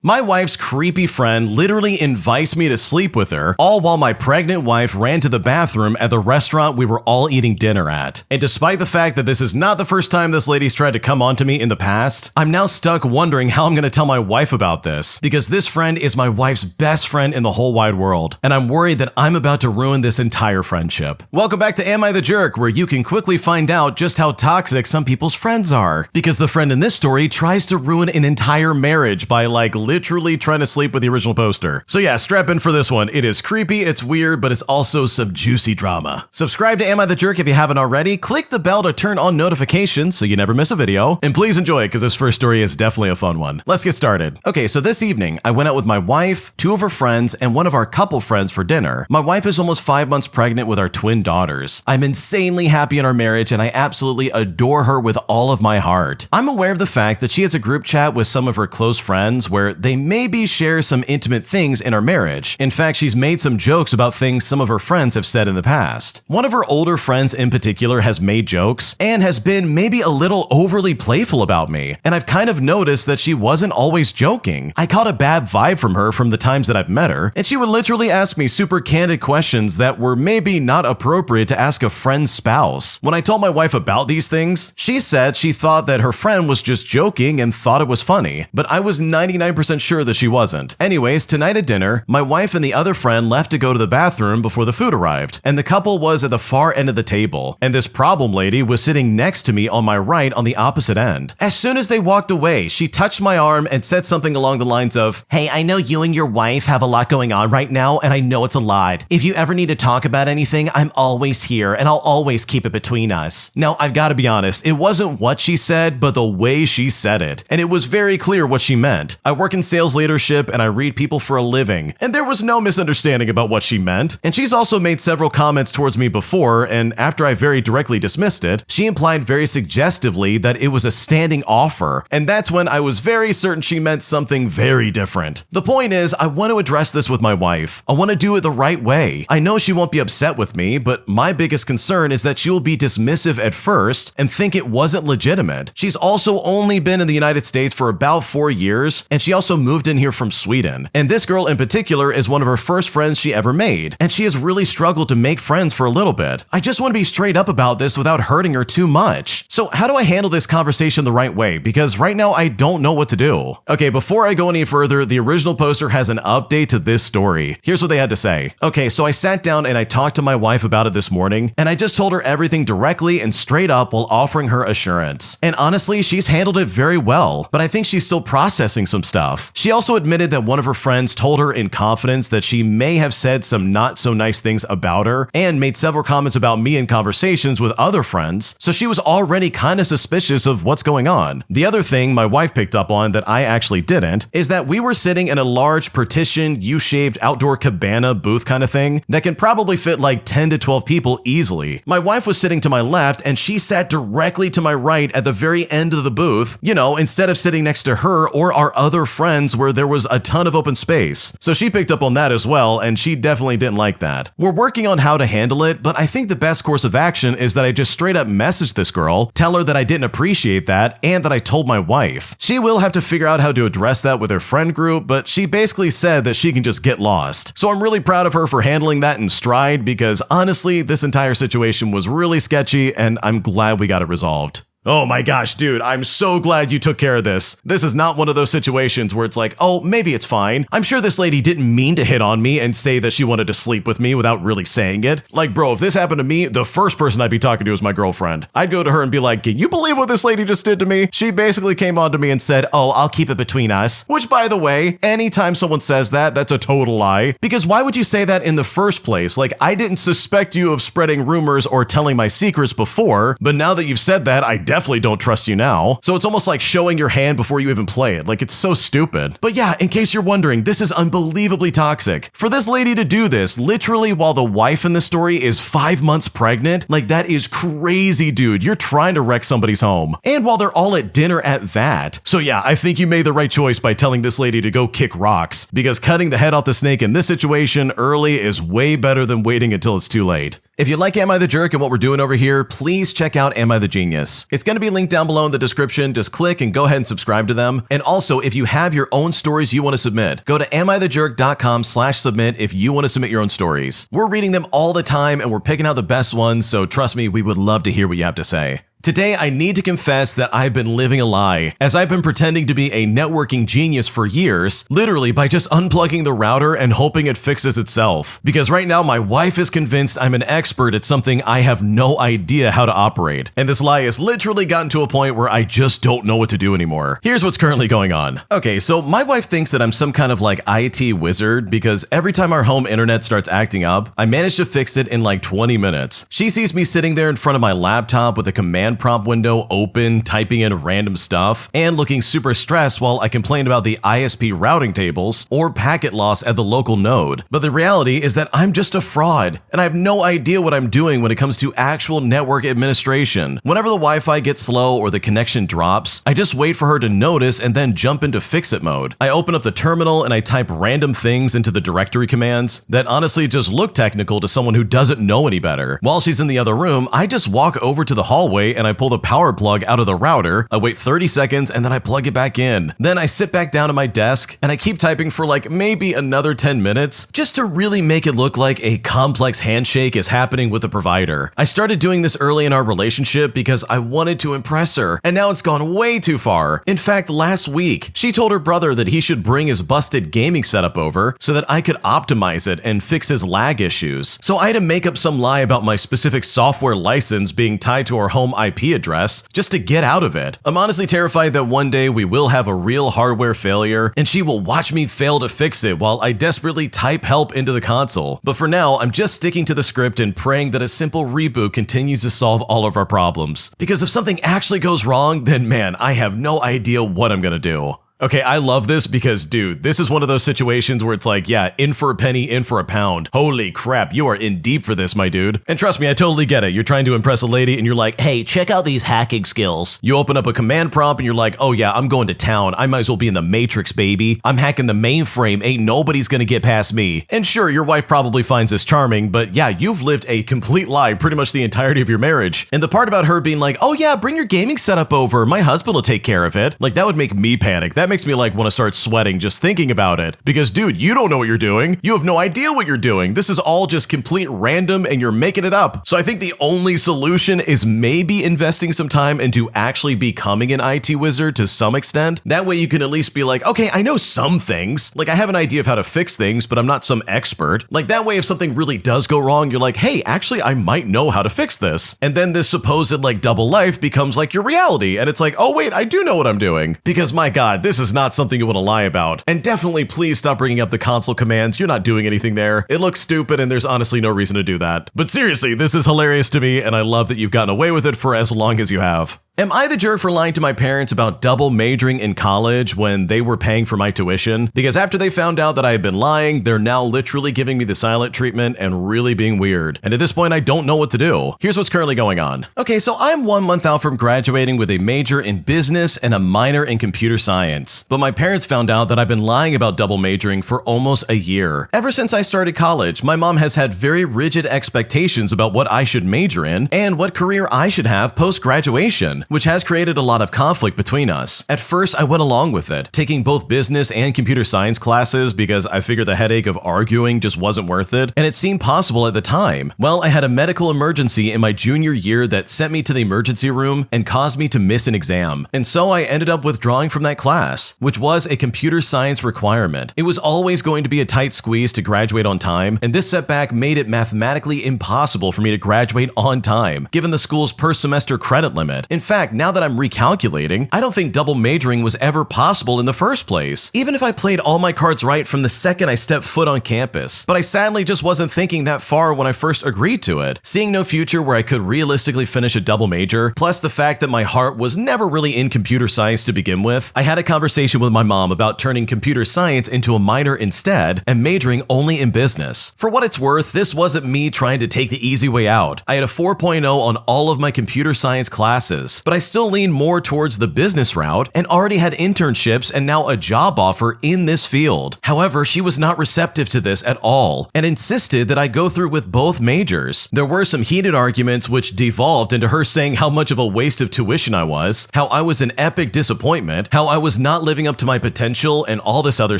My wife's creepy friend literally invites me to sleep with her, all while my pregnant wife ran to the bathroom at the restaurant we were all eating dinner at. And despite the fact that this is not the first time this lady's tried to come on to me in the past, I'm now stuck wondering how I'm gonna tell my wife about this, because this friend is my wife's best friend in the whole wide world, and I'm worried that I'm about to ruin this entire friendship. Welcome back to Am I the Jerk, where you can quickly find out just how toxic some people's friends are, because the friend in this story tries to ruin an entire marriage by literally trying to sleep with the original poster. So yeah, strap in for this one. It is creepy, it's weird, but it's also some juicy drama. Subscribe to Am I the Jerk if you haven't already. Click the bell to turn on notifications so you never miss a video. And please enjoy it, because this first story is definitely a fun one. Let's get started. Okay, so this evening, I went out with my wife, two of her friends, and one of our couple friends for dinner. My wife is almost 5 months pregnant with our twin daughters. I'm insanely happy in our marriage, and I absolutely adore her with all of my heart. I'm aware of the fact that she has a group chat with some of her close friends where they maybe share some intimate things in our marriage. In fact, she's made some jokes about things some of her friends have said in the past. One of her older friends in particular has made jokes and has been maybe a little overly playful about me, and I've kind of noticed that she wasn't always joking. I caught a bad vibe from her from the times that I've met her, and she would literally ask me super candid questions that were maybe not appropriate to ask a friend's spouse. When I told my wife about these things, she said she thought that her friend was just joking and thought it was funny, but I was 99% sure that she wasn't. Anyways, tonight at dinner, my wife and the other friend left to go to the bathroom before the food arrived, and the couple was at the far end of the table, and this problem lady was sitting next to me on my right on the opposite end. As soon as they walked away, she touched my arm and said something along the lines of, "Hey, I know you and your wife have a lot going on right now, and I know it's a lot. If you ever need to talk about anything, I'm always here, and I'll always keep it between us." Now, I've got to be honest, it wasn't what she said, but the way she said it, and it was very clear what she meant. I work in sales leadership and I read people for a living, and there was no misunderstanding about what she meant. And she's also made several comments towards me before, and after I very directly dismissed it, she implied very suggestively that it was a standing offer, and that's when I was very certain she meant something very different. The point is, I want to address this with my wife. I want to do it the right way. I know she won't be upset with me, but my biggest concern is that she will be dismissive at first and think it wasn't legitimate. She's also only been in the United States for about 4 years, and she also moved in here from Sweden. And this girl in particular is one of her first friends she ever made, and she has really struggled to make friends for a little bit. I just want to be straight up about this without hurting her too much. So how do I handle this conversation the right way? Because right now I don't know what to do. Okay, before I go any further, the original poster has an update to this story. Here's what they had to say. Okay, so I sat down and I talked to my wife about it this morning, and I just told her everything directly and straight up while offering her assurance. And honestly, she's handled it very well, but I think she's still processing some stuff. She also admitted that one of her friends told her in confidence that she may have said some not so nice things about her and made several comments about me in conversations with other friends, so she was already kind of suspicious of what's going on. The other thing my wife picked up on that I actually didn't is that we were sitting in a large partitioned U-shaped outdoor cabana booth kind of thing that can probably fit like 10 to 12 people easily. My wife was sitting to my left and she sat directly to my right at the very end of the booth, you know, instead of sitting next to her or our other friends where there was a ton of open space. So she picked up on that as well, and she definitely didn't like that. We're working on how to handle it, but I think the best course of action is that I just straight up message this girl, tell her that I didn't appreciate that, and that I told my wife. She will have to figure out how to address that with her friend group, but she basically said that she can just get lost. So I'm really proud of her for handling that in stride, because honestly, this entire situation was really sketchy, and I'm glad we got it resolved. Oh my gosh, dude, I'm so glad you took care of this. This is not one of those situations where it's like, oh, maybe it's fine. I'm sure this lady didn't mean to hit on me and say that she wanted to sleep with me without really saying it. Like, bro, if this happened to me, the first person I'd be talking to is my girlfriend. I'd go to her and be like, can you believe what this lady just did to me? She basically came on to me and said, oh, I'll keep it between us. Which, by the way, anytime someone says that, that's a total lie. Because why would you say that in the first place? Like, I didn't suspect you of spreading rumors or telling my secrets before, but now that you've said that, I definitely don't trust you now. So it's almost like showing your hand before you even play it. Like, it's so stupid. But yeah, in case you're wondering, this is unbelievably toxic. For this lady to do this, literally while the wife in the story is 5 months pregnant, like, that is crazy, dude. You're trying to wreck somebody's home. And while they're all at dinner at that. So yeah, I think you made the right choice by telling this lady to go kick rocks, because cutting the head off the snake in this situation early is way better than waiting until it's too late. If you like Am I the Jerk and what we're doing over here, please check out Am I the Genius. It's going to be linked down below in the description. Just click and go ahead and subscribe to them. And also, if you have your own stories you want to submit, go to amithejerk.com/submit if you want to submit your own stories. We're reading them all the time and we're picking out the best ones, so trust me, we would love to hear what you have to say. Today, I need to confess that I've been living a lie, as I've been pretending to be a networking genius for years, literally by just unplugging the router and hoping it fixes itself. Because right now, my wife is convinced I'm an expert at something I have no idea how to operate. And this lie has literally gotten to a point where I just don't know what to do anymore. Here's what's currently going on. Okay, so my wife thinks that I'm some kind of like IT wizard because every time our home internet starts acting up, I manage to fix it in like 20 minutes. She sees me sitting there in front of my laptop with a command prompt window open, typing in random stuff, and looking super stressed while I complain about the ISP routing tables or packet loss at the local node. But the reality is that I'm just a fraud, and I have no idea what I'm doing when it comes to actual network administration. Whenever the Wi-Fi gets slow or the connection drops, I just wait for her to notice and then jump into fix-it mode. I open up the terminal and I type random things into the directory commands that honestly just look technical to someone who doesn't know any better. While she's in the other room, I just walk over to the hallway and I pull the power plug out of the router, I wait 30 seconds and then I plug it back in. Then I sit back down at my desk and I keep typing for like maybe another 10 minutes just to really make it look like a complex handshake is happening with the provider. I started doing this early in our relationship because I wanted to impress her, and now it's gone way too far. In fact, last week, she told her brother that he should bring his busted gaming setup over so that I could optimize it and fix his lag issues. So I had to make up some lie about my specific software license being tied to our home IP address just to get out of it. I'm honestly terrified that one day we will have a real hardware failure and she will watch me fail to fix it while I desperately type help into the console. But for now, I'm just sticking to the script and praying that a simple reboot continues to solve all of our problems. Because if something actually goes wrong, then man, I have no idea what I'm gonna do. Okay, I love this because, dude, this is one of those situations where it's like, yeah, in for a penny, in for a pound. Holy crap, you are in deep for this, my dude. And trust me, I totally get it. You're trying to impress a lady and you're like, hey, check out these hacking skills. You open up a command prompt and you're like, oh yeah, I'm going to town. I might as well be in the Matrix, baby. I'm hacking the mainframe. Ain't nobody's gonna get past me. And sure, your wife probably finds this charming, but yeah, you've lived a complete lie pretty much the entirety of your marriage. And the part about her being like, oh yeah, bring your gaming setup over. My husband will take care of it. Like, that would make me panic. That makes me like want to start sweating just thinking about it. Because dude, you don't know what you're doing. You have no idea what you're doing. This is all just complete random and you're making it up. So I think the only solution is maybe investing some time into actually becoming an IT wizard to some extent. That way you can at least be like, okay, I know some things. Like, I have an idea of how to fix things, but I'm not some expert. Like, that way if something really does go wrong, you're like, hey, actually I might know how to fix this. And then this supposed like double life becomes like your reality. And it's like, oh wait, I do know what I'm doing. Because my God, this is not something you want to lie about. And definitely please stop bringing up the console commands. You're not doing anything there. It looks stupid and there's honestly no reason to do that. But seriously, this is hilarious to me and I love that you've gotten away with it for as long as you have. Am I the jerk for lying to my parents about double majoring in college when they were paying for my tuition? Because after they found out that I had been lying, they're now literally giving me the silent treatment and really being weird. And at this point, I don't know what to do. Here's what's currently going on. Okay, so I'm 1 month out from graduating with a major in business and a minor in computer science. But my parents found out that I've been lying about double majoring for almost a year. Ever since I started college, my mom has had very rigid expectations about what I should major in and what career I should have post-graduation, which has created a lot of conflict between us. At first, I went along with it, taking both business and computer science classes because I figured the headache of arguing just wasn't worth it, and it seemed possible at the time. Well, I had a medical emergency in my junior year that sent me to the emergency room and caused me to miss an exam, and so I ended up withdrawing from that class, which was a computer science requirement. It was always going to be a tight squeeze to graduate on time, and this setback made it mathematically impossible for me to graduate on time, given the school's per semester credit limit. In fact, now that I'm recalculating, I don't think double majoring was ever possible in the first place, even if I played all my cards right from the second I stepped foot on campus. But I sadly just wasn't thinking that far when I first agreed to it, seeing no future where I could realistically finish a double major, plus the fact that my heart was never really in computer science to begin with. I had a conversation with my mom about turning computer science into a minor instead and majoring only in business. For what it's worth, this wasn't me trying to take the easy way out. I had a 4.0 on all of my computer science classes. this, but I still lean more towards the business route and already had internships and now a job offer in this field. However, she was not receptive to this at all and insisted that I go through with both majors. There were some heated arguments which devolved into her saying how much of a waste of tuition I was, how I was an epic disappointment, how I was not living up to my potential, and all this other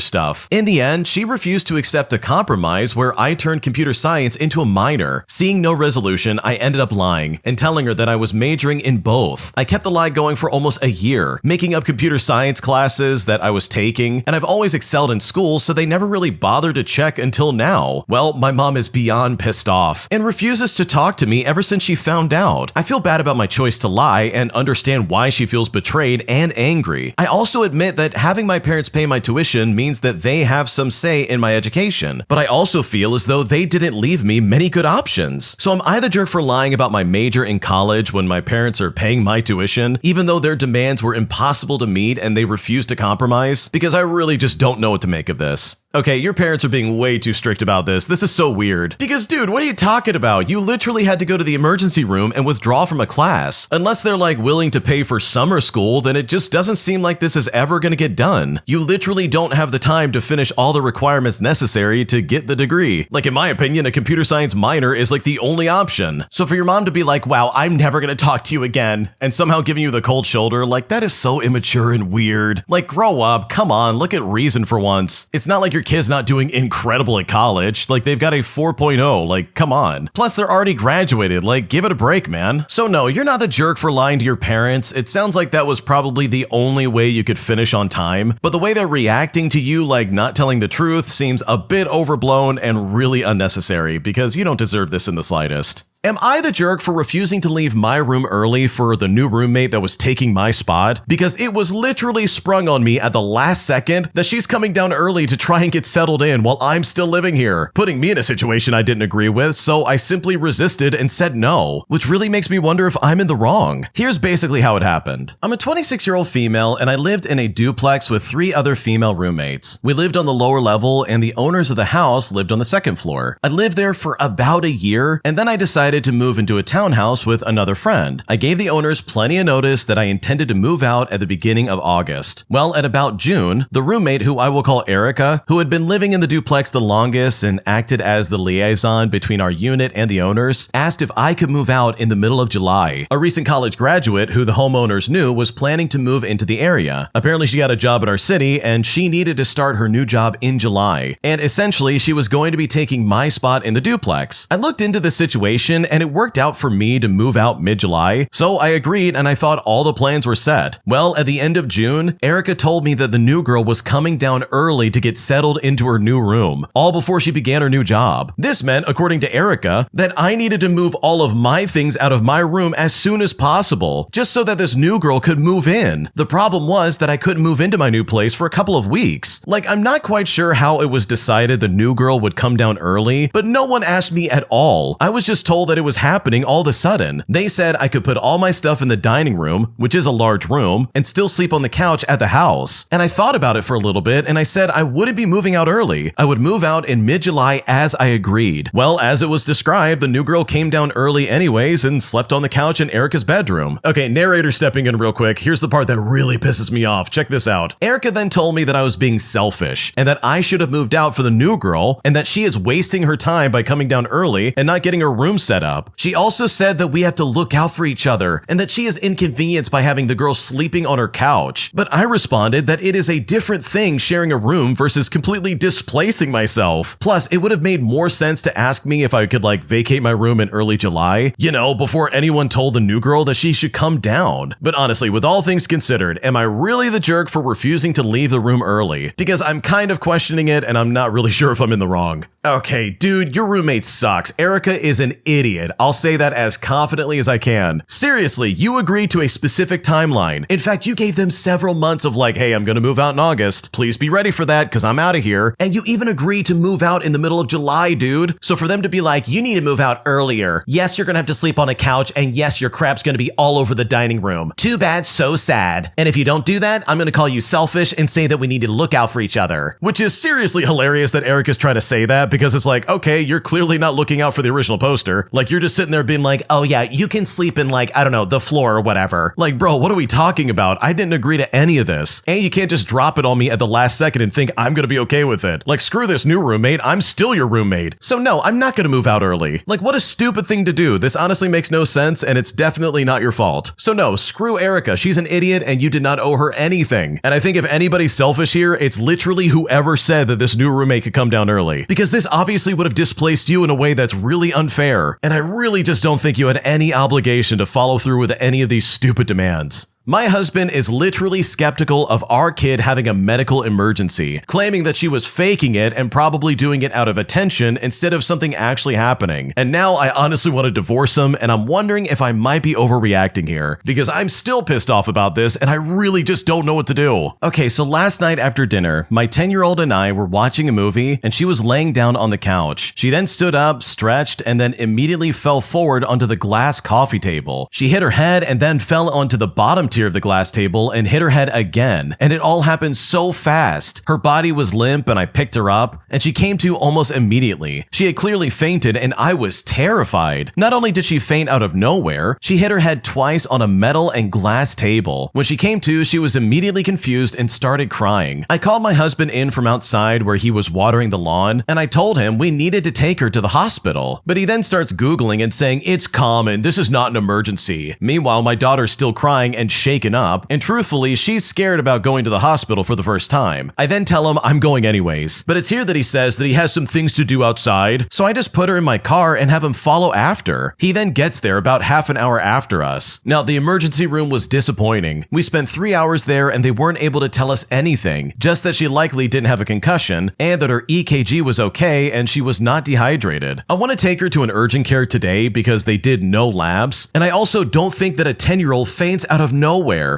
stuff. In the end, she refused to accept a compromise where I turned computer science into a minor. Seeing no resolution, I ended up lying and telling her that I was majoring in both. I kept the lie going for almost a year, making up computer science classes that I was taking, and I've always excelled in school, so they never really bothered to check until now. Well, my mom is beyond pissed off and refuses to talk to me ever since she found out. I feel bad about my choice to lie and understand why she feels betrayed and angry. I also admit that having my parents pay my tuition means that they have some say in my education, but I also feel as though they didn't leave me many good options. So am I the jerk for lying about my major in college when my parents are paying my tuition, even though their demands were impossible to meet and they refused to compromise? Because I really just don't know what to make of this. Okay, your parents are being way too strict about this. This is so weird. Because, dude, what are you talking about? You literally had to go to the emergency room and withdraw from a class. Unless they're like willing to pay for summer school, then it just doesn't seem like this is ever gonna get done. You literally don't have the time to finish all the requirements necessary to get the degree. Like, in my opinion, a computer science minor is like the only option. So for your mom to be like, wow, I'm never gonna talk to you again, and somehow giving you the cold shoulder, like, that is so immature and weird. Like, grow up, come on, look at reason for once. It's not like your kid's not doing incredible at college. Like, they've got a 4.0, like, come on. Plus, they're already graduated, like, give it a break, man. So no, you're not the jerk for lying to your parents. It sounds like that was probably the only way you could finish on time, but the way they're reacting to you, like not telling the truth, seems a bit overblown and really unnecessary because you don't deserve this in the slightest. Am I the jerk for refusing to leave my room early for the new roommate that was taking my spot? Because it was literally sprung on me at the last second that she's coming down early to try and get settled in while I'm still living here, putting me in a situation I didn't agree with, so I simply resisted and said no, which really makes me wonder if I'm in the wrong. Here's basically how it happened. I'm a 26-year-old female and I lived in a duplex with 3 other female roommates. We lived on the lower level and the owners of the house lived on the second floor. I lived there for about a year and then I decided to move into a townhouse with another friend. I gave the owners plenty of notice that I intended to move out at the beginning of August. Well, at about June, the roommate, who I will call Erica, who had been living in the duplex the longest and acted as the liaison between our unit and the owners, asked if I could move out in the middle of July. A recent college graduate who the homeowners knew was planning to move into the area. Apparently she got a job in our city and she needed to start her new job in July. And essentially she was going to be taking my spot in the duplex. I looked into the situation and it worked out for me to move out mid-July, so I agreed and I thought all the plans were set. Well, at the end of June, Erica told me that the new girl was coming down early to get settled into her new room, all before she began her new job. This meant, according to Erica, that I needed to move all of my things out of my room as soon as possible, just so that this new girl could move in. The problem was that I couldn't move into my new place for a couple of weeks. Like, I'm not quite sure how it was decided the new girl would come down early, but no one asked me at all. I was just told that it was happening all of a sudden. They said I could put all my stuff in the dining room, which is a large room, and still sleep on the couch at the house. And I thought about it for a little bit and I said I wouldn't be moving out early. I would move out in mid-July as I agreed. Well, as it was described, the new girl came down early anyways and slept on the couch in Erica's bedroom. Okay, narrator stepping in real quick. Here's the part that really pisses me off. Check this out. Erica then told me that I was being selfish and that I should have moved out for the new girl and that she is wasting her time by coming down early and not getting her room set up. She also said that we have to look out for each other and that she is inconvenienced by having the girl sleeping on her couch. But I responded that it is a different thing sharing a room versus completely displacing myself. Plus, it would have made more sense to ask me if I could like vacate my room in early July, you know, before anyone told the new girl that she should come down. But honestly, with all things considered, am I really the jerk for refusing to leave the room early? Because I'm kind of questioning it and I'm not really sure if I'm in the wrong. Okay, dude, your roommate sucks. Erica is an idiot. I'll say that as confidently as I can. Seriously, you agreed to a specific timeline. In fact, you gave them several months of like, hey, I'm gonna move out in August. Please be ready for that because I'm out of here. And you even agreed to move out in the middle of July, dude. So for them to be like, you need to move out earlier. Yes, you're gonna have to sleep on a couch and yes, your crap's gonna be all over the dining room. Too bad, so sad. And if you don't do that, I'm gonna call you selfish and say that we need to look out for each other. Which is seriously hilarious that Erica's trying to say that because it's like, okay, you're clearly not looking out for the original poster. Like, Like, you're just sitting there being like, oh yeah, you can sleep in like, I don't know, the floor or whatever. Like, bro, what are we talking about? I didn't agree to any of this. And you can't just drop it on me at the last second and think I'm gonna be okay with it. Like, screw this new roommate, I'm still your roommate. So no, I'm not gonna move out early. Like, what a stupid thing to do. This honestly makes no sense, and it's definitely not your fault. So no, screw Erica. She's an idiot, and you did not owe her anything. And I think if anybody's selfish here, it's literally whoever said that this new roommate could come down early. Because this obviously would have displaced you in a way that's really unfair. And I really just don't think you had any obligation to follow through with any of these stupid demands. My husband is literally skeptical of our kid having a medical emergency, claiming that she was faking it and probably doing it out of attention instead of something actually happening. And now I honestly want to divorce him, and I'm wondering if I might be overreacting here, because I'm still pissed off about this and I really just don't know what to do. Okay, so last night after dinner, my 10-year-old and I were watching a movie and she was laying down on the couch. She then stood up, stretched, and then immediately fell forward onto the glass coffee table. She hit her head and then fell onto the bottom tier of the glass table and hit her head again, and it all happened so fast. Her body was limp and I picked her up, and she came to almost immediately. She had clearly fainted and I was terrified. Not only did she faint out of nowhere, she hit her head twice on a metal and glass table. When she came to, she was immediately confused and started crying. I called my husband in from outside where he was watering the lawn, and I told him we needed to take her to the hospital. But he then starts Googling and saying, it's common, this is not an emergency. Meanwhile, my daughter's still crying and shaken up, and truthfully, she's scared about going to the hospital for the first time. I then tell him I'm going anyways, but it's here that he says that he has some things to do outside, so I just put her in my car and have him follow after. He then gets there about half an hour after us. Now, the emergency room was disappointing. We spent 3 hours there and they weren't able to tell us anything, just that she likely didn't have a concussion and that her EKG was okay and she was not dehydrated. I want to take her to an urgent care today because they did no labs, and I also don't think that a 10-year-old faints out of nowhere.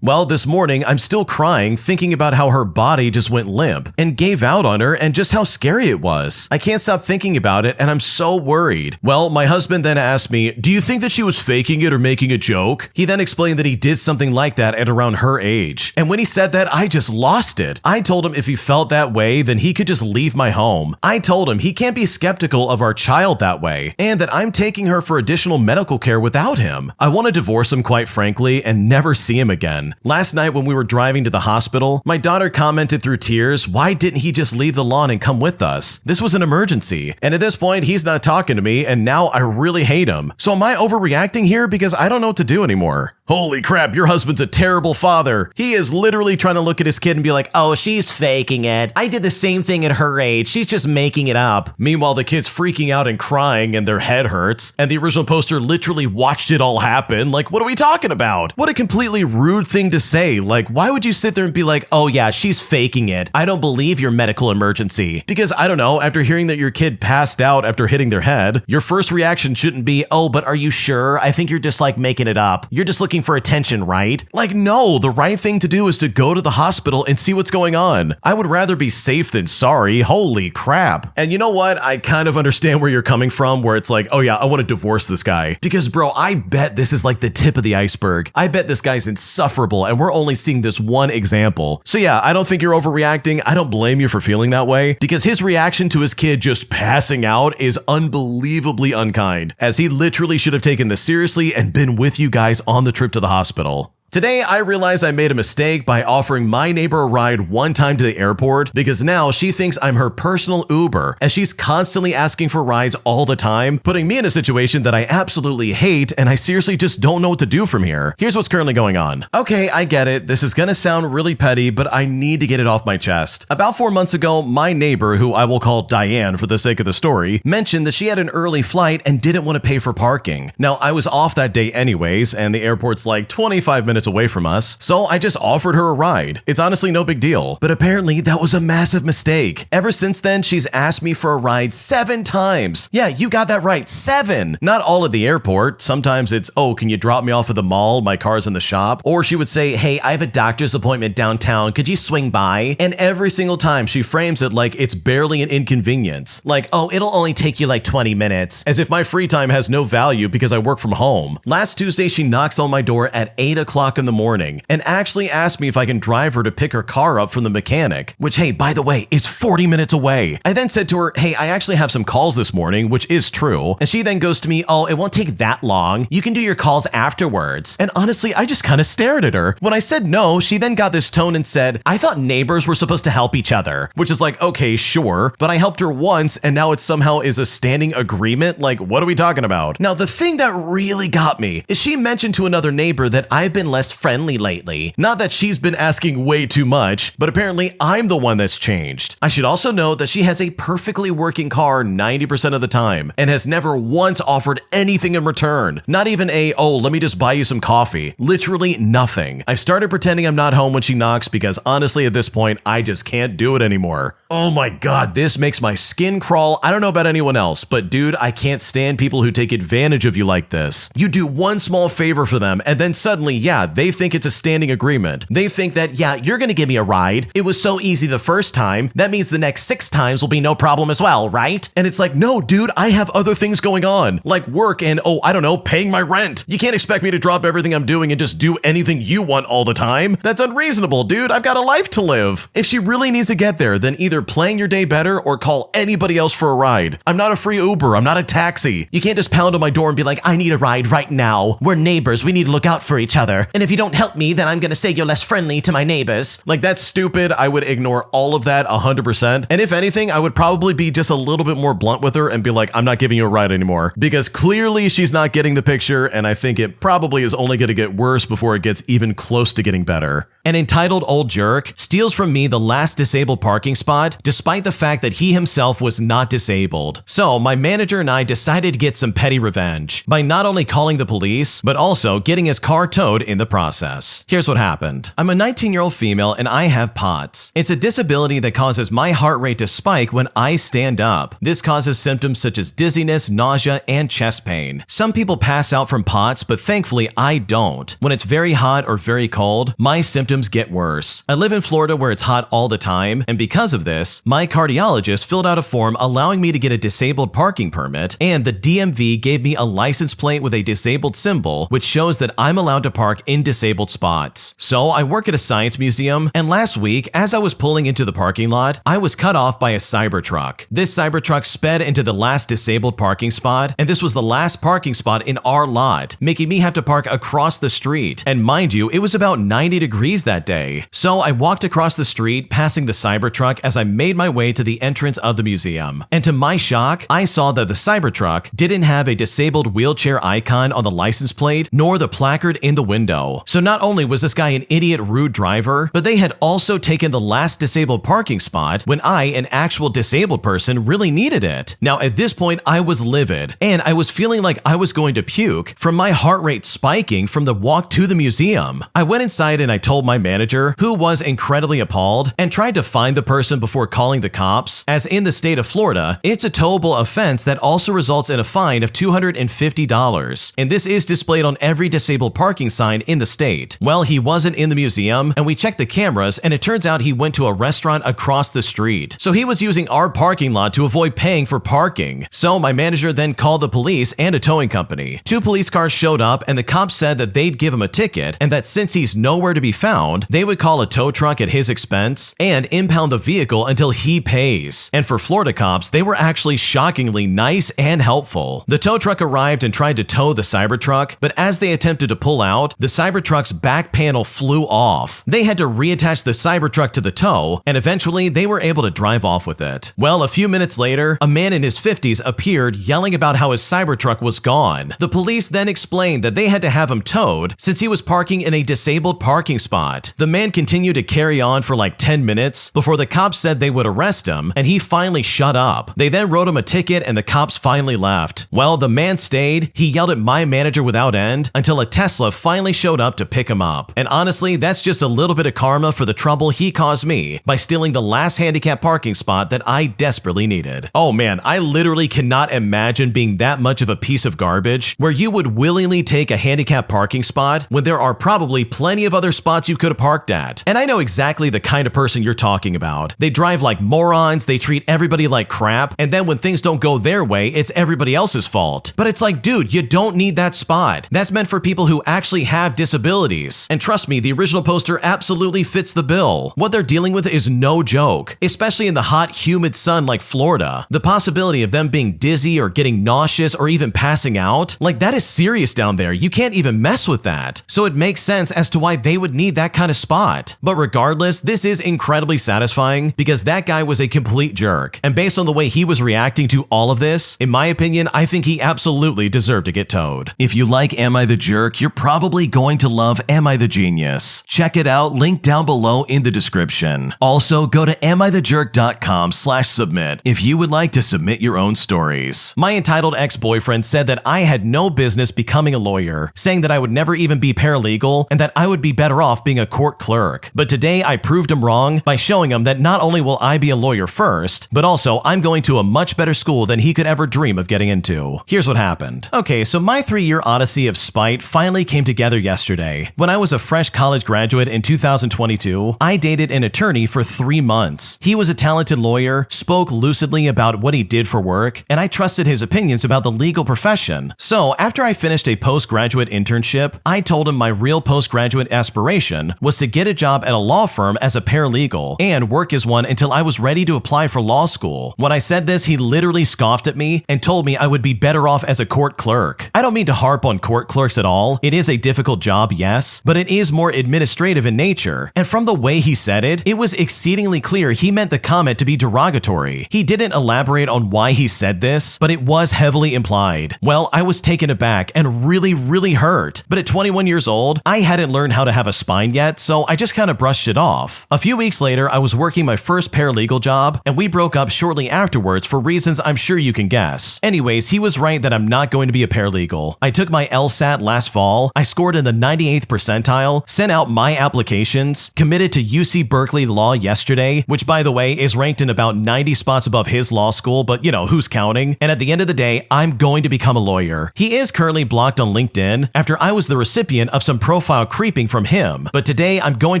Well, this morning, I'm still crying thinking about how her body just went limp and gave out on her and just how scary it was. I can't stop thinking about it and I'm so worried. Well, my husband then asked me, do you think that she was faking it or making a joke? He then explained that he did something like that at around her age. And when he said that, I just lost it. I told him if he felt that way, then he could just leave my home. I told him he can't be skeptical of our child that way and that I'm taking her for additional medical care without him. I want to divorce him, quite frankly, and never see him again. Last night when we were driving to the hospital, my daughter commented through tears, why didn't he just leave the lawn and come with us? This was an emergency. And at this point, he's not talking to me, and now I really hate him. So am I overreacting here because I don't know what to do anymore? Holy crap, your husband's a terrible father. He is literally trying to look at his kid and be like, oh, she's faking it. I did the same thing at her age. She's just making it up. Meanwhile, the kid's freaking out and crying and their head hurts. And the original poster literally watched it all happen. Like, what are we talking about? What a completely rude thing to say. Like, why would you sit there and be like, oh yeah, she's faking it. I don't believe your medical emergency. Because I don't know, after hearing that your kid passed out after hitting their head, your first reaction shouldn't be, oh, but are you sure? I think you're just like making it up. You're just looking for attention, right? Like, no, the right thing to do is to go to the hospital and see what's going on. I would rather be safe than sorry. Holy crap. And you know what? I kind of understand where you're coming from, where it's like, oh yeah, I want to divorce this guy. Because bro, I bet this is like the tip of the iceberg. I bet this guy's insufferable and we're only seeing this one example. So yeah, I don't think you're overreacting. I don't blame you for feeling that way, because his reaction to his kid just passing out is unbelievably unkind, as he literally should have taken this seriously and been with you guys on the trip to the hospital. Today, I realized I made a mistake by offering my neighbor a ride one time to the airport, because now she thinks I'm her personal Uber, as she's constantly asking for rides all the time, putting me in a situation that I absolutely hate, and I seriously just don't know what to do from here. Here's what's currently going on. Okay, I get it. This is gonna sound really petty, but I need to get it off my chest. About 4 months ago, my neighbor, who I will call Diane for the sake of the story, mentioned that she had an early flight and didn't want to pay for parking. Now, I was off that day anyways, and the airport's like 25 minutes away from us, so I just offered her a ride. It's honestly no big deal, but apparently that was a massive mistake. Ever since then, she's asked me for a ride 7 times. Yeah, you got that right, 7! Not all at the airport. Sometimes it's, oh, can you drop me off at the mall? My car's in the shop. Or she would say, hey, I have a doctor's appointment downtown. Could you swing by? And every single time she frames it like it's barely an inconvenience. Like, oh, it'll only take you like 20 minutes. As if my free time has no value because I work from home. Last Tuesday, she knocks on my door at 8 o'clock o'clock in the morning and actually asked me if I can drive her to pick her car up from the mechanic, which, hey, by the way, it's 40 minutes away. I then said to her, hey, I actually have some calls this morning, which is true. And she then goes to me, oh, it won't take that long. You can do your calls afterwards. And honestly, I just kind of stared at her. When I said no, she then got this tone and said, I thought neighbors were supposed to help each other, which is like, okay, sure, but I helped her once and now it somehow is a standing agreement. Like, what are we talking about? Now, the thing that really got me is she mentioned to another neighbor that I've been less friendly lately. Not that she's been asking way too much, but apparently I'm the one that's changed. I should also note that she has a perfectly working car 90% of the time and has never once offered anything in return. Not even a, oh, let me just buy you some coffee. Literally nothing. I've started pretending I'm not home when she knocks because honestly at this point, I just can't do it anymore. Oh my god, this makes my skin crawl. I don't know about anyone else, but dude, I can't stand people who take advantage of you like this. You do one small favor for them and then suddenly, yeah, they think it's a standing agreement. They think that, yeah, you're gonna give me a ride. It was so easy the first time. That means the next 6 times will be no problem as well, right? And it's like, no, dude, I have other things going on, like work and, oh, I don't know, paying my rent. You can't expect me to drop everything I'm doing and just do anything you want all the time. That's unreasonable, dude. I've got a life to live. If she really needs to get there, then either plan your day better or call anybody else for a ride. I'm not a free Uber. I'm not a taxi. You can't just pound on my door and be like, I need a ride right now. We're neighbors. We need to look out for each other. And if you don't help me, then I'm gonna say you're less friendly to my neighbors. Like, that's stupid. I would ignore all of that 100%. And if anything, I would probably be just a little bit more blunt with her and be like, I'm not giving you a ride anymore. Because clearly she's not getting the picture, and I think it probably is only gonna get worse before it gets even close to getting better. An entitled old jerk steals from me the last disabled parking spot, despite the fact that he himself was not disabled. So my manager and I decided to get some petty revenge by not only calling the police, but also getting his car towed in the process. Here's what happened. I'm a 19-year-old female and I have POTS. It's a disability that causes my heart rate to spike when I stand up. This causes symptoms such as dizziness, nausea, and chest pain. Some people pass out from POTS, but thankfully I don't. When it's very hot or very cold, my symptoms get worse. I live in Florida where it's hot all the time, and because of this, my cardiologist filled out a form allowing me to get a disabled parking permit, and the DMV gave me a license plate with a disabled symbol, which shows that I'm allowed to park in disabled spots. So I work at a science museum, and last week, as I was pulling into the parking lot, I was cut off by a Cybertruck. This Cybertruck sped into the last disabled parking spot, and this was the last parking spot in our lot, making me have to park across the street. And mind you, it was about 90 degrees that day. So I walked across the street, passing the Cybertruck as I made my way to the entrance of the museum. And to my shock, I saw that the Cybertruck didn't have a disabled wheelchair icon on the license plate, nor the placard in the window. So not only was this guy an idiot rude driver, but they had also taken the last disabled parking spot when I, an actual disabled person, really needed it. Now at this point, I was livid, and I was feeling like I was going to puke from my heart rate spiking from the walk to the museum. I went inside and I told my manager, who was incredibly appalled, and tried to find the person before calling the cops, as in the state of Florida, it's a towable offense that also results in a fine of $250, and this is displayed on every disabled parking sign in the state. Well, he wasn't in the museum, and we checked the cameras, and it turns out he went to a restaurant across the street. So he was using our parking lot to avoid paying for parking. So my manager then called the police and a towing company. 2 police cars showed up, and the cops said that they'd give him a ticket, and that since he's nowhere to be found, they would call a tow truck at his expense and impound the vehicle until he pays. And for Florida cops, they were actually shockingly nice and helpful. The tow truck arrived and tried to tow the Cybertruck, but as they attempted to pull out, the Cybertruck's back panel flew off. They had to reattach the Cybertruck to the tow, and eventually they were able to drive off with it. Well, a few minutes later, a man in his 50s appeared yelling about how his Cybertruck was gone. The police then explained that they had to have him towed since he was parking in a disabled parking spot. The man continued to carry on for like 10 minutes before the cops said they would arrest him, and he finally shut up. They then wrote him a ticket and the cops finally left. Well, the man stayed. He yelled at my manager without end until a Tesla finally showed up to pick him up. And honestly, that's just a little bit of karma for the trouble he caused me by stealing the last handicap parking spot that I desperately needed. Oh man, I literally cannot imagine being that much of a piece of garbage where you would willingly take a handicap parking spot when there are probably plenty of other spots you you could have parked at. And I know exactly the kind of person you're talking about. They drive like morons, they treat everybody like crap, and then when things don't go their way, it's everybody else's fault. But it's like, dude, you don't need that spot. That's meant for people who actually have disabilities. And trust me, the original poster absolutely fits the bill. What they're dealing with is no joke, especially in the hot, humid sun like Florida. The possibility of them being dizzy or getting nauseous or even passing out, like that is serious down there. You can't even mess with that. So it makes sense as to why they would need that kind of spot. But regardless, this is incredibly satisfying because that guy was a complete jerk. And based on the way he was reacting to all of this, in my opinion, I think he absolutely deserved to get towed. If you like Am I the Jerk, you're probably going to love Am I the Genius. Check it out, link down below in the description. Also, go to amithejerk.com/submit if you would like to submit your own stories. My entitled ex-boyfriend said that I had no business becoming a lawyer, saying that I would never even be paralegal and that I would be better off being a court clerk. But today I proved him wrong by showing him that not only will I be a lawyer first, but also I'm going to a much better school than he could ever dream of getting into. Here's what happened. Okay, so my 3-year odyssey of spite finally came together yesterday. When I was a fresh college graduate in 2022, I dated an attorney for 3 months. He was a talented lawyer, spoke lucidly about what he did for work, and I trusted his opinions about the legal profession. So after I finished a postgraduate internship, I told him my real postgraduate aspiration was to get a job at a law firm as a paralegal and work as one until I was ready to apply for law school. When I said this, he literally scoffed at me and told me I would be better off as a court clerk. I don't mean to harp on court clerks at all. It is a difficult job, yes, but it is more administrative in nature. And from the way he said it, it was exceedingly clear he meant the comment to be derogatory. He didn't elaborate on why he said this, but it was heavily implied. Well, I was taken aback and really hurt. But at 21 years old, I hadn't learned how to have a spine yet, so I just kind of brushed it off. A few weeks later, I was working my first paralegal job, and we broke up shortly afterwards for reasons I'm sure you can guess. Anyways, he was right that I'm not going to be a paralegal. I took my LSAT last fall, I scored in the 98th percentile, sent out my applications, committed to UC Berkeley Law yesterday, which by the way is ranked in about 90 spots above his law school, but you know, who's counting? And at the end of the day, I'm going to become a lawyer. He is currently blocked on LinkedIn after I was the recipient of some profile creeping from him, but today I'm going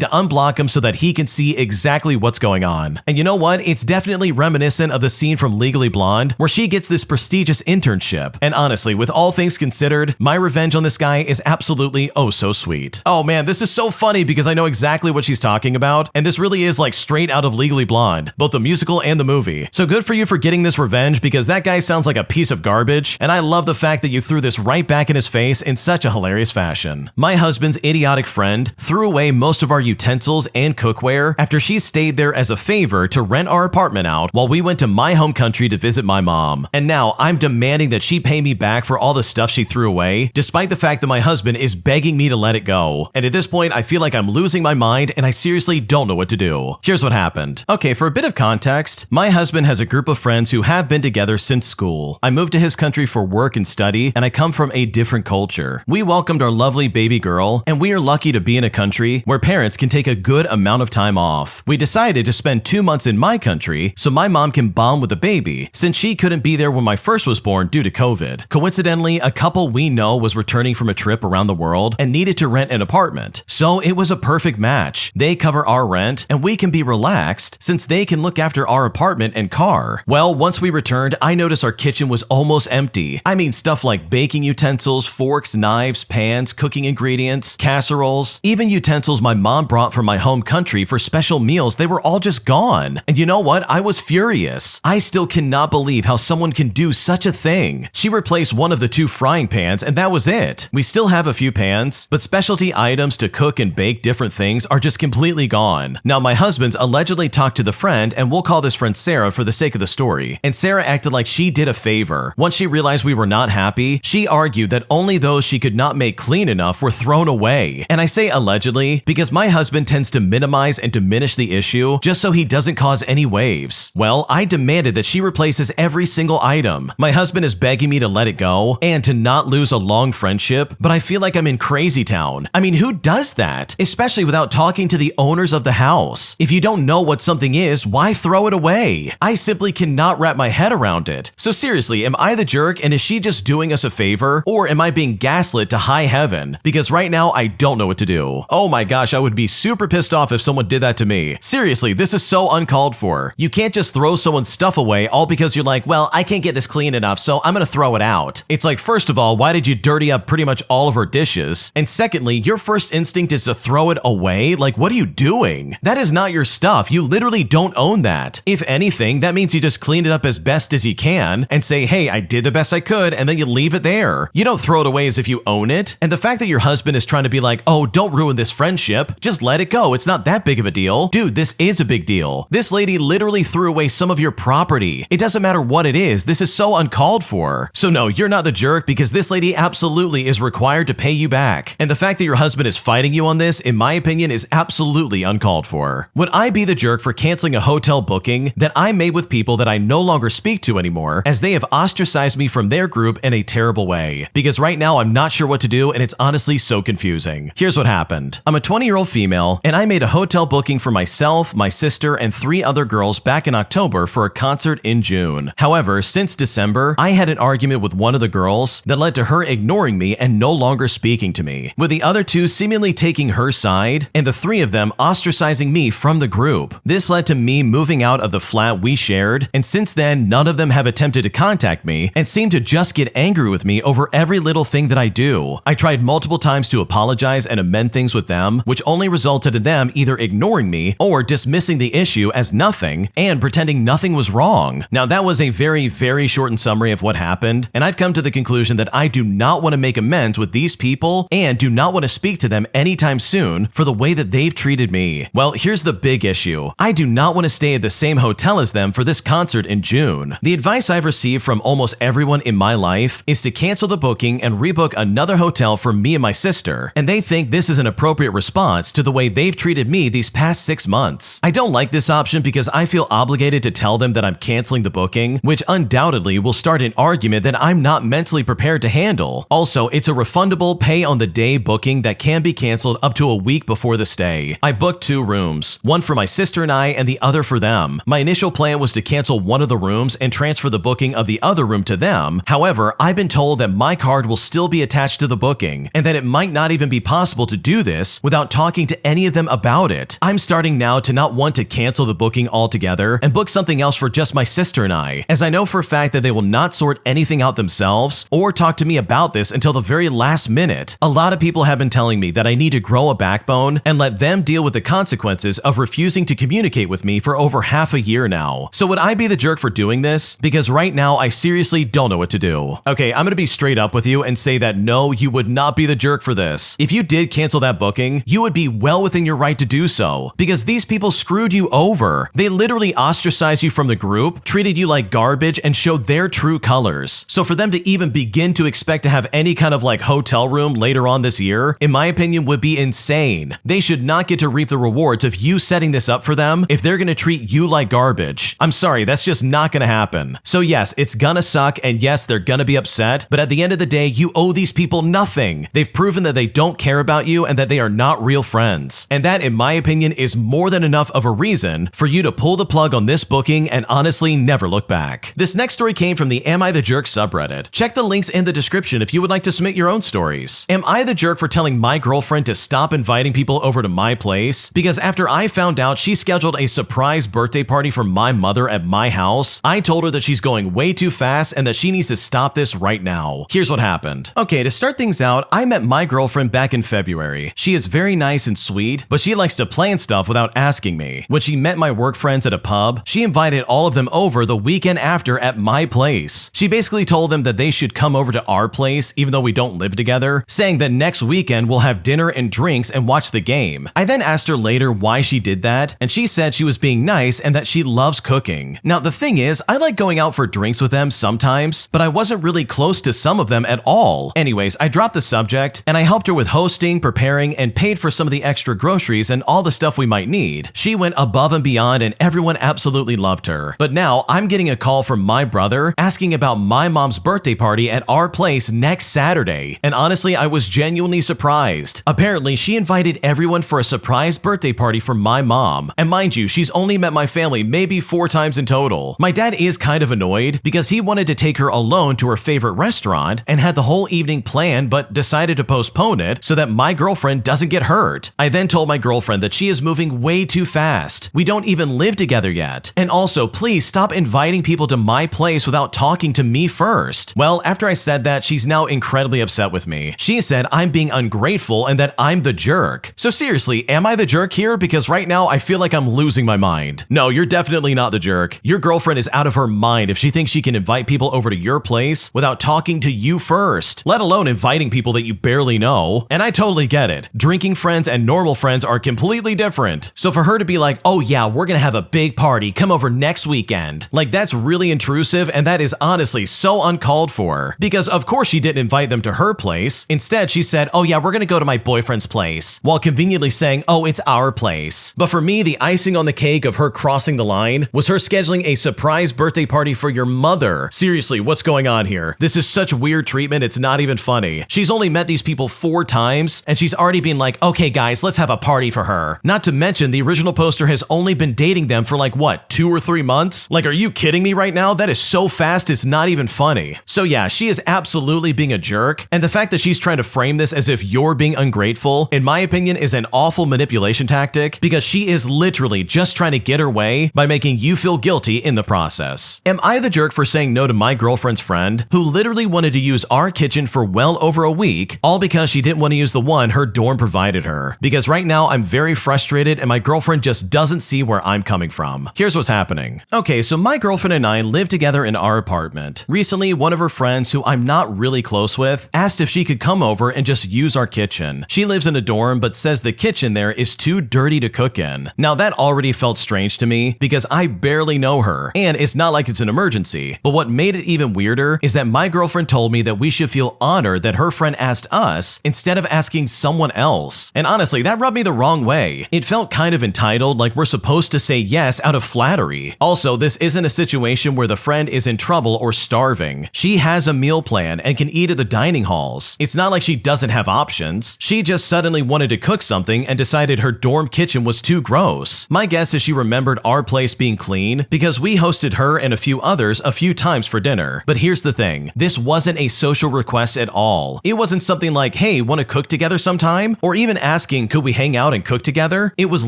to unblock him so that he can see exactly what's going on. And you know what? It's definitely reminiscent of the scene from Legally Blonde where she gets this prestigious internship. And honestly, with all things considered, my revenge on this guy is absolutely oh so sweet. Oh man, this is so funny because I know exactly what she's talking about, and this really is like straight out of Legally Blonde, both the musical and the movie. So good for you for getting this revenge because that guy sounds like a piece of garbage, and I love the fact that you threw this right back in his face in such a hilarious fashion. My husband's idiotic friend threw away most of our utensils and cookware after she stayed there as a favor to rent our apartment out while we went to my home country to visit my mom. And now I'm demanding that she pay me back for all the stuff she threw away, despite the fact that my husband is begging me to let it go. And at this point, I feel like I'm losing my mind and I seriously don't know what to do. Here's what happened. Okay, for a bit of context, my husband has a group of friends who have been together since school. I moved to his country for work and study, and I come from a different culture. We welcomed our lovely baby girl, and we are lucky to be in a country where parents can take a good amount of time off. We decided to spend 2 months in my country so my mom can bond with the baby, since she couldn't be there when my first was born due to COVID. Coincidentally, a couple we know was returning from a trip around the world and needed to rent an apartment. So it was a perfect match. They cover our rent, and we can be relaxed since they can look after our apartment and car. Well, once we returned, I noticed our kitchen was almost empty. I mean stuff like baking utensils, forks, knives, pans, cooking ingredients, casseroles, even utensils my mom brought from my home country for special meals, they were all just gone. And you know what? I was furious. I still cannot believe how someone can do such a thing. She replaced one of the 2 frying pans and that was it. We still have a few pans, but specialty items to cook and bake different things are just completely gone. Now my husband's allegedly talked to the friend, and we'll call this friend Sarah for the sake of the story, and Sarah acted like she did a favor. Once she realized we were not happy, she argued that only those she could not make clean enough were thrown away. And I say allegedly because my husband tends to minimize and diminish the issue just so he doesn't cause any waves. Well, I demanded that she replaces every single item. My husband is begging me to let it go and to not lose a long friendship, but I feel like I'm in crazy town. I mean, who does that? Especially without talking to the owners of the house. If you don't know what something is, why throw it away? I simply cannot wrap my head around it. So seriously, am I the jerk and is she just doing us a favor? Or am I being gaslit to high heaven? Because right now I don't know what to do. Oh Oh my gosh, I would be super pissed off if someone did that to me. Seriously, this is so uncalled for. You can't just throw someone's stuff away all because you're like, well, I can't get this clean enough, so I'm gonna throw it out. It's like, first of all, why did you dirty up pretty much all of her dishes? And secondly, your first instinct is to throw it away? Like, what are you doing? That is not your stuff. You literally don't own that. If anything, that means you just clean it up as best as you can and say, hey, I did the best I could, and then you leave it there. You don't throw it away as if you own it. And the fact that your husband is trying to be like, oh, don't ruin this friendship, just let it go. It's not that big of a deal. Dude, this is a big deal. This lady literally threw away some of your property. It doesn't matter what it is. This is so uncalled for. So no, you're not the jerk because this lady absolutely is required to pay you back. And the fact that your husband is fighting you on this, in my opinion, is absolutely uncalled for. Would I be the jerk for canceling a hotel booking that I made with people that I no longer speak to anymore, as they have ostracized me from their group in a terrible way? Because right now I'm not sure what to do, and it's honestly so confusing. Here's what happened. I'm a 20-year-old female, and I made a hotel booking for myself, my sister, and 3 other girls back in October for a concert in June. However, since December, I had an argument with one of the girls that led to her ignoring me and no longer speaking to me, with the other 2 seemingly taking her side, and the 3 of them ostracizing me from the group. This led to me moving out of the flat we shared, and since then, none of them have attempted to contact me and seem to just get angry with me over every little thing that I do. I tried multiple times to apologize and amend things with them, which only resulted in them either ignoring me or dismissing the issue as nothing and pretending nothing was wrong. Now, that was a very, very shortened summary of what happened, and I've come to the conclusion that I do not want to make amends with these people and do not want to speak to them anytime soon for the way that they've treated me. Well, here's the big issue. I do not want to stay at the same hotel as them for this concert in June. The advice I've received from almost everyone in my life is to cancel the booking and rebook another hotel for me and my sister, and they think this is an appropriate response to the way they've treated me these past 6 months. I don't like this option because I feel obligated to tell them that I'm canceling the booking, which undoubtedly will start an argument that I'm not mentally prepared to handle. Also, it's a refundable pay-on-the-day booking that can be canceled up to a week before the stay. I booked 2 rooms, one for my sister and I and the other for them. My initial plan was to cancel one of the rooms and transfer the booking of the other room to them. However, I've been told that my card will still be attached to the booking and that it might not even be possible to do this without talking to any of them about it. I'm starting now to not want to cancel the booking altogether and book something else for just my sister and I, as I know for a fact that they will not sort anything out themselves or talk to me about this until the very last minute. A lot of people have been telling me that I need to grow a backbone and let them deal with the consequences of refusing to communicate with me for over half a year now. So would I be the jerk for doing this? Because right now I seriously don't know what to do. Okay, I'm gonna be straight up with you and say that no, you would not be the jerk for this. If you did cancel that booking, you would be well within your right to do so, because these people screwed you over. They literally ostracized you from the group, treated you like garbage, and showed their true colors. So for them to even begin to expect to have any kind of like hotel room later on this year, in my opinion, would be insane. They should not get to reap the rewards of you setting this up for them if they're gonna treat you like garbage. I'm sorry, that's just not gonna happen. So yes, it's gonna suck, and yes, they're gonna be upset, but at the end of the day, you owe these people nothing. They've proven that they don't care about you and that they are not real friends. And that, in my opinion, is more than enough of a reason for you to pull the plug on this booking and honestly never look back. This next story came from the Am I the Jerk subreddit. Check the links in the description if you would like to submit your own stories. Am I the jerk for telling my girlfriend to stop inviting people over to my place? Because after I found out she scheduled a surprise birthday party for my mother at my house, I told her that she's going way too fast and that she needs to stop this right now. Here's what happened. Okay, to start things out, I met my girlfriend back in February. She is very nice and sweet, but she likes to plan stuff without asking me. When she met my work friends at a pub, she invited all of them over the weekend after at my place. She basically told them that they should come over to our place even though we don't live together, saying that next weekend we'll have dinner and drinks and watch the game. I then asked her later why she did that, and she said she was being nice and that she loves cooking. Now the thing is, I like going out for drinks with them sometimes, but I wasn't really close to some of them at all. Anyways, I dropped the subject and I helped her with hosting, preparing, and paid for some of the extra groceries and all the stuff we might need. She went above and beyond and everyone absolutely loved her. But now I'm getting a call from my brother asking about my mom's birthday party at our place next Saturday. And honestly, I was genuinely surprised. Apparently, she invited everyone for a surprise birthday party for my mom. And mind you, she's only met my family maybe 4 times in total. My dad is kind of annoyed because he wanted to take her alone to her favorite restaurant and had the whole evening planned but decided to postpone it so that my girlfriend doesn't get hurt. I then told my girlfriend that she is moving way too fast. We don't even live together yet. And also, please stop inviting people to my place without talking to me first. Well, after I said that, she's now incredibly upset with me. She said I'm being ungrateful and that I'm the jerk. So seriously, am I the jerk here? Because right now I feel like I'm losing my mind. No, you're definitely not the jerk. Your girlfriend is out of her mind if she thinks she can invite people over to your place without talking to you first, let alone inviting people that you barely know. And I totally get it. Drinking friends and normal friends are completely different. So for her to be like, oh yeah, we're gonna have a big party, come over next weekend, like that's really intrusive, and that is honestly so uncalled for. Because of course she didn't invite them to her place. Instead, she said, oh yeah, we're gonna go to my boyfriend's place, while conveniently saying, oh, it's our place. But for me, the icing on the cake of her crossing the line was her scheduling a surprise birthday party for your mother. Seriously, what's going on here? This is such weird treatment, it's not even funny. She's only met these people 4 times, and she's already been like, okay guys, let's have a party for her. Not to mention, the original poster has only been dating them for like, what, 2 or 3 months? Like, are you kidding me right now? That is so fast, it's not even funny. So yeah, she is absolutely being a jerk, and the fact that she's trying to frame this as if you're being ungrateful, in my opinion, is an awful manipulation tactic, because she is literally just trying to get her way by making you feel guilty in the process. Am I the jerk for saying no to my girlfriend's friend, who literally wanted to use our kitchen for well over a week, all because she didn't want to use the one her dorm provided her? Because right now I'm very frustrated and my girlfriend just doesn't see where I'm coming from. Here's what's happening. Okay, so my girlfriend and I live together in our apartment. Recently, one of her friends who I'm not really close with asked if she could come over and just use our kitchen. She lives in a dorm but says the kitchen there is too dirty to cook in. Now that already felt strange to me because I barely know her and it's not like it's an emergency. But what made it even weirder is that my girlfriend told me that we should feel honored that her friend asked us instead of asking someone else. And honestly, that rubbed me the wrong way. It felt kind of entitled, like we're supposed to say yes out of flattery. Also, this isn't a situation where the friend is in trouble or starving. She has a meal plan and can eat at the dining halls. It's not like she doesn't have options. She just suddenly wanted to cook something and decided her dorm kitchen was too gross. My guess is she remembered our place being clean because we hosted her and a few others a few times for dinner. But here's the thing, this wasn't a social request at all. It wasn't something like, hey, want to cook together sometime? Or even asking, could we hang out and cook together? It was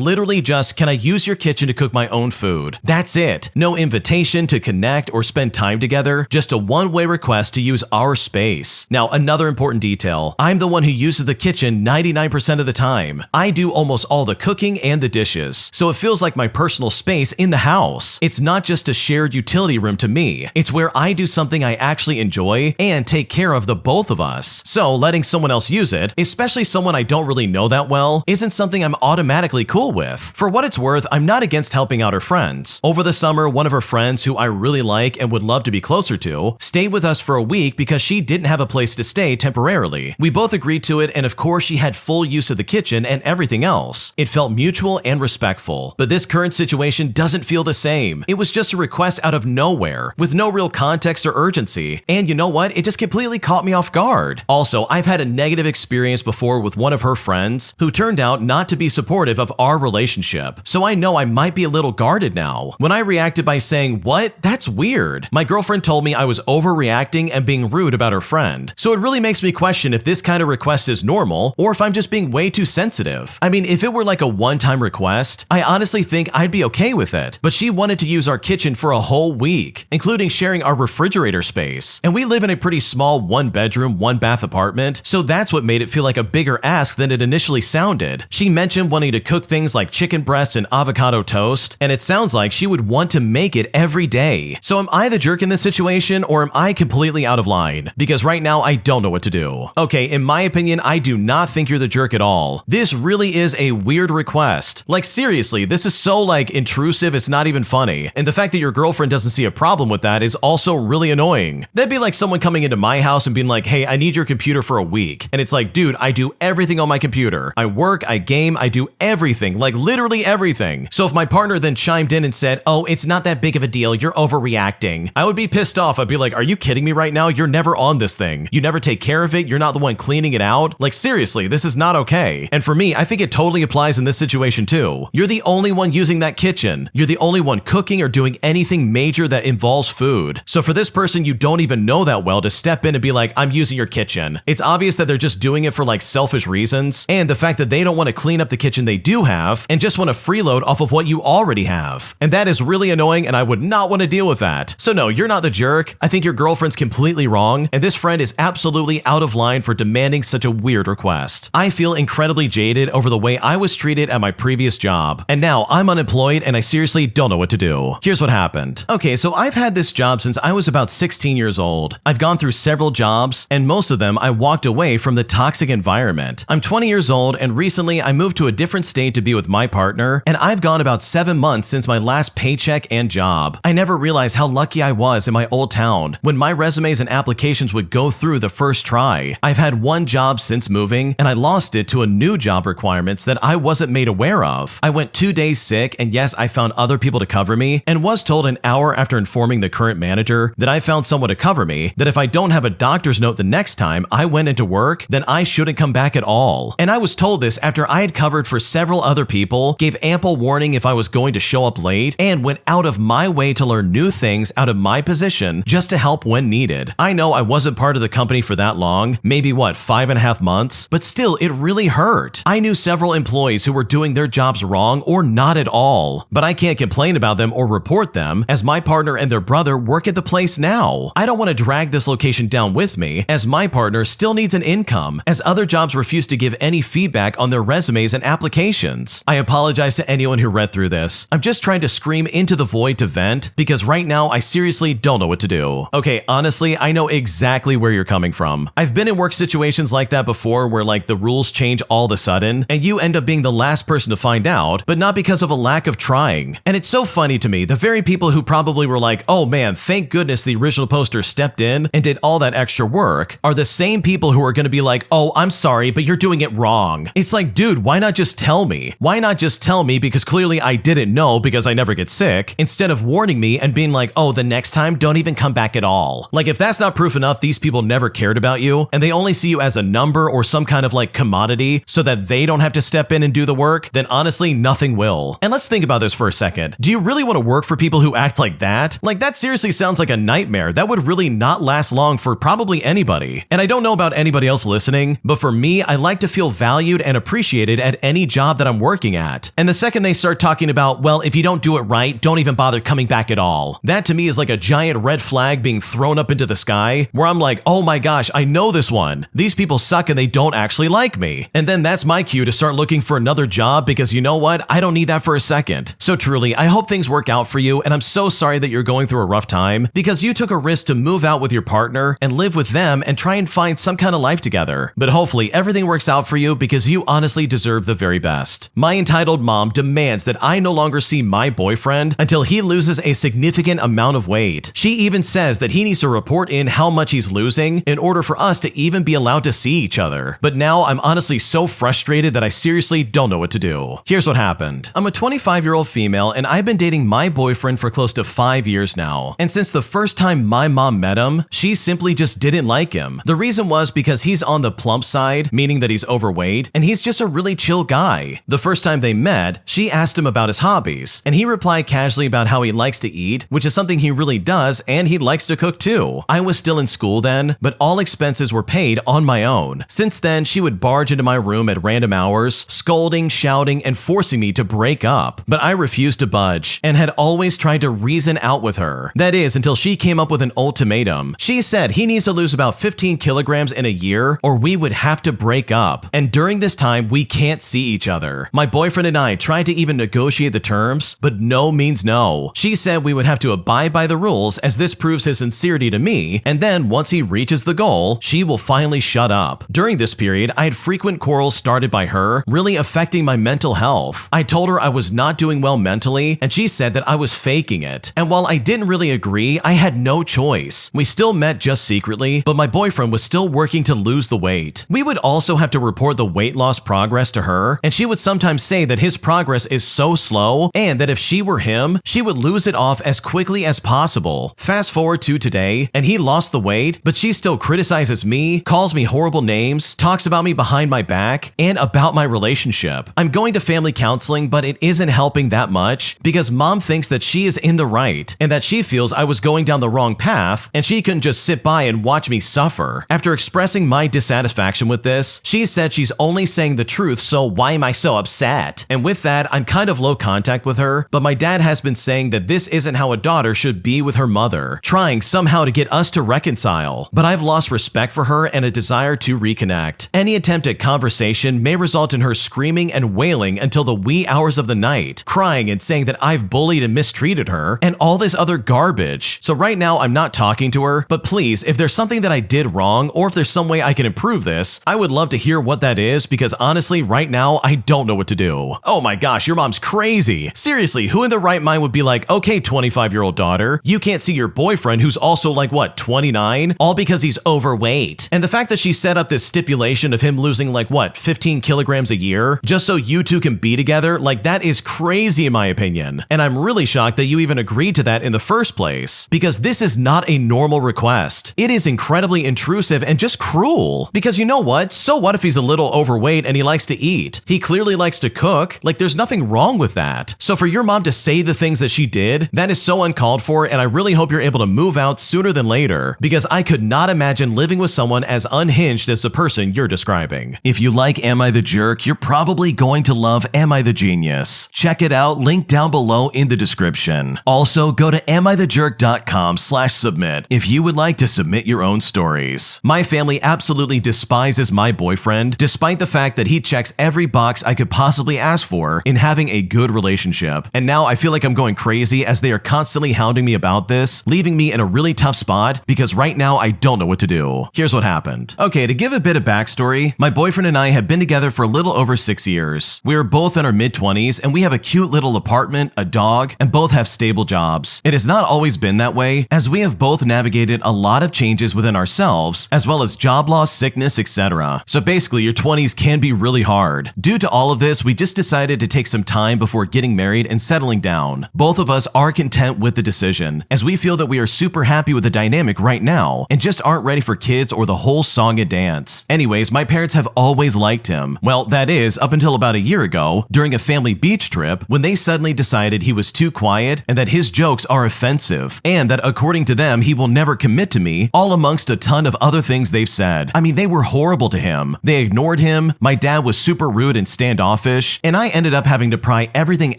literally just, can I use your kitchen to cook my own food? That's it. No invitation to connect or spend time together, just a one-way request to use our space. Now, another important detail, I'm the one who uses the kitchen 99% of the time. I do almost all the cooking and the dishes, so it feels like my personal space in the house. It's not just a shared utility room to me. It's where I do something I actually enjoy and take care of the both of us. So letting someone else use it, especially someone I don't really know that well, isn't something I'm automatically cool with. For what it's worth, I'm not against helping out her friends. Over the summer, one of her friends who I really like and would love to be closer to stayed with us for a week because she didn't have a place to stay temporarily. We both agreed to it, and of course she had full use of the kitchen and everything else. It felt mutual and respectful. But this current situation doesn't feel the same. It was just a request out of nowhere, with no real context or urgency. And you know what? It just completely caught me off guard. Also, I've had a negative experience before with one of her friends who turned out not to be supportive of our relationship. So I know I might be a little guarded now. When I reacted by saying, what? That's weird. My girlfriend told me I was overreacting and being rude about her friend. So it really makes me question if this kind of request is normal or if I'm just being way too sensitive. I mean, if it were like a one-time request, I honestly think I'd be okay with it. But she wanted to use our kitchen for a whole week, including sharing our refrigerator space. And we live in a pretty small 1-bedroom, 1-bath apartment, so that's what made it feel like a bigger ask than it initially sounded. She mentioned wanting to cook things like chicken breasts and avocado toast, and it sounds like she would want to make it every day. So am I the jerk in this situation, or am I completely out of line? Because right now I don't know what to do. Okay, in my opinion, I do not think you're the jerk at all. This really is a weird request. Like seriously, this is so like intrusive, it's not even funny. And the fact that your girlfriend doesn't see a problem with that is also really annoying. That'd be like someone coming into my house and being like, hey, I need your computer for a week. And it's like, dude, I do everything on my computer. I work, I game, I do everything, like literally everything. So if my partner then chimed in and said, oh, it's not that big of a deal, you're overreacting, I would be pissed off. I'd be like, are you kidding me right now? You're never on this thing. You never take care of it. You're not the one cleaning it out. Like seriously, this is not okay. And for me, I think it totally applies in this situation too. You're the only one using that kitchen. You're the only one cooking or doing anything major that involves food. So for this person you don't even know that well to step in and be like, I'm using your kitchen, it's obvious that they're just doing it for like selfish reasons license, and the fact that they don't want to clean up the kitchen they do have and just want to freeload off of what you already have. And that is really annoying, and I would not want to deal with that. So no, you're not the jerk. I think your girlfriend's completely wrong, and this friend is absolutely out of line for demanding such a weird request. I feel incredibly jaded over the way I was treated at my previous job, and now I'm unemployed and I seriously don't know what to do. Here's what happened. Okay, so I've had this job since I was about 16 years old. I've gone through several jobs, and most of them I walked away from the toxic environment. I'm 20 years old, and recently I moved to a different state to be with my partner, and I've gone about 7 months since my last paycheck and job. I never realized how lucky I was in my old town when my resumes and applications would go through the first try. I've had one job since moving, and I lost it to a new job requirements that I wasn't made aware of. I went 2 days sick, and yes, I found other people to cover me, and was told an hour after informing the current manager that I found someone to cover me, that if I don't have a doctor's note the next time I went into work, then I shouldn't come back at all. And I was told this after I had covered for several other people, gave ample warning if I was going to show up late, and went out of my way to learn new things out of my position just to help when needed. I know I wasn't part of the company for that long, maybe 5.5 months, but still it really hurt. I knew several employees who were doing their jobs wrong or not at all, but I can't complain about them or report them as my partner and their brother work at the place now. I don't want to drag this location down with me as my partner still needs an income as other jobs refuse to give any feedback on their resumes and applications. I apologize to anyone who read through this. I'm just trying to scream into the void to vent because right now I seriously don't know what to do. Okay, honestly, I know exactly where you're coming from. I've been in work situations like that before where the rules change all of a sudden and you end up being the last person to find out, but not because of a lack of trying. And it's so funny to me, the very people who probably were like, oh man, thank goodness the original poster stepped in and did all that extra work, are the same people who are going to be like, oh, I'm sorry, but you're doing it wrong. It's like, dude, why not just tell me? Why not just tell me because clearly I didn't know because I never get sick, instead of warning me and being like, oh, the next time don't even come back at all. If that's not proof enough these people never cared about you and they only see you as a number or some kind of commodity so that they don't have to step in and do the work, then honestly nothing will. And let's think about this for a second. Do you really want to work for people who act like that? That seriously sounds like a nightmare that would really not last long for probably anybody. And I don't know about anybody else listening, but for me, I like to feel valued and appreciated at any job that I'm working at. And the second they start talking about, well, if you don't do it right, don't even bother coming back at all. That to me is like a giant red flag being thrown up into the sky where I'm like, oh my gosh, I know this one. These people suck and they don't actually like me. And then that's my cue to start looking for another job because you know what? I don't need that for a second. So truly, I hope things work out for you and I'm so sorry that you're going through a rough time because you took a risk to move out with your partner and live with them and try and find some kind of life together. But hopefully everything works out for you because you honestly deserve the very best. My entitled mom demands that I no longer see my boyfriend until he loses a significant amount of weight. She even says that he needs to report in how much he's losing in order for us to even be allowed to see each other. But now I'm honestly so frustrated that I seriously don't know what to do. Here's what happened. I'm a 25-year-old female and I've been dating my boyfriend for close to 5 years now. And since the first time my mom met him, she simply just didn't like him. The reason was because he's on the plump side, meaning that he's overweight, and he's just a really chill guy. The first time they met, she asked him about his hobbies, and he replied casually about how he likes to eat, which is something he really does, and he likes to cook too. I was still in school then, but all expenses were paid on my own. Since then, she would barge into my room at random hours, scolding, shouting, and forcing me to break up. But I refused to budge, and had always tried to reason out with her. That is, until she came up with an ultimatum. She said he needs to lose about 15 kilograms in a year, or we would have to break up. And during this time, we can't see each other. My boyfriend and I tried to even negotiate the terms, but no means no. She said we would have to abide by the rules as this proves his sincerity to me, and then once he reaches the goal, she will finally shut up. During this period, I had frequent quarrels started by her, really affecting my mental health. I told her I was not doing well mentally, and she said that I was faking it. And while I didn't really agree, I had no choice. We still met just secretly, but my boyfriend was still working to lose the weight. We would also have to report the weight loss progress to her, and she would sometimes say that his progress is so slow, and that if she were him, she would lose it off as quickly as possible. Fast forward to today, and he lost the weight, but she still criticizes me, calls me horrible names, talks about me behind my back, and about my relationship. I'm going to family counseling, but it isn't helping that much because mom thinks that she is in the right, and that she feels I was going down the wrong path, and she couldn't just sit by and watch me suffer. After expressing my dissatisfaction with this, she She said she's only saying the truth, so why am I so upset? And with that, I'm kind of low contact with her, but my dad has been saying that this isn't how a daughter should be with her mother, trying somehow to get us to reconcile. But I've lost respect for her and a desire to reconnect. Any attempt at conversation may result in her screaming and wailing until the wee hours of the night, crying and saying that I've bullied and mistreated her, and all this other garbage. So right now, I'm not talking to her, but please, if there's something that I did wrong, or if there's some way I can improve this, I would love to hear what that is, because honestly, right now, I don't know what to do. Oh my gosh, your mom's crazy. Seriously, who in their right mind would be like, okay, 25-year-old daughter, you can't see your boyfriend who's also like, what, 29? All because he's overweight. And the fact that she set up this stipulation of him losing like, what, 15 kilograms a year, just so you two can be together, like that is crazy in my opinion. And I'm really shocked that you even agreed to that in the first place, because this is not a normal request. It is incredibly intrusive and just cruel. Because you know what? So what if he's a little overweight and he likes to eat? He clearly likes to cook. Like there's nothing wrong with that. So for your mom to say the things that she did, that is so uncalled for, and I really hope you're able to move out sooner than later, because I could not imagine living with someone as unhinged as the person you're describing. If you like Am I the Jerk, you're probably going to love Am I the Genius. Check it out, link down below in the description. Also, go to amithejerk.com/submit if you would like to submit your own stories. My family absolutely despises my boyfriend, despite the fact that he checks every box I could possibly ask for in having a good relationship. And now I feel like I'm going crazy as they are constantly hounding me about this, leaving me in a really tough spot because right now I don't know what to do. Here's what happened. Okay, to give a bit of backstory, my boyfriend and I have been together for a little over 6 years. We are both in our mid-20s and we have a cute little apartment, a dog, and both have stable jobs. It has not always been that way, as we have both navigated a lot of changes within ourselves, as well as job loss, sickness, etc. So basically, your 20s can be really hard. Due to all of this, we just decided to take some time before getting married and settling down. Both of us are content with the decision, as we feel that we are super happy with the dynamic right now, and just aren't ready for kids or the whole song and dance. Anyways, my parents have always liked him. Well, that is, up until about a year ago, during a family beach trip, when they suddenly decided he was too quiet and that his jokes are offensive, and that according to them, he will never commit to me, all amongst a ton of other things they've said. I mean, they were horrible to him. They ignored him, my dad was super rude and standoffish, and I ended up having to pry everything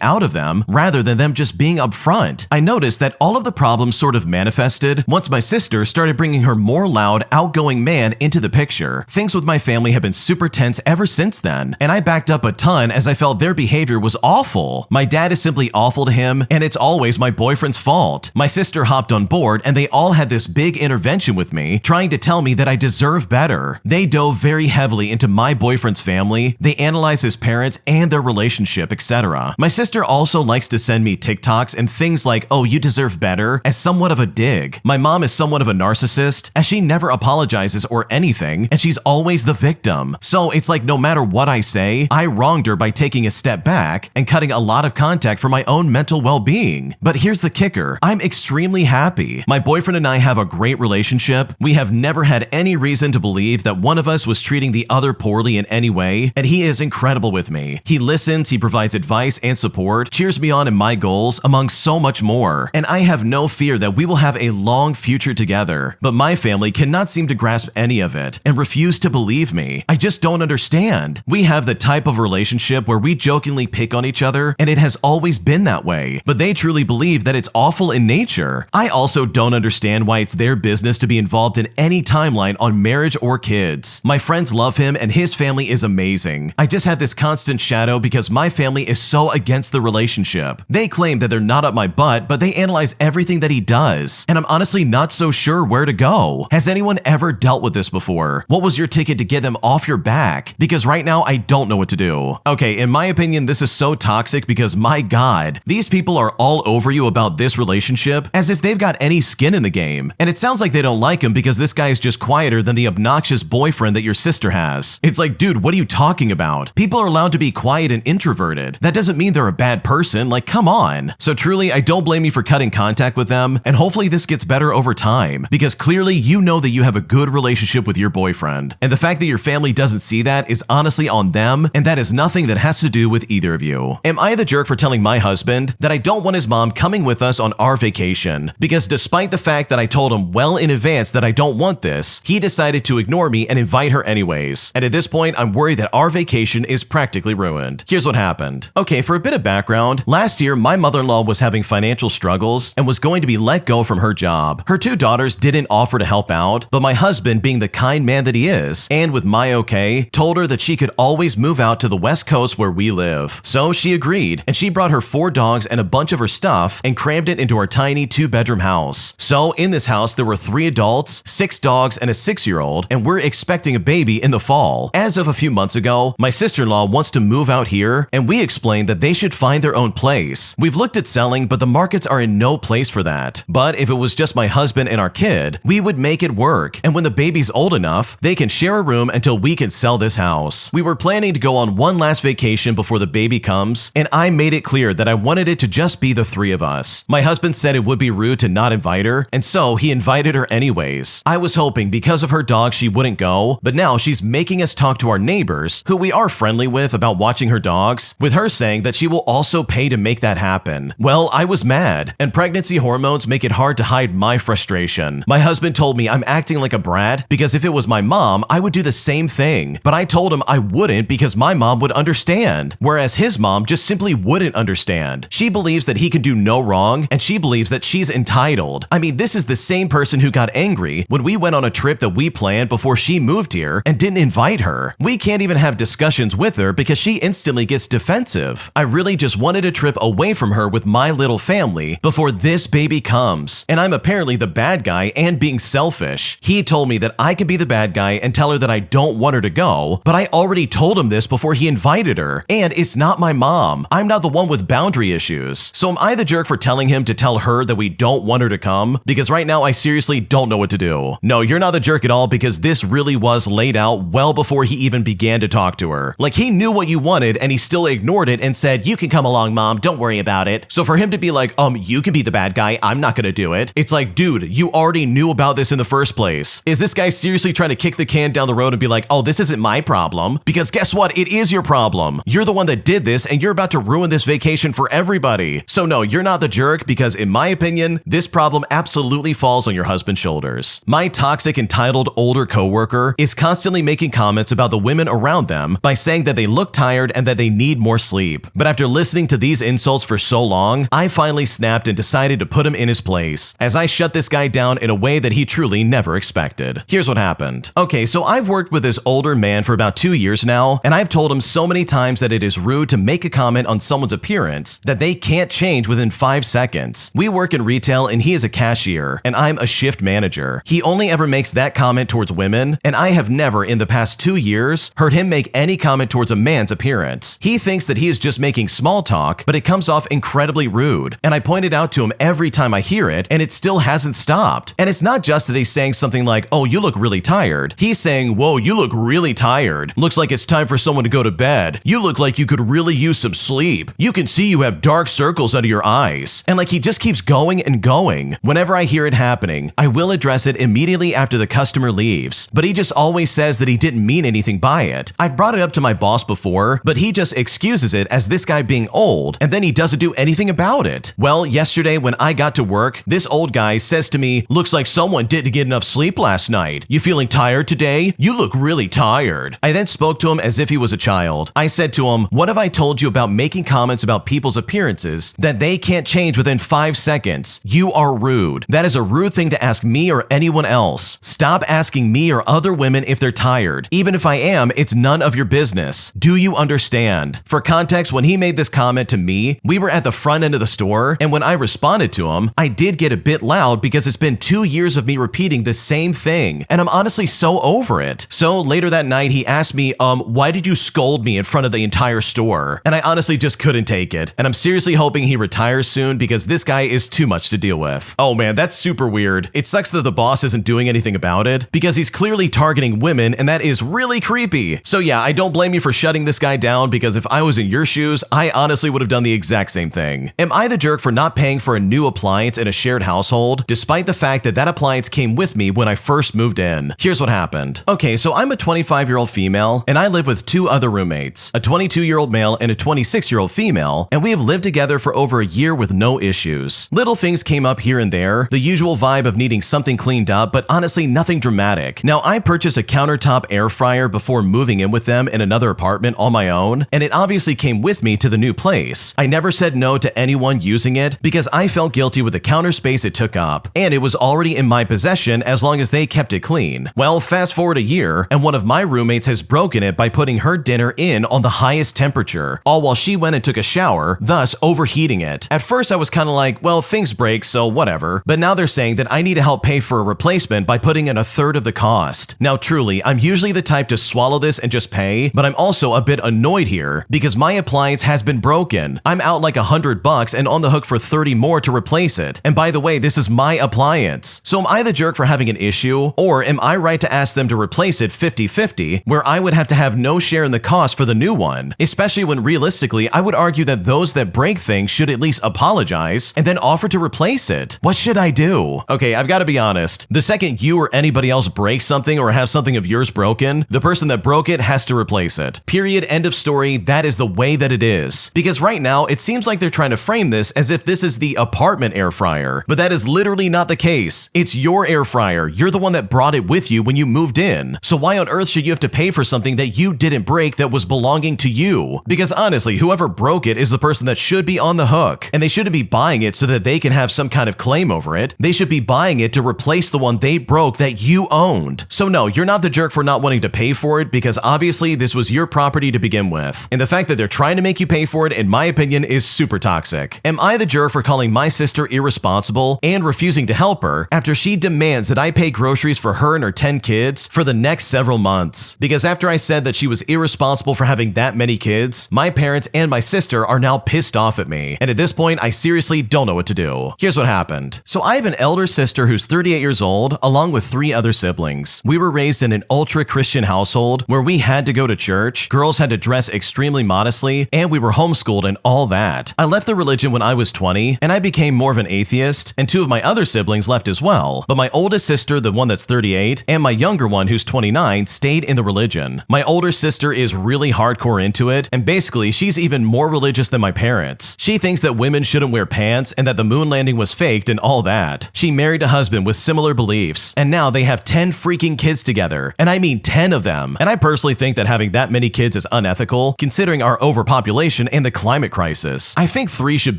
out of them rather than them just being upfront. I noticed that all of the problems sort of manifested once my sister started bringing her more loud, outgoing man into the picture. Things with my family have been super tense ever since then, and I backed up a ton as I felt their behavior was awful. My dad is simply awful to him, and it's always my boyfriend's fault. My sister hopped on board, and they all had this big intervention with me, trying to tell me that I deserve better. They dove very heavily into my boyfriend's family, they analyzed his parents and their relationship, etc. My sister also likes to send me TikToks and things like, oh, you deserve better, as somewhat of a dig. My mom is somewhat of a narcissist, as she never apologizes or anything, and she's always the victim. So it's like no matter what I say, I wronged her by taking a step back and cutting a lot of contact for my own mental well-being. But here's the kicker, I'm extremely happy. My boyfriend and I have a great relationship. We have never had any reason to believe that one of us was treating the other poorly in any way, and he is incredible with me. He listens, he provides advice and support, cheers me on in my goals, among so much more. And I have no fear that we will have a long future together. But my family cannot seem to grasp any of it and refuse to believe me. I just don't understand. We have the type of relationship where we jokingly pick on each other, and it has always been that way. But they truly believe that it's awful in nature. I also don't understand why it's their business to be involved in any timeline on marriage or kids. My friends love him and his family is amazing. I just have this constant shadow because my family is so against the relationship. They claim that they're not up my butt, but they analyze everything that he does. And I'm honestly not so sure where to go. Has anyone ever dealt with this before? What was your ticket to get them off your back? Because right now I don't know what to do. Okay, in my opinion, this is so toxic because my God, these people are all over you about this relationship as if they've got any skin in the game. And it sounds like they don't like him because this guy is just quieter than the obnoxious boyfriend that your sister has. It's like, dude, what are you talking about? People are allowed to be quiet and introverted. That doesn't mean they're a bad person, like come on. So truly, I don't blame you for cutting contact with them, and hopefully this gets better over time, because clearly you know that you have a good relationship with your boyfriend. And the fact that your family doesn't see that is honestly on them, and that is nothing that has to do with either of you. Am I the jerk for telling my husband that I don't want his mom coming with us on our vacation? Because despite the fact that I told him well in advance that I don't want this, he decided to ignore me and invite her anyways. anyways. And at this point, I'm worried that our vacation is practically ruined. Here's what happened. Okay, for a bit of background, last year, my mother-in-law was having financial struggles and was going to be let go from her job. Her 2 daughters didn't offer to help out, but my husband, being the kind man that he is, and with my okay, told her that she could always move out to the West Coast where we live. So she agreed, and she brought her 4 dogs and a bunch of her stuff and crammed it into our tiny 2-bedroom house. So in this house, there were 3 adults, 6 dogs, and a 6-year-old, and we're expecting a baby in the fall. As of a few months ago, my sister-in-law wants to move out here, and we explained that they should find their own place. We've looked at selling, but the markets are in no place for that. But if it was just my husband and our kid, we would make it work, and when the baby's old enough, they can share a room until we can sell this house. We were planning to go on one last vacation before the baby comes, and I made it clear that I wanted it to just be the 3 of us. My husband said it would be rude to not invite her, and so he invited her anyways. I was hoping because of her dog she wouldn't go, but now she's making us talk to our neighbors, who we are friendly with, about watching her dogs, with her saying that she will also pay to make that happen. Well, I was mad, and pregnancy hormones make it hard to hide my frustration. My husband told me I'm acting like a brat because if it was my mom, I would do the same thing, but I told him I wouldn't because my mom would understand, whereas his mom just simply wouldn't understand. She believes that he can do no wrong, and she believes that she's entitled. I mean, this is the same person who got angry when we went on a trip that we planned before she moved here and didn't invite her. We can't even have discussions with her because she instantly gets defensive. I really just wanted a trip away from her with my little family before this baby comes, and I'm apparently the bad guy and being selfish. He told me that I could be the bad guy and tell her that I don't want her to go, but I already told him this before he invited her, and it's not my mom. I'm not the one with boundary issues. So am I the jerk for telling him to tell her that we don't want her to come? Because right now I seriously don't know what to do. No, you're not the jerk at all because this really was laid out well before he even began to talk to her. Like, he knew what you wanted and he still ignored it and said, "You can come along, mom, don't worry about it." So for him to be like, you can be the bad guy, I'm not gonna do it. It's like, dude, you already knew about this in the first place. Is this guy seriously trying to kick the can down the road and be like, oh, this isn't my problem? Because guess what? It is your problem. You're the one that did this and you're about to ruin this vacation for everybody. So no, you're not the jerk because in my opinion, this problem absolutely falls on your husband's shoulders. My toxic, entitled older coworker is constantly making comments about the women around them by saying that they look tired and that they need more sleep. But after listening to these insults for so long, I finally snapped and decided to put him in his place, as I shut this guy down in a way that he truly never expected. Here's what happened. Okay, so I've worked with this older man for about 2 years now, and I've told him so many times that it is rude to make a comment on someone's appearance that they can't change within 5 seconds. We work in retail and he is a cashier, and I'm a shift manager. He only ever makes that comment towards women, and I have never in the past 2 years heard him make any comment towards a man's appearance. He thinks that he is just making small talk, but it comes off incredibly rude, and I point it out to him every time I hear it, and it still hasn't stopped. And it's not just that he's saying something like, "Oh, you look really tired." He's saying, "Whoa, you look really tired. Looks like it's time for someone to go to bed. You look like you could really use some sleep. You can see you have dark circles under your eyes." And like, he just keeps going and going. Whenever I hear it happening, I will address it immediately after the customer leaves, but he just always says that he didn't mean anything by it. I've brought it up to my boss before, but he just excuses it as this guy being old, and then he doesn't do anything about it. Well, yesterday when I got to work, this old guy says to me, "Looks like someone didn't get enough sleep last night. You feeling tired today? You look really tired." I then spoke to him as if he was a child. I said to him, "What have I told you about making comments about people's appearances that they can't change within 5 seconds? You are rude. That is a rude thing to ask me or anyone else. Stop asking me or other women if they're tired. Even if I am, it's none of your business. Do you understand?" For context, when he made this comment to me, we were at the front end of the store, and when I responded to him, I did get a bit loud because it's been 2 years of me repeating the same thing, and I'm honestly so over it. So later that night, he asked me, "Why did you scold me in front of the entire store?" And I honestly just couldn't take it, and I'm seriously hoping he retires soon because this guy is too much to deal with. Oh man, that's super weird. It sucks that the boss isn't doing anything about it because he's clearly targeting women, and that is really creepy. So yeah, I don't blame you for shutting this guy down because if I was in your shoes, I honestly would have done the exact same thing. Am I the jerk for not paying for a new appliance in a shared household, despite the fact that that appliance came with me when I first moved in? Here's what happened. Okay, so I'm a 25-year-old female, and I live with 2 other roommates, a 22-year-old male and a 26-year-old female, and we have lived together for over a year with no issues. Little things came up here and there, the usual vibe of needing something cleaned up, but honestly nothing dramatic. Now, I purchased a countertop stovetop air fryer before moving in with them in another apartment on my own, and it obviously came with me to the new place. I never said no to anyone using it because I felt guilty with the counter space it took up, and it was already in my possession as long as they kept it clean. Well, fast forward a year, and one of my roommates has broken it by putting her dinner in on the highest temperature, all while she went and took a shower, thus overheating it. At first I was kinda like, well, things break, so whatever, but now they're saying that I need to help pay for a replacement by putting in a third of the cost. Now truly, I'm usually the type to swallow this and just pay, but I'm also a bit annoyed here because my appliance has been broken. I'm out like $100 and on the hook for 30 more to replace it. And by the way, this is my appliance. So am I the jerk for having an issue, or am I right to ask them to replace it 50-50, where I would have to have no share in the cost for the new one? Especially when realistically, I would argue that those that break things should at least apologize and then offer to replace it. What should I do? Okay, I've got to be honest. The second you or anybody else breaks something or have something of yours broken, the person that broke it has to replace it. Period. End of story. That is the way that it is. Because right now, it seems like they're trying to frame this as if this is the apartment air fryer, but that is literally not the case. It's your air fryer. You're the one that brought it with you when you moved in. So why on earth should you have to pay for something that you didn't break that was belonging to you? Because honestly, whoever broke it is the person that should be on the hook, and they shouldn't be buying it so that they can have some kind of claim over it. They should be buying it to replace the one they broke that you owned. So no, you're not the jerk for not wanting to pay for it because obviously this was your property to begin with. And the fact that they're trying to make you pay for it, in my opinion, is super toxic. Am I the jerk for calling my sister irresponsible and refusing to help her after she demands that I pay groceries for her and her 10 kids for the next several months? Because after I said that she was irresponsible for having that many kids, my parents and my sister are now pissed off at me. And at this point, I seriously don't know what to do. Here's what happened. So I have an elder sister who's 38 years old, along with 3 other siblings. We were raised in an ultra-Christian household where we had to go to church, girls had to dress extremely modestly, and we were homeschooled and all that. I left the religion when I was 20, and I became more of an atheist, and 2 of my other siblings left as well. But my oldest sister, the one that's 38, and my younger one, who's 29, stayed in the religion. My older sister is really hardcore into it, and basically, she's even more religious than my parents. She thinks that women shouldn't wear pants and that the moon landing was faked and all that. She married a husband with similar beliefs, and now they have 10 freaking kids together, and I mean 10 of them. And I personally think that having that many kids is unethical, considering our overpopulation and the climate crisis. I think 3 should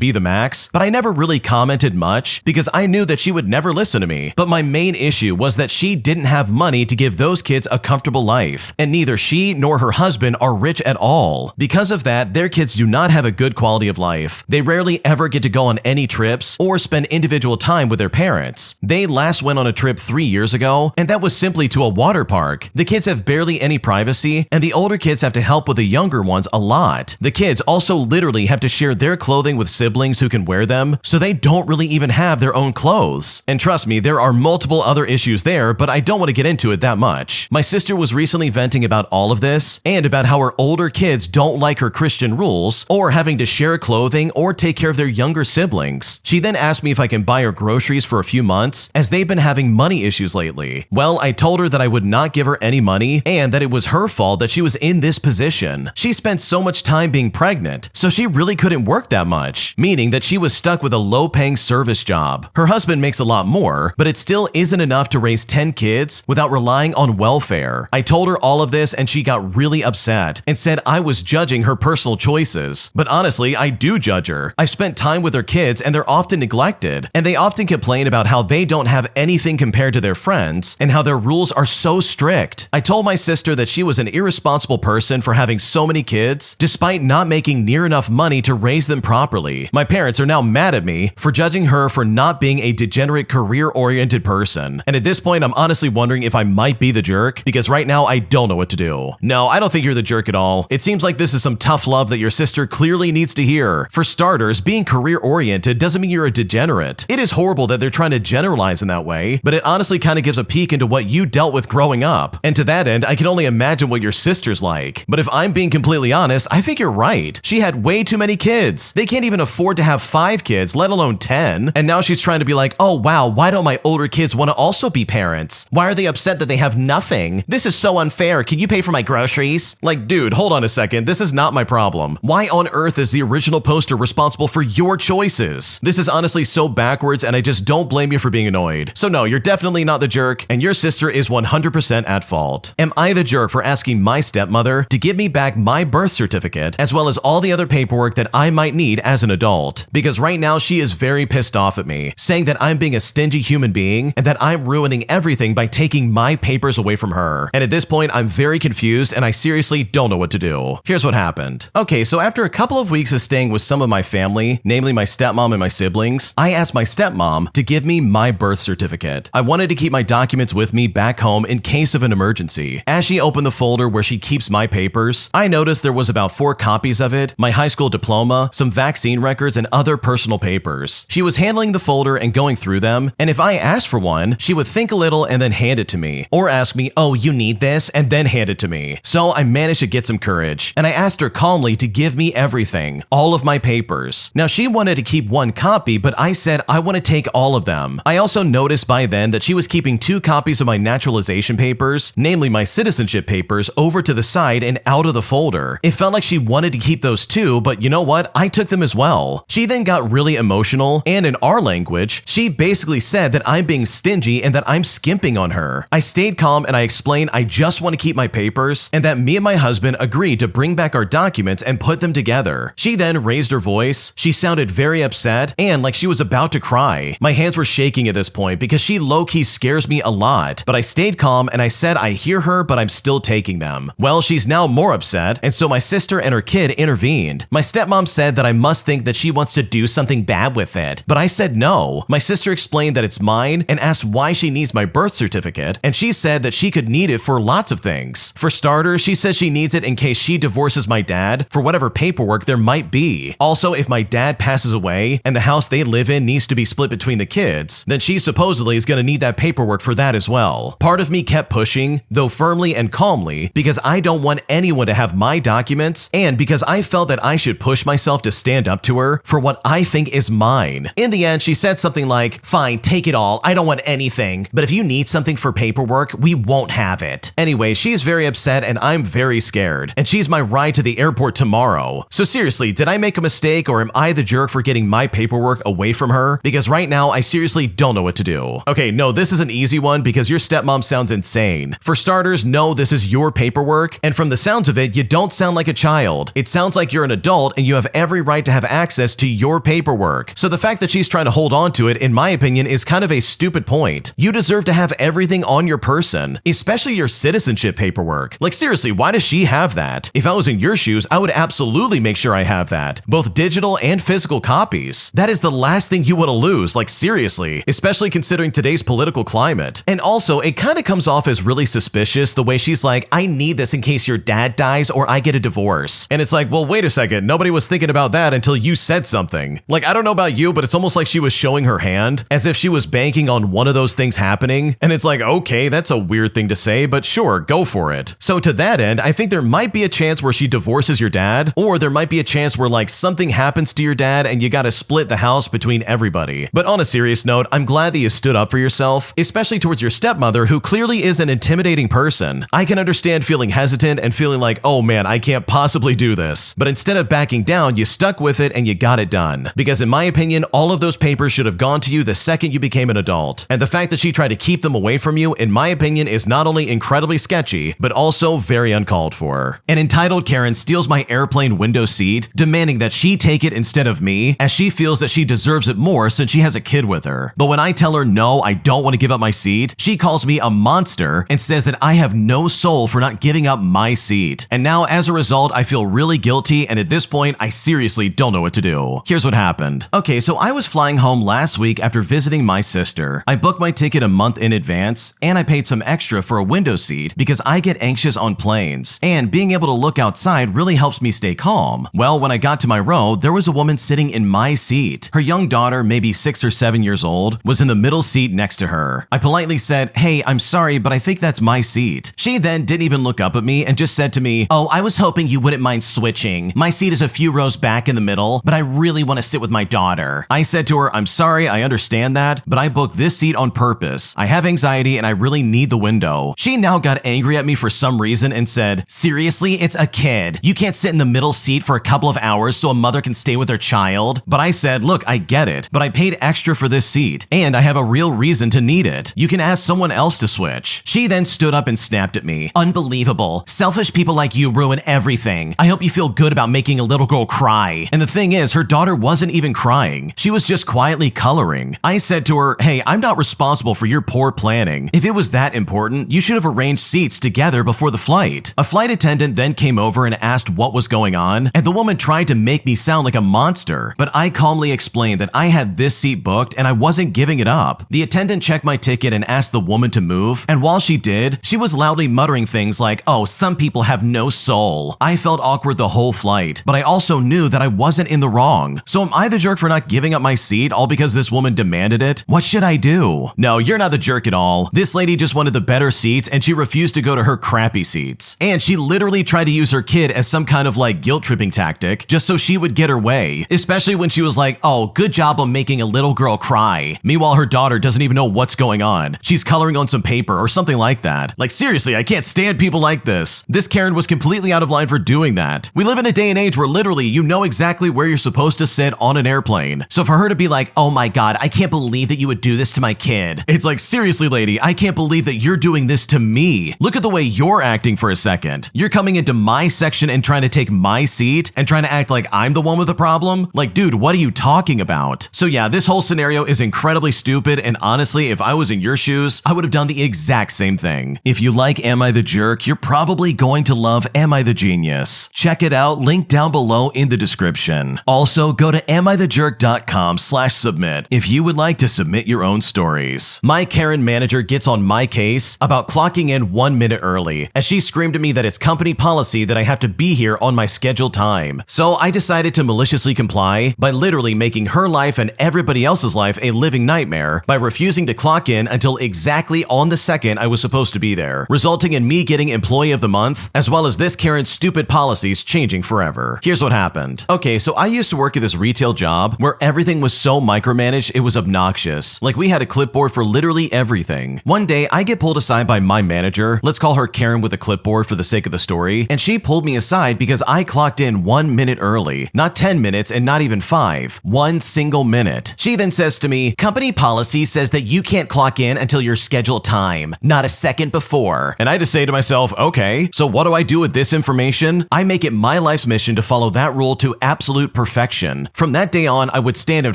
be the max, but I never really commented much because I knew that she would never listen to me. But my main issue was that she didn't have money to give those kids a comfortable life, and neither she nor her husband are rich at all. Because of that, their kids do not have a good quality of life. They rarely ever get to go on any trips or spend individual time with their parents. They last went on a trip 3 years ago, and that was simply to a water park. The kids have barely any privacy, and the older kids have to help with the younger ones a lot. The kids also literally have to share their clothing with siblings who can wear them, so they don't really even have their own clothes. And trust me, there are multiple other issues there, but I don't want to get into it that much. My sister was recently venting about all of this, and about how her older kids don't like her Christian rules, or having to share clothing or take care of their younger siblings. She then asked me if I can buy her groceries for a few months, as they've been having money issues lately. Well, I told her that I would not give her any money, and that it was her fault that she was in this position. She spent so much time being pregnant, so she really couldn't work that much, meaning that she was stuck with a low-paying service job. Her husband makes a lot more, but it still isn't enough to raise 10 kids without relying on welfare. I told her all of this and she got really upset and said I was judging her personal choices. But honestly, I do judge her. I've spent time with her kids and they're often neglected, and they often complain about how they don't have anything compared to their friends and how their rules are so strict. I told my sister that she was an irresponsible person for having so many kids despite not making near enough money to raise them properly. My parents are now mad at me for judging her for not being a degenerate, career-oriented person. And at this point, I'm honestly wondering if I might be the jerk, because right now I don't know what to do. No, I don't think you're the jerk at all. It seems like this is some tough love that your sister clearly needs to hear. For starters, being career-oriented doesn't mean you're a degenerate. It is horrible that they're trying to generalize in that way, but it honestly kind of gives a peek into what you dealt with growing up. And to that end, I can only imagine what your sister's like. But if I'm being completely honest, I think you're right. She had way too many kids. They can't even afford to have 5 kids, let alone 10. And now she's trying to be like, oh wow, why don't my older kids want to also be parents? Why are they upset that they have nothing? This is so unfair. Can you pay for my groceries? Like, dude, hold on a second. This is not my problem. Why on earth is the original poster responsible for your choices? This is honestly so backwards, and I just don't blame you for being annoyed. So no, you're definitely not the jerk, and your sister is 100% at fault. fault? Am I the jerk for asking my stepmother to give me back my birth certificate as well as all the other paperwork that I might need as an adult? Because right now she is very pissed off at me, saying that I'm being a stingy human being and that I'm ruining everything by taking my papers away from her. And at this point, I'm very confused and I seriously don't know what to do. Here's what happened. Okay, so after a couple of weeks of staying with some of my family, namely my stepmom and my siblings, I asked my stepmom to give me my birth certificate. I wanted to keep my documents with me back home in case of an emergency. As she opened the folder where she keeps my papers, I noticed there was about 4 copies of it, my high school diploma, some vaccine records, and other personal papers. She was handling the folder and going through them, and if I asked for one, she would think a little and then hand it to me, or ask me, "Oh, you need this?" and then hand it to me. So I managed to get some courage, and I asked her calmly to give me everything, all of my papers. Now she wanted to keep 1 copy, but I said I want to take all of them. I also noticed by then that she was keeping 2 copies of my naturalization papers, namely my citizenship papers, over to the side and out of the folder. It felt like she wanted to keep those too, but you know what? I took them as well. She then got really emotional, and in our language, she basically said that I'm being stingy and that I'm skimping on her. I stayed calm and I explained I just want to keep my papers and that me and my husband agreed to bring back our documents and put them together. She then raised her voice. She sounded very upset and like she was about to cry. My hands were shaking at this point because she low-key scares me a lot, but I stayed calm and I said I hear her, but I'm still taking them. Well, she's now more upset, and so my sister and her kid intervened. My stepmom said that I must think that she wants to do something bad with it, but I said no. My sister explained that it's mine and asked why she needs my birth certificate, and she said that she could need it for lots of things. For starters, she says she needs it in case she divorces my dad for whatever paperwork there might be. Also, if my dad passes away and the house they live in needs to be split between the kids, then she supposedly is going to need that paperwork for that as well. Part of me kept pushing, though firmly and calmly, because I don't want anyone to have my documents and because I felt that I should push myself to stand up to her for what I think is mine. In the end, she said something like, "Fine, take it all. I don't want anything. But if you need something for paperwork, we won't have it." Anyway, she's very upset and I'm very scared. And she's my ride to the airport tomorrow. So seriously, did I make a mistake or am I the jerk for getting my paperwork away from her? Because right now, I seriously don't know what to do. Okay, no, this is an easy one because your stepmom sounds insane. For starters, no, this is your paperwork. And from the sounds of it, you don't sound like a child. It sounds like you're an adult and you have every right to have access to your paperwork. So the fact that she's trying to hold on to it, in my opinion, is kind of a stupid point. You deserve to have everything on your person, especially your citizenship paperwork. Like seriously, why does she have that? If I was in your shoes, I would absolutely make sure I have that. Both digital and physical copies. That is the last thing you want to lose, like seriously, especially considering today's political climate. And also, it kind of comes off as really suspicious the way she's like, "I need this in case your dad dies or I get a divorce." And it's like, well, wait a second, nobody was thinking about that until you said something. Like, I don't know about you, but it's almost like she was showing her hand as if she was banking on one of those things happening. And it's like, okay, that's a weird thing to say, but sure, go for it. So to that end, I think there might be a chance where she divorces your dad, or there might be a chance where like something happens to your dad and you gotta split the house between everybody. But on a serious note, I'm glad that you stood up for yourself, especially towards your stepmother, who clearly is an intimidating person. I can understand feeling hesitant and feeling like, oh man, I can't possibly do this. But instead of backing down, you stuck with it and you got it done. Because in my opinion, all of those papers should have gone to you the second you became an adult. And the fact that she tried to keep them away from you, in my opinion, is not only incredibly sketchy, but also very uncalled for. An entitled Karen steals my airplane window seat, demanding that she take it instead of me, as she feels that she deserves it more since she has a kid with her. But when I tell her no, I don't want to give up my seat, she calls me a monster and says that I have no soul for not giving up my seat. And now as a result, I feel really guilty, and at this point, I seriously don't know what to do. Here's what happened. Okay, so I was flying home last week after visiting my sister. I booked my ticket a month in advance, and I paid some extra for a window seat because I get anxious on planes, and being able to look outside really helps me stay calm. Well, when I got to my row, there was a woman sitting in my seat. Her young daughter, maybe 6 or 7 years old, was in the middle seat next to her. I politely said, "Hey, I'm sorry, but I think that's my seat." She then didn't even look up at me and just said to me, "Oh, I was hoping you wouldn't mind switching. My seat is a few rows back in the middle, but I really want to sit with my daughter." I said to her, "I'm sorry, I understand that, but I booked this seat on purpose. I have anxiety and I really need the window." She now got angry at me for some reason and said, "Seriously, it's a kid. You can't sit in the middle seat for a couple of hours so a mother can stay with her child?" But I said, "Look, I get it, but I paid extra for this seat, and I have a real reason to need it. You can ask someone else to switch." She then then stood up and snapped at me. Unbelievable. Selfish people like you ruin everything. I hope you feel good about making a little girl cry. And the thing is, her daughter wasn't even crying. She was just quietly coloring. I said to her, hey, I'm not responsible for your poor planning. If it was that important, you should have arranged seats together before the flight. A flight attendant then came over and asked what was going on, and the woman tried to make me sound like a monster, but I calmly explained that I had this seat booked and I wasn't giving it up. The attendant checked my ticket and asked the woman to move, and while she did, she was loudly muttering things like, oh, some people have no soul. I felt awkward the whole flight, but I also knew that I wasn't in the wrong. So am I the jerk for not giving up my seat all because this woman demanded it? What should I do? No, you're not the jerk at all. This lady just wanted the better seats and she refused to go to her crappy seats. And she literally tried to use her kid as some kind of like guilt tripping tactic just so she would get her way, especially when she was like, oh, good job on making a little girl cry. Meanwhile, her daughter doesn't even know what's going on. She's coloring on some paper or something like that. Like seriously, I can't stand people like this. This Karen was completely out of line for doing that. We live in a day and age where literally you know exactly where you're supposed to sit on an airplane. So for her to be like, oh my God, I can't believe that you would do this to my kid. It's like, seriously, lady, I can't believe that you're doing this to me. Look at the way you're acting for a second. You're coming into my section and trying to take my seat and trying to act like I'm the one with the problem. Like, dude, what are you talking about? So yeah, this whole scenario is incredibly stupid, and honestly, if I was in your shoes, I would have done the exact same thing. If you like Am I the Jerk, you're probably going to love Am I the Genius. Check it out, link down below in the description. Also, go to amithejerk.com/submit if you would like to submit your own stories. My Karen manager gets on my case about clocking in 1 minute early, as she screamed at me that it's company policy that I have to be here on my scheduled time. So I decided to maliciously comply by literally making her life and everybody else's life a living nightmare by refusing to clock in until exactly on the second I was supposed to be there, resulting in me getting Employee of the Month, as well as this Karen's stupid policies changing forever. Here's what happened. Okay, so I used to work at this retail job where everything was so micromanaged it was obnoxious. Like we had a clipboard for literally everything. One day I get pulled aside by my manager, let's call her Karen with a clipboard for the sake of the story, and she pulled me aside because I clocked in 1 minute early, not 10 minutes and not even 5, 1 single minute. She then says to me, company policy says that you can't clock in until your scheduled time, not a second before. And I just say to myself, okay, so what do I do with this information? I make it my life's mission to follow that rule to absolute perfection. From that day on, I would stand in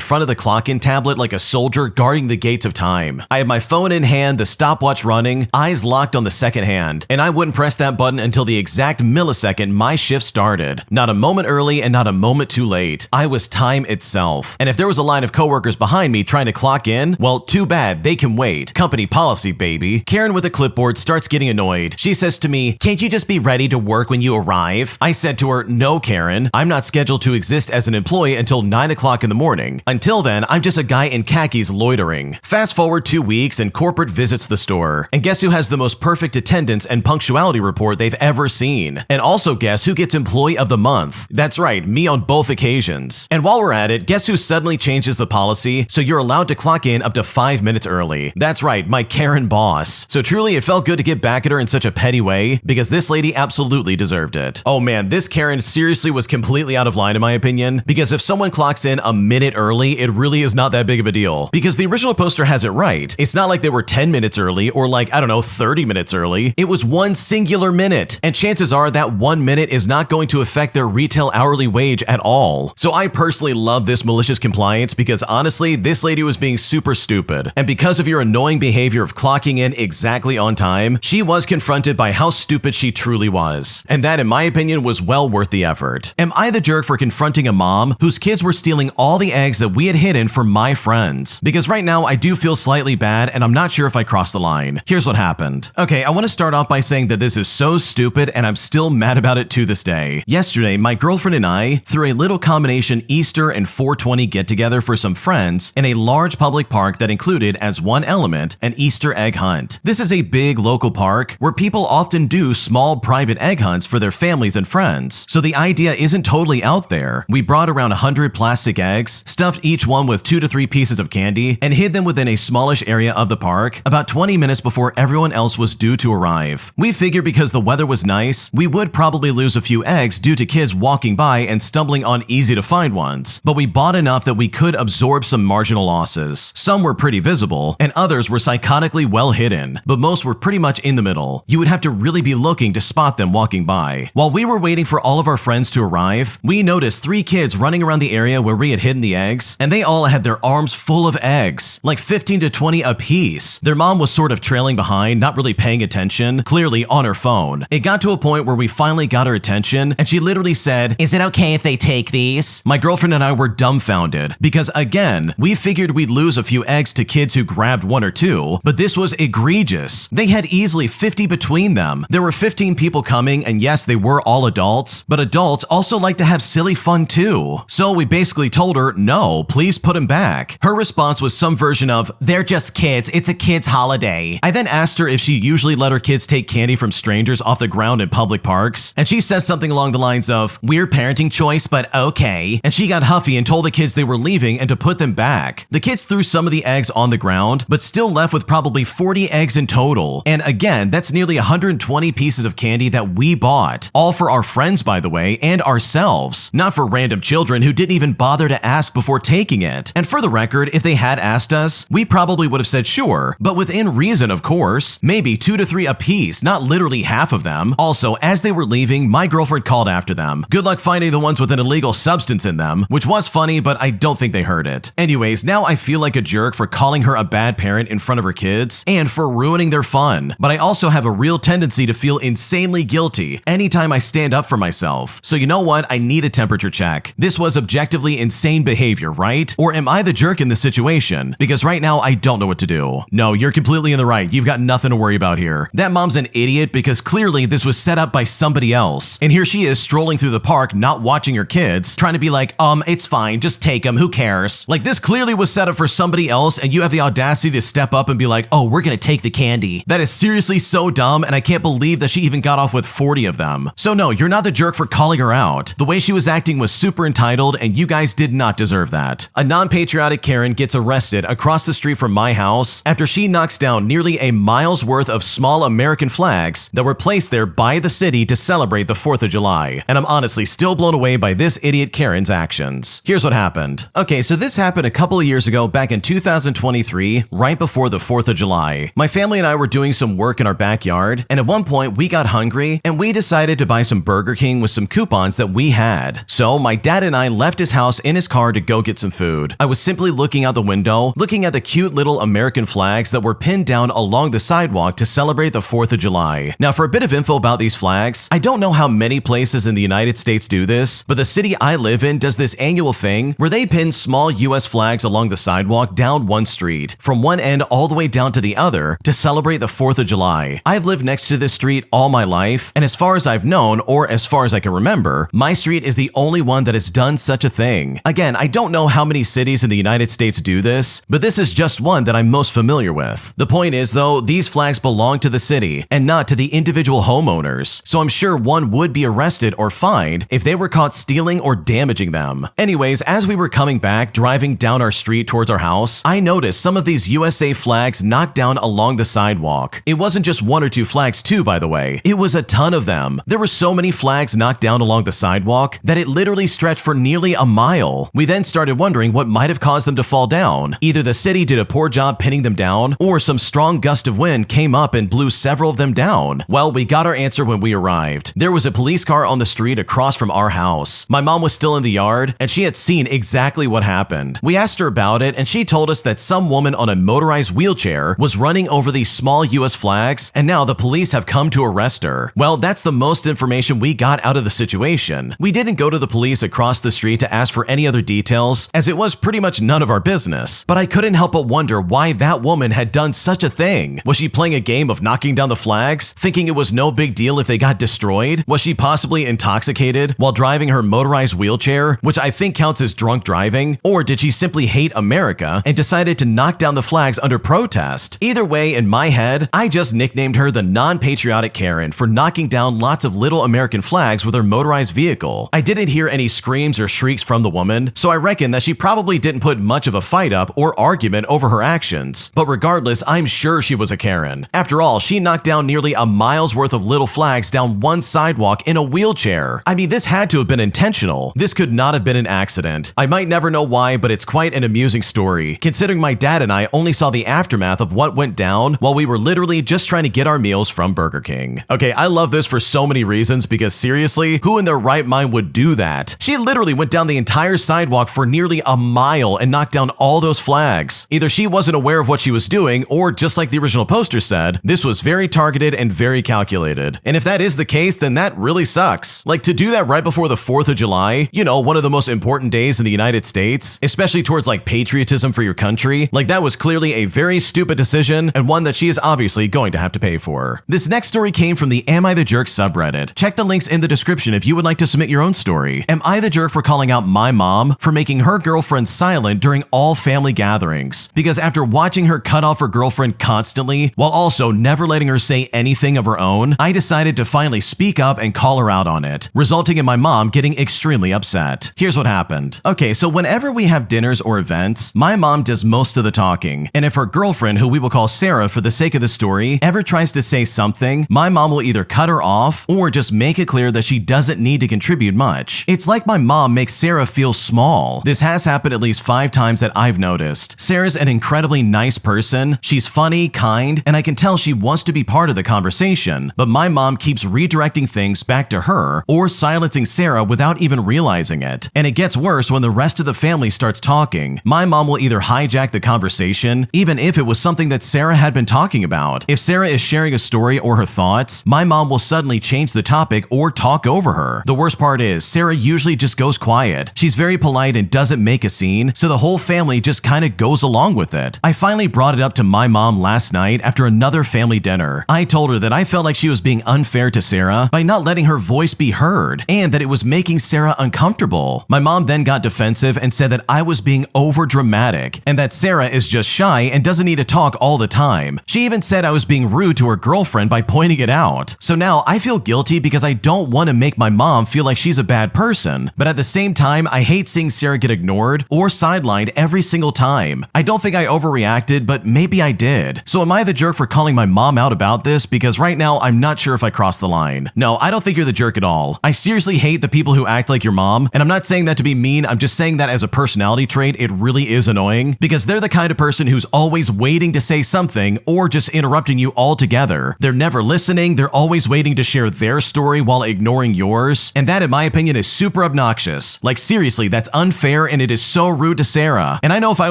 front of the clock-in tablet like a soldier guarding the gates of time. I had my phone in hand, the stopwatch running, eyes locked on the second hand, and I wouldn't press that button until the exact millisecond my shift started. Not a moment early and not a moment too late. I was time itself. And if there was a line of coworkers behind me trying to clock in, well, too bad, they can wait. Company policy, baby. Karen with a clipboard starts getting annoyed. She says to me, can't you just be ready to work when you arrive? I said to her, no, Karen, I'm not scheduled to exist as an employee until 9 o'clock in the morning. Until then, I'm just a guy in khakis loitering. Fast forward 2 weeks and corporate visits the store. And guess who has the most perfect attendance and punctuality report they've ever seen? And also guess who gets Employee of the Month? That's right, me on both occasions. And while we're at it, guess who suddenly changes the policy so you're allowed to clock in up to 5 minutes early? That's right, my Karen boss. So truly, it felt good to get back at her in such a petty way because this lady absolutely deserved it. Oh man, this Karen seriously was completely out of line in my opinion, because if someone clocks in a minute early, it really is not that big of a deal. Because the original poster has it right. It's not like they were 10 minutes early or like, I don't know, 30 minutes early. It was 1 singular minute. And chances are that 1 minute is not going to affect their retail hourly wage at all. So I personally love this malicious compliance because honestly, this lady was being super stupid. And because of your annoying behavior of clocking in exactly on time, she was confronted by how stupid she truly was. And that, in my opinion, was well worth the effort. Am I the jerk for confronting a mom whose kids were stealing all the eggs that we had hidden for my friends? Because right now I do feel slightly bad and I'm not sure if I crossed the line. Here's what happened. Okay, I want to start off by saying that this is so stupid and I'm still mad about it to this day. Yesterday, my girlfriend and I threw a little combination Easter and 420 get-together for some friends in a large public park that included as one element an Easter egg hunt. This is a big local park where people often do small private egg hunts for their families and friends. So the idea isn't totally out there. We brought around 100 plastic eggs, stuffed each one with 2 to 3 pieces of candy, and hid them within a smallish area of the park about 20 minutes before everyone else was due to arrive. We figured because the weather was nice, we would probably lose a few eggs due to kids walking by and stumbling on easy to find ones, but we bought enough that we could absorb some marginal losses. Some were pretty visible, and others were psychotically well hidden, but most most were pretty much in the middle. You would have to really be looking to spot them walking by. While we were waiting for all of our friends to arrive, we noticed 3 kids running around the area where we had hidden the eggs, and they all had their arms full of eggs, like 15 to 20 apiece. Their mom was sort of trailing behind, not really paying attention, clearly on her phone. It got to a point where we finally got her attention, and she literally said, "Is it okay if they take these?" My girlfriend and I were dumbfounded, because again, we figured we'd lose a few eggs to kids who grabbed 1 or 2, but this was egregious. They had easily 50 between them. There were 15 people coming, and yes, they were all adults, but adults also like to have silly fun too. So we basically told her, no, please put them back. Her response was some version of, "They're just kids, it's a kid's holiday." I then asked her if she usually let her kids take candy from strangers off the ground in public parks, and she says something along the lines of, "Weird parenting choice, but okay." And she got huffy and told the kids they were leaving and to put them back. The kids threw some of the eggs on the ground, but still left with probably 40 eggs in total. And again, that's nearly 120 pieces of candy that we bought. All for our friends, by the way, and ourselves. Not for random children who didn't even bother to ask before taking it. And for the record, if they had asked us, we probably would have said sure, but within reason, of course. Maybe 2 to 3 apiece, not literally half of them. Also, as they were leaving, my girlfriend called after them. Good luck finding the ones with an illegal substance in them, which was funny, but I don't think they heard it. Anyways, now I feel like a jerk for calling her a bad parent in front of her kids and for ruining their fun. But I also have a real tendency to feel insanely guilty anytime I stand up for myself. So you know what? I need a temperature check. This was objectively insane behavior, right? Or am I the jerk in this situation? Because right now I don't know what to do. No, you're completely in the right. You've got nothing to worry about here. That mom's an idiot because clearly this was set up by somebody else. And here she is strolling through the park, not watching her kids, trying to be like, it's fine, just take them, who cares? Like, this clearly was set up for somebody else, and you have the audacity to step up and be like, "Oh, we're gonna take the candy." That is seriously so dumb, and I can't believe that she even got off with 40 of them. So no, you're not the jerk for calling her out. The way she was acting was super entitled, and you guys did not deserve that. A non-patriotic Karen gets arrested across the street from my house after she knocks down nearly a mile's worth of small American flags that were placed there by the city to celebrate the 4th of July. And I'm honestly still blown away by this idiot Karen's actions. Here's what happened. Okay, so this happened a couple of years ago back in 2023, right before the 4th of July. My family and I were doing some work in our backyard, and at one point we got hungry and we decided to buy some Burger King with some coupons that we had. So my dad and I left his house in his car to go get some food. I was simply looking out the window, looking at the cute little American flags that were pinned down along the sidewalk to celebrate the 4th of July. Now, for a bit of info about these flags, I don't know how many places in the United States do this, but the city I live in does this annual thing where they pin small US flags along the sidewalk down one street, from one end all the way down to the other, to celebrate the 4th of July. I've lived next to this street all my life, and as far as I've known, or as far as I can remember, my street is the only one that has done such a thing. Again, I don't know how many cities in the United States do this, but this is just one that I'm most familiar with. The point is, though, these flags belong to the city and not to the individual homeowners, so I'm sure one would be arrested or fined if they were caught stealing or damaging them. Anyways, as we were coming back, driving down our street towards our house, I noticed some of these USA flags knocked down along the sidewalk. It wasn't just 1 or 2 flags too, by the way. It was a ton of them. There were so many flags knocked down along the sidewalk that it literally stretched for nearly a mile. We then started wondering what might have caused them to fall down. Either the city did a poor job pinning them down, or some strong gust of wind came up and blew several of them down. Well, we got our answer when we arrived. There was a police car on the street across from our house. My mom was still in the yard, and she had seen exactly what happened. We asked her about it, and she told us that some woman on a motorized wheelchair was running over these small US flags, and now the police have come to arrest her. Well, that's the most information we got out of the situation. We didn't go to the police across the street to ask for any other details, as it was pretty much none of our business. But I couldn't help but wonder why that woman had done such a thing. Was she playing a game of knocking down the flags, thinking it was no big deal if they got destroyed? Was she possibly intoxicated while driving her motorized wheelchair, which I think counts as drunk driving? Or did she simply hate America and decided to knock down the flags under protest? Either way, in my head, I just nicknamed her the non-patriotic Karen for knocking down lots of little American flags with her motorized vehicle. I didn't hear any screams or shrieks from the woman, so I reckon that she probably didn't put much of a fight up or argument over her actions. But regardless, I'm sure she was a Karen. After all, she knocked down nearly a mile's worth of little flags down one sidewalk in a wheelchair. I mean, this had to have been intentional. This could not have been an accident. I might never know why, but it's quite an amusing story, considering my dad and I only saw the aftermath of what went down while while we were literally just trying to get our meals from Burger King. Okay, I love this for so many reasons because seriously, who in their right mind would do that? She literally went down the entire sidewalk for nearly a mile and knocked down all those flags. Either she wasn't aware of what she was doing, or just like the original poster said, this was very targeted and very calculated. And if that is the case, then that really sucks. Like, to do that right before the 4th of July, you know, one of the most important days in the United States, especially towards like patriotism for your country, like that was clearly a very stupid decision and one that she is obviously going to have to pay for. This next story came from the Am I the Jerk subreddit. Check the links in the description if you would like to submit your own story. Am I the jerk for calling out my mom for making her girlfriend silent during all family gatherings? Because after watching her cut off her girlfriend constantly, while also never letting her say anything of her own, I decided to finally speak up and call her out on it, resulting in my mom getting extremely upset. Here's what happened. Okay, so whenever we have dinners or events, my mom does most of the talking, and if her girlfriend, who we will call Sarah for the sake of the story, ever tries to say something, my mom will either cut her off or just make it clear that she doesn't need to contribute much. It's like my mom makes Sarah feel small. This has happened at least 5 times that I've noticed. Sarah's an incredibly nice person, she's funny, kind, and I can tell she wants to be part of the conversation, but my mom keeps redirecting things back to her or silencing Sarah without even realizing it. And it gets worse when the rest of the family starts talking. My mom will either hijack the conversation, even if it was something that Sarah had been talking about. If Sarah is sharing a story or her thoughts, my mom will suddenly change the topic or talk over her. The worst part is, Sarah usually just goes quiet. She's very polite and doesn't make a scene, so the whole family just kind of goes along with it. I finally brought it up to my mom last night after another family dinner. I told her that I felt like she was being unfair to Sarah by not letting her voice be heard, and that it was making Sarah uncomfortable. My mom then got defensive and said that I was being over dramatic and that Sarah is just shy and doesn't need to talk all the time. She even said I was being rude to her girlfriend by pointing it out. So now I feel guilty because I don't want to make my mom feel like she's a bad person, but at the same time, I hate seeing Sarah get ignored or sidelined every single time. I don't think I overreacted, but maybe I did. So am I the jerk for calling my mom out about this? Because right now, I'm not sure if I crossed the line. No, I don't think you're the jerk at all. I seriously hate the people who act like your mom, and I'm not saying that to be mean, I'm just saying that as a personality trait, it really is annoying, because they're the kind of person who's always waiting to say something or just interrupting you altogether. They're never listening, they're always waiting to share their story while ignoring yours, and that in my opinion is super obnoxious. Like seriously, that's unfair and it is so rude to Sarah. And I know if I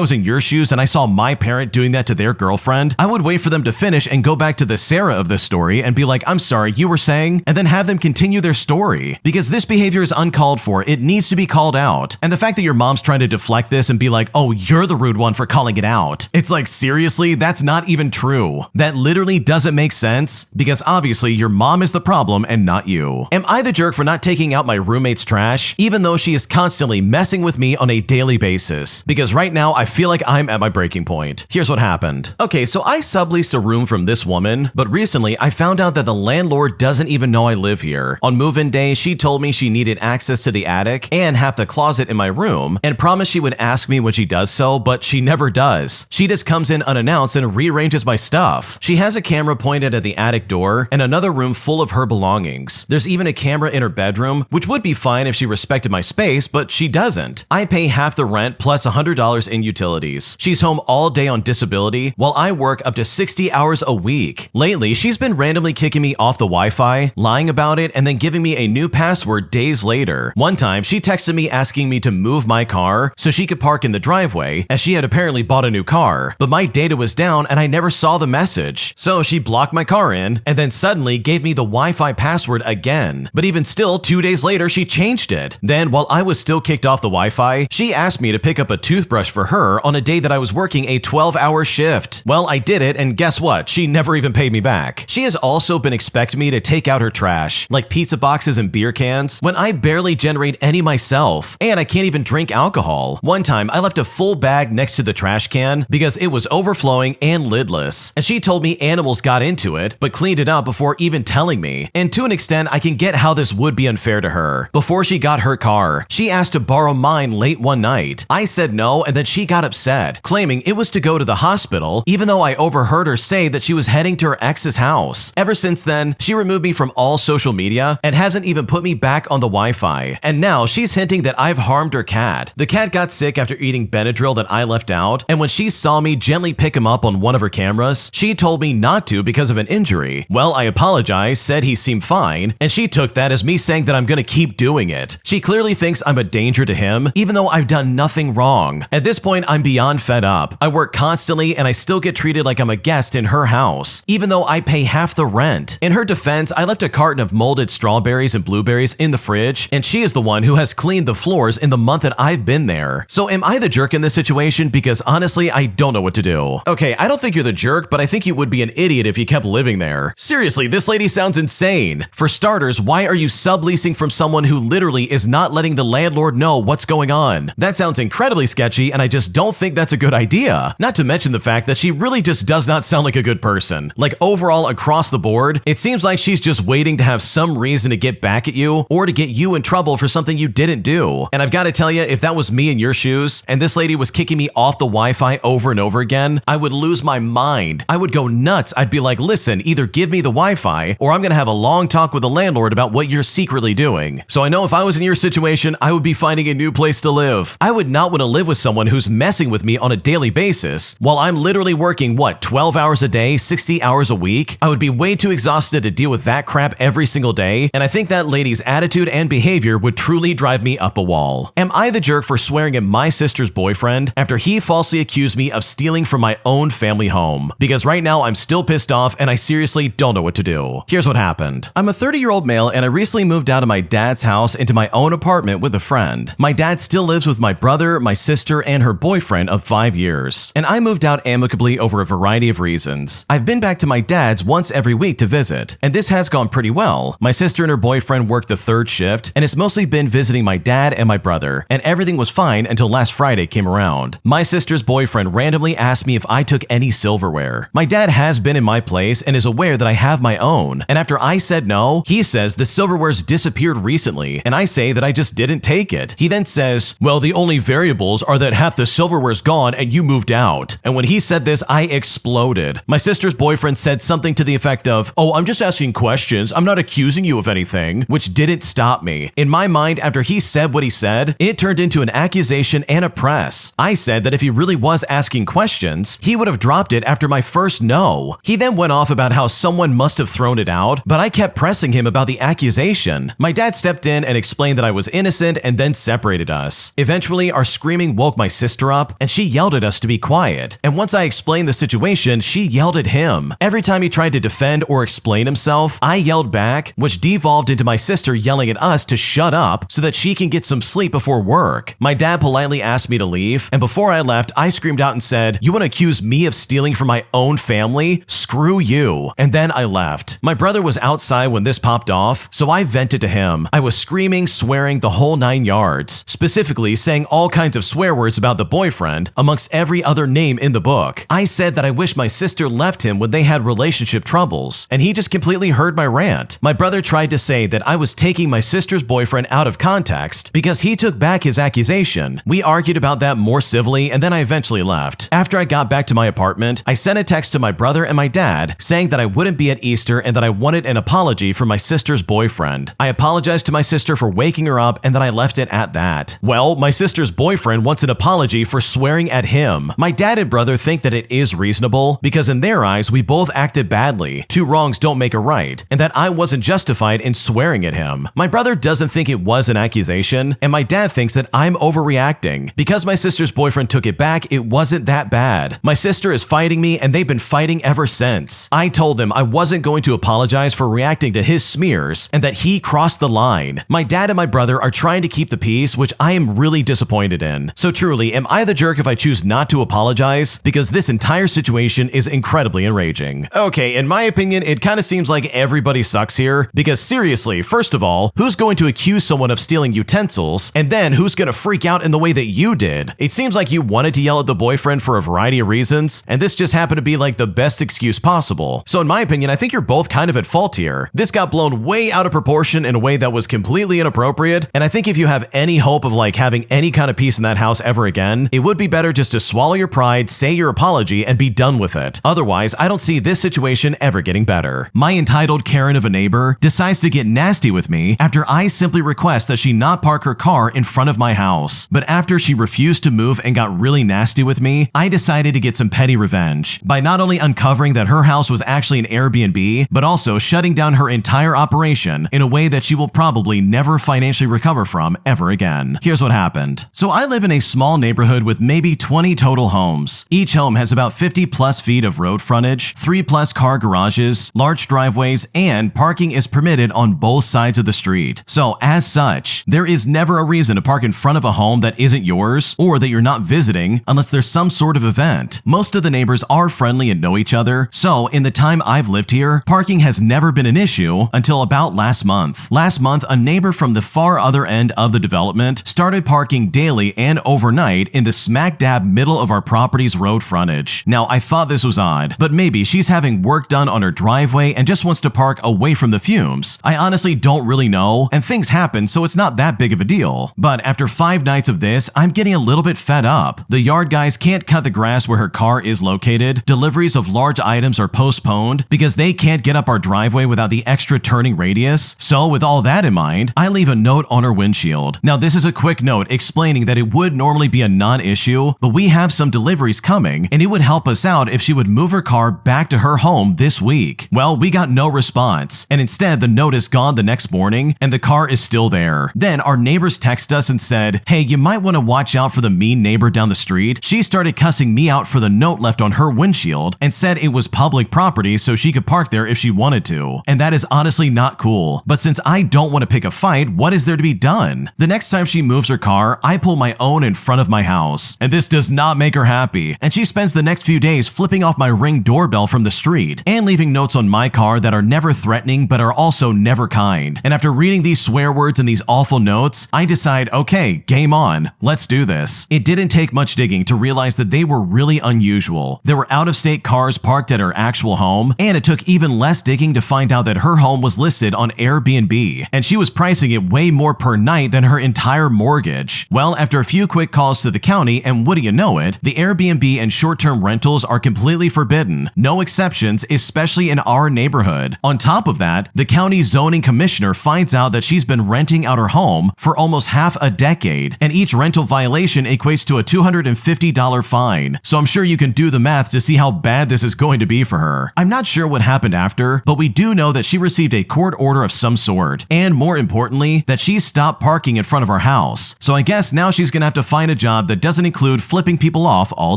was in your shoes and I saw my parent doing that to their girlfriend, I would wait for them to finish and go back to the Sarah of this story and be like, I'm sorry, you were saying, and then have them continue their story. Because this behavior is uncalled for, it needs to be called out. And the fact that your mom's trying to deflect this and be like, oh, you're the rude one for calling it out. It's like, seriously, that's not even true. That literally doesn't make sense, because obviously your mom is the problem and not you. Am I the jerk for not taking out my roommate's trash, even though she is constantly messing with me on a daily basis? Because right now I feel like I'm at my breaking point. Here's what happened. Okay, so I subleased a room from this woman, but recently I found out that the landlord doesn't even know I live here. On move-in day, she told me she needed access to the attic and half the closet in my room, and promised she would ask me when she does so, but she never does. She just comes in unannounced and rearranges my stuff. She has a camera pointed at the attic door and another room full of her belongings. There's even a camera in her bedroom, which would be fine if she respected my space, but she doesn't. I pay half the rent plus $100 in utilities. She's home all day on disability, while I work up to 60 hours a week. Lately, she's been randomly kicking me off the Wi-Fi, lying about it, and then giving me a new password days later. One time, she texted me asking me to move my car so she could park in the driveway, as she had apparently bought a new car, but my data was down and I never saw the message. So she blocked my car in, and then suddenly gave me the Wi-Fi password again. But even still, 2 days later, she changed it. Then, while I was still kicked off the Wi-Fi, she asked me to pick up a toothbrush for her on a day that I was working a 12-hour shift. Well, I did it, and guess what? She never even paid me back. She has also been expecting me to take out her trash, like pizza boxes and beer cans, when I barely generate any myself, and I can't even drink alcohol. One time, I left a full bag next to the trash can because it was overflowing and lidless, and she told me animals got into it, but cleaned it up before even telling me. And to an extent, I can get how this would be unfair to her. Before she got her car, she asked to borrow mine late one night. I said no, and then she got upset, claiming it was to go to the hospital, even though I overheard her say that she was heading to her ex's house. Ever since then, she removed me from all social media and hasn't even put me back on the Wi-Fi. And now she's hinting that I've harmed her cat. The cat got sick after eating Benadryl that I left out, and when she saw me gently pick him up on one of her cameras, house? She told me not to because of an injury. Well, I apologized, said he seemed fine, and she took that as me saying that I'm gonna keep doing it. She clearly thinks I'm a danger to him, even though I've done nothing wrong. At this point, I'm beyond fed up. I work constantly and I still get treated like I'm a guest in her house, even though I pay half the rent. In her defense, I left a carton of molded strawberries and blueberries in the fridge, and she is the one who has cleaned the floors in the month that I've been there. So am I the jerk in this situation? Because honestly, I don't know what to do. Okay, I don't think you're the jerk, but I think you would be an idiot if you kept living there. Seriously, this lady sounds insane. For starters, why are you subleasing from someone who literally is not letting the landlord know what's going on? That sounds incredibly sketchy, and I just don't think that's a good idea. Not to mention the fact that she really just does not sound like a good person. Like overall, across the board, it seems like she's just waiting to have some reason to get back at you or to get you in trouble for something you didn't do. And I've got to tell you, if that was me in your shoes and this lady was kicking me off the Wi-Fi over and over again, I would lose my mind. I would go nuts. I'd be like, listen, either give me the Wi-Fi or I'm going to have a long talk with the landlord about what you're secretly doing. So I know if I was in your situation, I would be finding a new place to live. I would not want to live with someone who's messing with me on a daily basis while I'm literally working, 12 hours a day, 60 hours a week? I would be way too exhausted to deal with that crap every single day, and I think that lady's attitude and behavior would truly drive me up a wall. Am I the jerk for swearing at my sister's boyfriend after he falsely accused me of stealing from my own family home? Because right now I'm still pissed off and I seriously don't know what to do. Here's what happened. I'm a 30-year-old male and I recently moved out of my dad's house into my own apartment with a friend. My dad still lives with my brother, my sister, and her boyfriend of 5 years. And I moved out amicably over a variety of reasons. I've been back to my dad's once every week to visit, and this has gone pretty well. My sister and her boyfriend work the third shift, and it's mostly been visiting my dad and my brother, and everything was fine until last Friday came around. My sister's boyfriend randomly asked me if I took any silverware. My dad has been in my place and is aware that I have my own, and after I said no, he says the silverware's disappeared recently, and I say that I just didn't take it. He then says, well, the only variables are that half the silverware's gone and you moved out. And when he said this, I exploded. My sister's boyfriend said something to the effect of, oh, I'm just asking questions. I'm not accusing you of anything, which didn't stop me. In my mind, after he said what he said, it turned into an accusation and a press. I said that if he really was asking questions, he would have dropped it after my first no. He then went off about how someone must have thrown it out, but I kept pressing him about the accusation. My dad stepped in and explained that I was innocent and then separated us. Eventually, our screaming woke my sister up and she yelled at us to be quiet. And once I explained the situation, she yelled at him. Every time he tried to defend or explain himself, I yelled back, which devolved into my sister yelling at us to shut up so that she can get some sleep before work. My dad politely asked me to leave, and before I left, I screamed out and said, you want to accuse me of stealing from my own family? Screw you. And then I left. My brother was outside when this popped off, so I vented to him. I was screaming, swearing the whole 9 yards, specifically saying all kinds of swear words about the boyfriend, amongst every other name in the book. I said that I wish my sister left him when they had relationship troubles, and he just completely heard my rant. My brother tried to say that I was taking my sister's boyfriend out of context because he took back his accusation. We argued about that more civilly, and then I eventually left. After I got back to my apartment, I sent a text to my brother and my dad saying that I wouldn't be at Easter and that I wanted an apology from my sister's boyfriend. I apologized to my sister for waking her up, and then I left it at that. Well, my sister's boyfriend wants an apology for swearing at him. My dad and brother think that it is reasonable because in their eyes, we both acted badly. Two wrongs don't make a right, and that I wasn't justified in swearing at him. My brother doesn't think it was an accusation, and my dad thinks that I'm overreacting. Because my sister's boyfriend took it back, it wasn't that bad. My sister is fighting me, and they've been fighting ever since. I told them I wasn't going to apologize for reacting to his smears, and that he crossed the line. My dad and my brother are trying to keep the peace, which I am really disappointed in. So truly, am I the jerk if I choose not to apologize? Because this entire situation is incredibly enraging. Okay, in my opinion, it kind of seems like everybody sucks here, because seriously, first of all, who's going to accuse someone of stealing utensils, and then who's going to freak out in the way that you did? It seems like you wanted to yell at the boyfriend for a variety of reasons, and this just happened to be like the best excuse possible. So in my opinion, I think you're both kind of at fault here. This got blown way out of proportion in a way that was completely inappropriate, and I think if you have any hope of like having any kind of peace in that house ever again, it would be better just to swallow your pride, say your apology, and be done with it. Otherwise, I don't see this situation ever getting better. My entitled Karen of a neighbor decides to get nasty with me after I simply request that she not park her car in front of my house. But after she refused to move and got really nasty with me, I decided to get some petty revenge. by not only uncovering that her house was actually an Airbnb, but also shutting down her entire operation in a way that she will probably never financially recover from ever again. Here's what happened. So I live in a small neighborhood with maybe 20 total homes. Each home has about 50 plus feet of road frontage, 3 plus car garages, large driveways, and parking is permitted on both sides of the street. So as such, there is never a reason to park in front of a home that isn't yours or that you're not visiting unless there's some sort of event. Most of the neighbors are friendly and know each other, so in the time I've lived here, parking has never been an issue until about last month. Last month, a neighbor from the far other end of the development started parking daily and overnight in the smack dab middle of our property's road frontage. Now, I thought this was odd, but maybe she's having work done on her driveway and just wants to park away from the fumes. I honestly don't really know, and things happen, so it's not that big of a deal. But after 5 nights of this, I'm getting a little bit fed up. The yard guys can't cut the grass where her car is located. Deliveries of large items are postponed because they can't get up our driveway without the extra turning radius. So with all that in mind, I leave a note on her windshield. Now this is a quick note explaining that it would normally be a non-issue, but we have some deliveries coming and it would help us out if she would move her car back to her home this week. Well, we got no response, and instead the note is gone the next morning and the car is still there. Then our neighbors text us and said, "Hey, you might want to watch out for the mean neighbor down the street. She started cussing me out for the note left on her windshield and said it was public property so she could park there if she wanted to." And that is honestly not cool. But since I don't want to pick a fight, what is there to be done? The next time she moves her car, I pull my own in front of my house. And this does not make her happy. And she spends the next few days flipping off my Ring doorbell from the street and leaving notes on my car that are never threatening but are also never kind. And after reading these swear words and these awful notes, I decide, okay, game on. Let's do this. It didn't take much digging to realize that they were really unusual. There were out-of-state cars parked at her actual home, and it took even less digging to find out that her home was listed on Airbnb, and she was pricing it way more per night than her entire mortgage. Well, after a few quick calls to the county, and what do you know it, the Airbnb and short-term rentals are completely forbidden. No exceptions, especially in our neighborhood. On top of that, the county zoning commissioner finds out that she's been renting out her home for almost half a decade, and each rental violation equates to a $250 fine. So I'm sure you can do the math to see how bad this is going to be for her. I'm not sure what happened after, but we do know that she received a court order of some sort, and more importantly, that she stopped parking in front of our house. So I guess now she's gonna have to find a job that doesn't include flipping people off all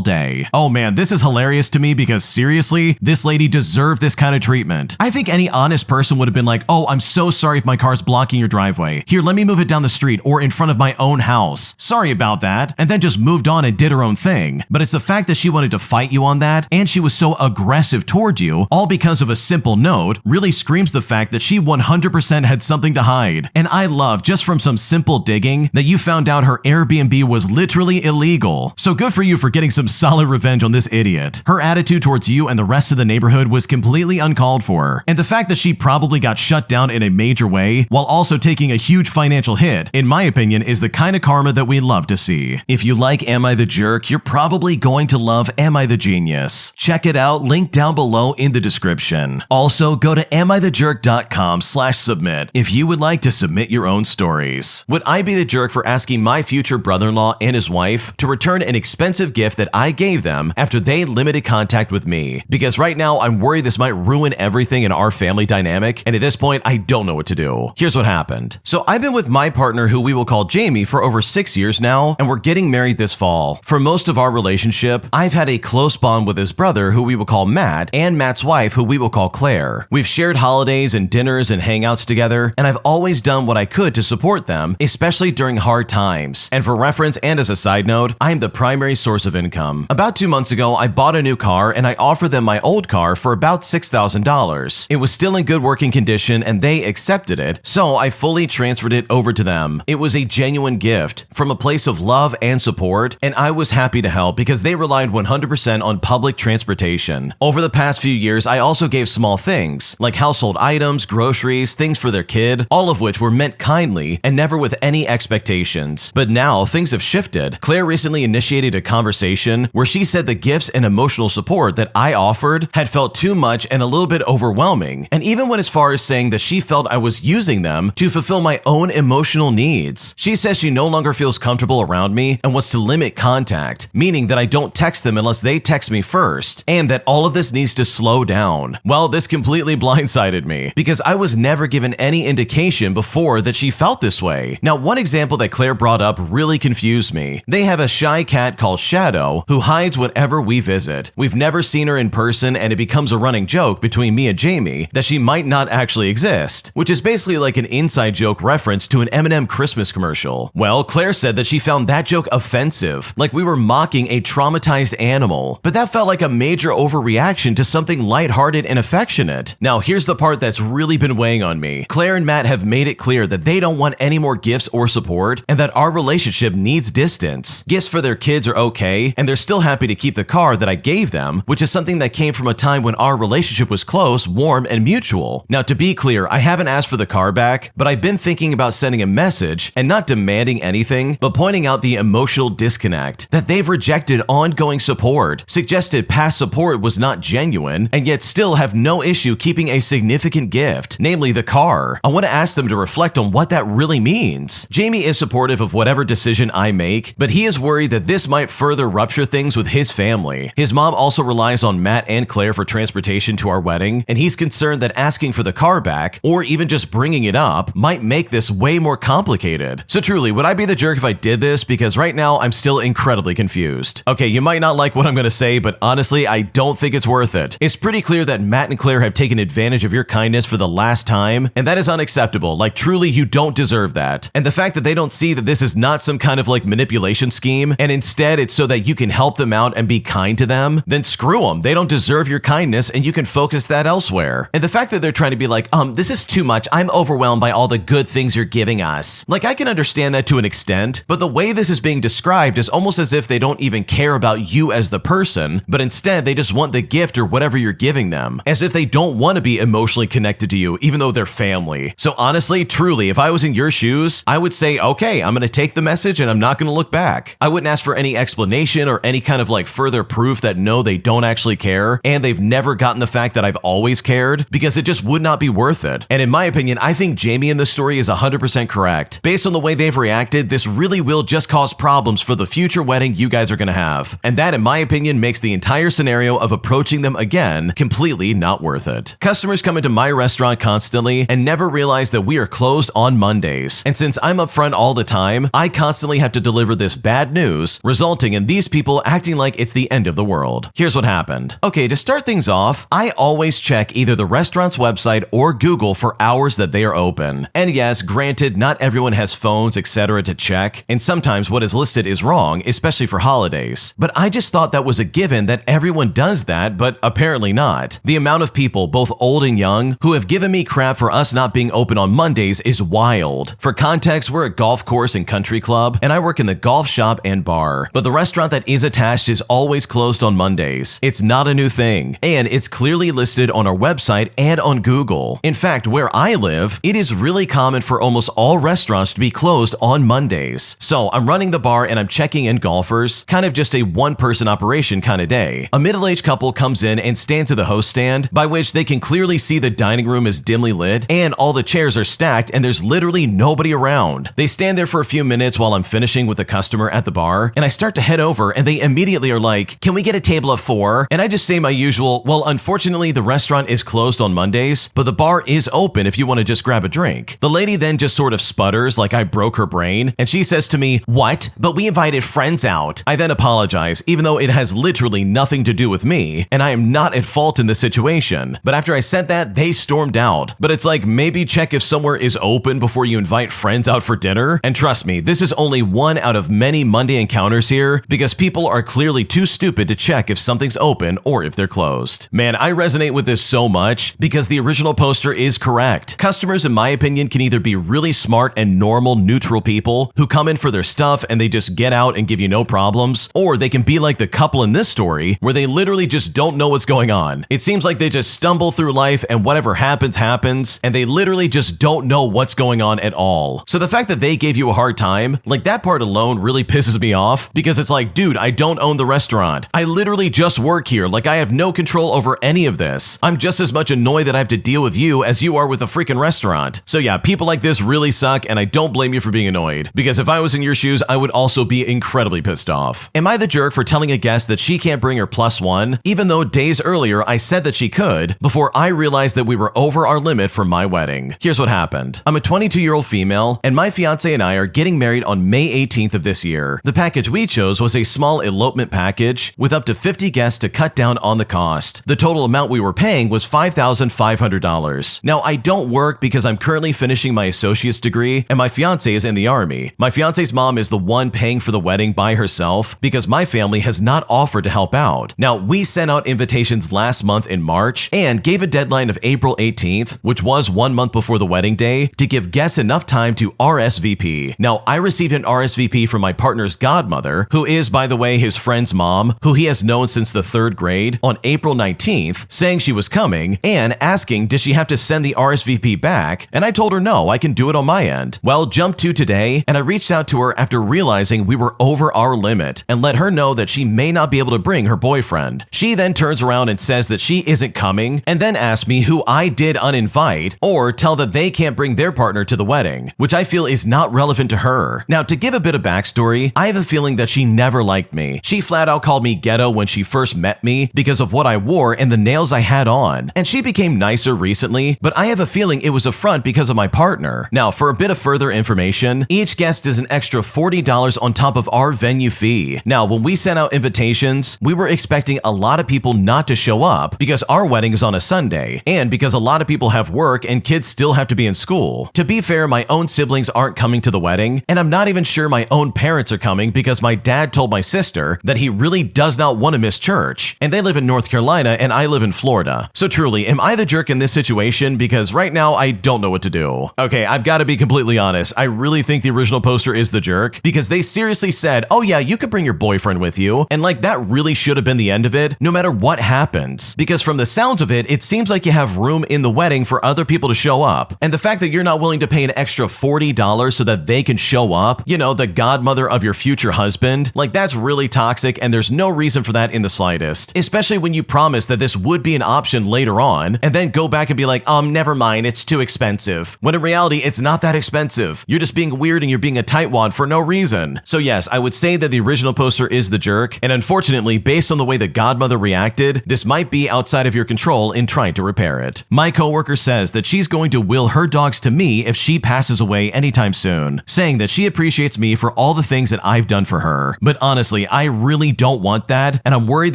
day. Oh man, this is hilarious to me because seriously, this lady deserved this kind of treatment. I think any honest person would have been like, "Oh, I'm so sorry if my car's blocking your driveway. Here, let me move it down the street or in front of my own house. Sorry about that," and then just moved on and did her own thing. But it's the fact that she wanted to fight you on that, and she was so aggressive toward you, all because of a simple note, really screams the fact that she 100% had something to hide. And I love, just from some simple digging, that you found out her Airbnb was literally illegal. So good for you for getting some solid revenge on this idiot. Her attitude towards you and the rest of the neighborhood was completely uncalled for. And the fact that she probably got shut down in a major way, while also taking a huge financial hit, in my opinion, is the kind of karma that we love to see. If you like Am I the Jerk, you're probably going to love Am I the Genius. Check it out, link down below in the description. Also, go to amithejerk.com/submit if you would like to submit your own stories. Would I be the jerk for asking my future brother-in-law and his wife to return an expensive gift that I gave them after they limited contact with me? Because right now, I'm worried this might ruin everything in our family dynamic, and at this point, I don't know what to do. Here's what happened. So I've been with my partner, who we will call Jamie, for over 6 years now, and we're getting married this fall. For most of our relationship, I've had a close bond with his brother, who we will call Matt, and Matt's wife, who we will call Claire. We've shared holidays and dinners and hangouts together, and I've always done what I could to support them, especially during hard times. And for reference and as a side note, I'm the primary source of income. About 2 months ago, I bought a new car and I offered them my old car for about $6,000. It was still in good working condition and they accepted it, so I fully transferred it over to them. It was a genuine gift from a place of love and support, and I was happy to help because they relied 100% on public transportation. Over the past few years, I also gave small things like household items, groceries, things for their kid, all of which were meant kindly and never with any expectations. But now things have shifted. Claire recently initiated a conversation where she said the gifts and emotional support that I offered had felt too much and a little bit overwhelming, and even went as far as saying that she felt I was using them to fulfill my own emotional needs. She says she no longer feels comfortable around me and wants to limit contact, meaning that I don't text them unless they text me first first, and that all of this needs to slow down. Well, this completely blindsided me, because I was never given any indication before that she felt this way. Now, one example that Claire brought up really confused me. They have a shy cat called Shadow who hides whenever we visit. We've never seen her in person, and it becomes a running joke between me and Jamie that she might not actually exist, which is basically like an inside joke reference to an M&M Christmas commercial. Well, Claire said that she found that joke offensive, like we were mocking a traumatized animal, but that felt like a major overreaction to something lighthearted and affectionate. Now, here's the part that's really been weighing on me. Claire and Matt have made it clear that they don't want any more gifts or support, and that our relationship needs distance. Gifts for their kids are okay, and they're still happy to keep the car that I gave them, which is something that came from a time when our relationship was close, warm, and mutual. Now, to be clear, I haven't asked for the car back, but I've been thinking about sending a message and not demanding anything, but pointing out the emotional disconnect, that they've rejected ongoing support, suggested past support was not genuine, and yet still have no issue keeping a significant gift, namely the car. I want to ask them to reflect on what that really means. Jamie is supportive of whatever decision I make, but he is worried that this might further rupture things with his family. His mom also relies on Matt and Claire for transportation to our wedding, and he's concerned that asking for the car back, or even just bringing it up, might make this way more complicated. So truly, would I be the jerk if I did this? Because right now, I'm still incredibly confused. Okay, you might not like what I'm gonna say, but honestly, I don't think it's worth it. It's pretty clear that Matt and Claire have taken advantage of your kindness for the last time, and that is unacceptable. Like, truly, you don't deserve that. And the fact that they don't see that this is not some kind of like manipulation scheme, and instead it's so that you can help them out and be kind to them, then screw them. They don't deserve your kindness, and you can focus that elsewhere. And the fact that they're trying to be like, this is too much. I'm overwhelmed by all the good things you're giving us. Like, I can understand that to an extent, but the way this is being described is almost as if they don't even care about you as the person, but instead they just want the gift or whatever you're giving them, as if they don't want to be emotionally connected to you, even though they're family. So honestly, truly, if I was in your shoes, I would say, okay, I'm going to take the message and I'm not going to look back. I wouldn't ask for any explanation or any kind of like further proof that no, they don't actually care, and they've never gotten the fact that I've always cared, because it just would not be worth it. And in my opinion, I think Jamie in this story is 100% correct. Based on the way they've reacted, this really will just cause problems for the future wedding you guys are going to have. And that, in my opinion, makes the entire scenario of approaching them again completely not worth it. Customers come into my restaurant constantly and never realize that we are closed on Mondays. And since I'm up front all the time, I constantly have to deliver this bad news, resulting in these people acting like it's the end of the world. Here's what happened. Okay, to start things off, I always check either the restaurant's website or Google for hours that they are open. And yes, granted, not everyone has phones, etc. to check, and sometimes what is listed is wrong, especially for holidays. But I just thought that was a given that everyone does that, but apparently not. The amount of people, both old and young, who have given me crap for us not being open on Mondays is wild. For context, we're a golf course and country club, and I work in the golf shop and bar. But the restaurant that is attached is always closed on Mondays. It's not a new thing, and it's clearly listed on our website and on Google. In fact, where I live, it is really common for almost all restaurants to be closed on Mondays. So I'm running the bar and I'm checking in golfers, kind of just a one-person operation kind of day. A middle-aged couple comes in and stands at the host stand, by which they can clearly see the dining room is dimly lit and all the chairs are stacked and there's literally nobody around. They stand there for a few minutes while I'm finishing with the customer at the bar, and I start to head over and they immediately are like, "Can we get a table of 4?" And I just say my usual, "Well, unfortunately the restaurant is closed on Mondays, but the bar is open if you want to just grab a drink." The lady then just sort of sputters like I broke her brain, and she says to me, "What? But we invited friends out." I then apologize, even though it has literally nothing to do with me, and I am not at fault in this situation. But after I said that, they stormed out. But it's like, maybe check if somewhere is open before you invite friends out for dinner. And trust me, this is only one out of many Monday encounters here, because people are clearly too stupid to check if something's open or if they're closed. Man, I resonate with this so much, because the original poster is correct. Customers, in my opinion, can either be really smart and normal, neutral people who come in for their stuff and they just get out and give you no problems, or they can be like the couple in this story, where they literally just don't know what's going on. It seems like they just stumble through life and whatever happens, happens, and they literally just don't know what's going on at all. So the fact that they gave you a hard time, like that part alone really pisses me off, because it's like, dude, I don't own the restaurant. I literally just work here, like I have no control over any of this. I'm just as much annoyed that I have to deal with you as you are with a freaking restaurant. So yeah, people like this really suck, and I don't blame you for being annoyed, because if I was in your shoes, I would also be incredibly pissed off. Am I the jerk for telling a guest that she can't bring bring her +1, even though days earlier I said that she could, before I realized that we were over our limit for my wedding. Here's what happened. I'm a 22-year-old female, and my fiance and I are getting married on May 18th of this year. The package we chose was a small elopement package with up to 50 guests to cut down on the cost. The total amount we were paying was $5,500. Now, I don't work because I'm currently finishing my associate's degree, and my fiance is in the Army. My fiance's mom is the one paying for the wedding by herself because my family has not offered to help out. Now, we sent out invitations last month in March and gave a deadline of April 18th, which was 1 month before the wedding day, to give guests enough time to RSVP. Now, I received an RSVP from my partner's godmother, who is, by the way, his friend's mom, who he has known since the 3rd grade, on April 19th, saying she was coming and asking did she have to send the RSVP back, and I told her no, I can do it on my end. Well, jump to today, and I reached out to her after realizing we were over our limit and let her know that she may not be able to bring her boyfriend. She then turns around and says that she isn't coming, and then asks me who I did uninvite or tell that they can't bring their partner to the wedding, which I feel is not relevant to her. Now, to give a bit of backstory, I have a feeling that she never liked me. She flat out called me ghetto when she first met me because of what I wore and the nails I had on, and she became nicer recently, but I have a feeling it was a front because of my partner. Now, for a bit of further information, each guest is an extra $40 on top of our venue fee. Now, when we sent out invitations, we were expecting a lot of people not to show up because our wedding is on a Sunday, and because a lot of people have work and kids still have to be in school. To be fair, my own siblings aren't coming to the wedding, and I'm not even sure my own parents are coming because my dad told my sister that he really does not want to miss church, and they live in North Carolina and I live in Florida. So truly, am I the jerk in this situation? Because right now, I don't know what to do. Okay, I've got to be completely honest. I really think the original poster is the jerk because they seriously said, oh yeah, you could bring your boyfriend with you, and like that really should have been the end of it, no matter what happens. Because from the sounds of it, it seems like you have room in the wedding for other people to show up, and the fact that you're not willing to pay an extra $40 so that they can show up, you know, the godmother of your future husband, like that's really toxic, and there's no reason for that in the slightest, especially when you promise that this would be an option later on, and then go back and be like, never mind, it's too expensive. When in reality, it's not that expensive. You're just being weird and you're being a tightwad for no reason. So yes, I would say that the original poster is the jerk, and unfortunately, based on the way the godmother reacted, this might be outside of your control in trying to repair it. My coworker says that she's going to will her dogs to me if she passes away anytime soon, saying that she appreciates me for all the things that I've done for her. But honestly, I really don't want that, and I'm worried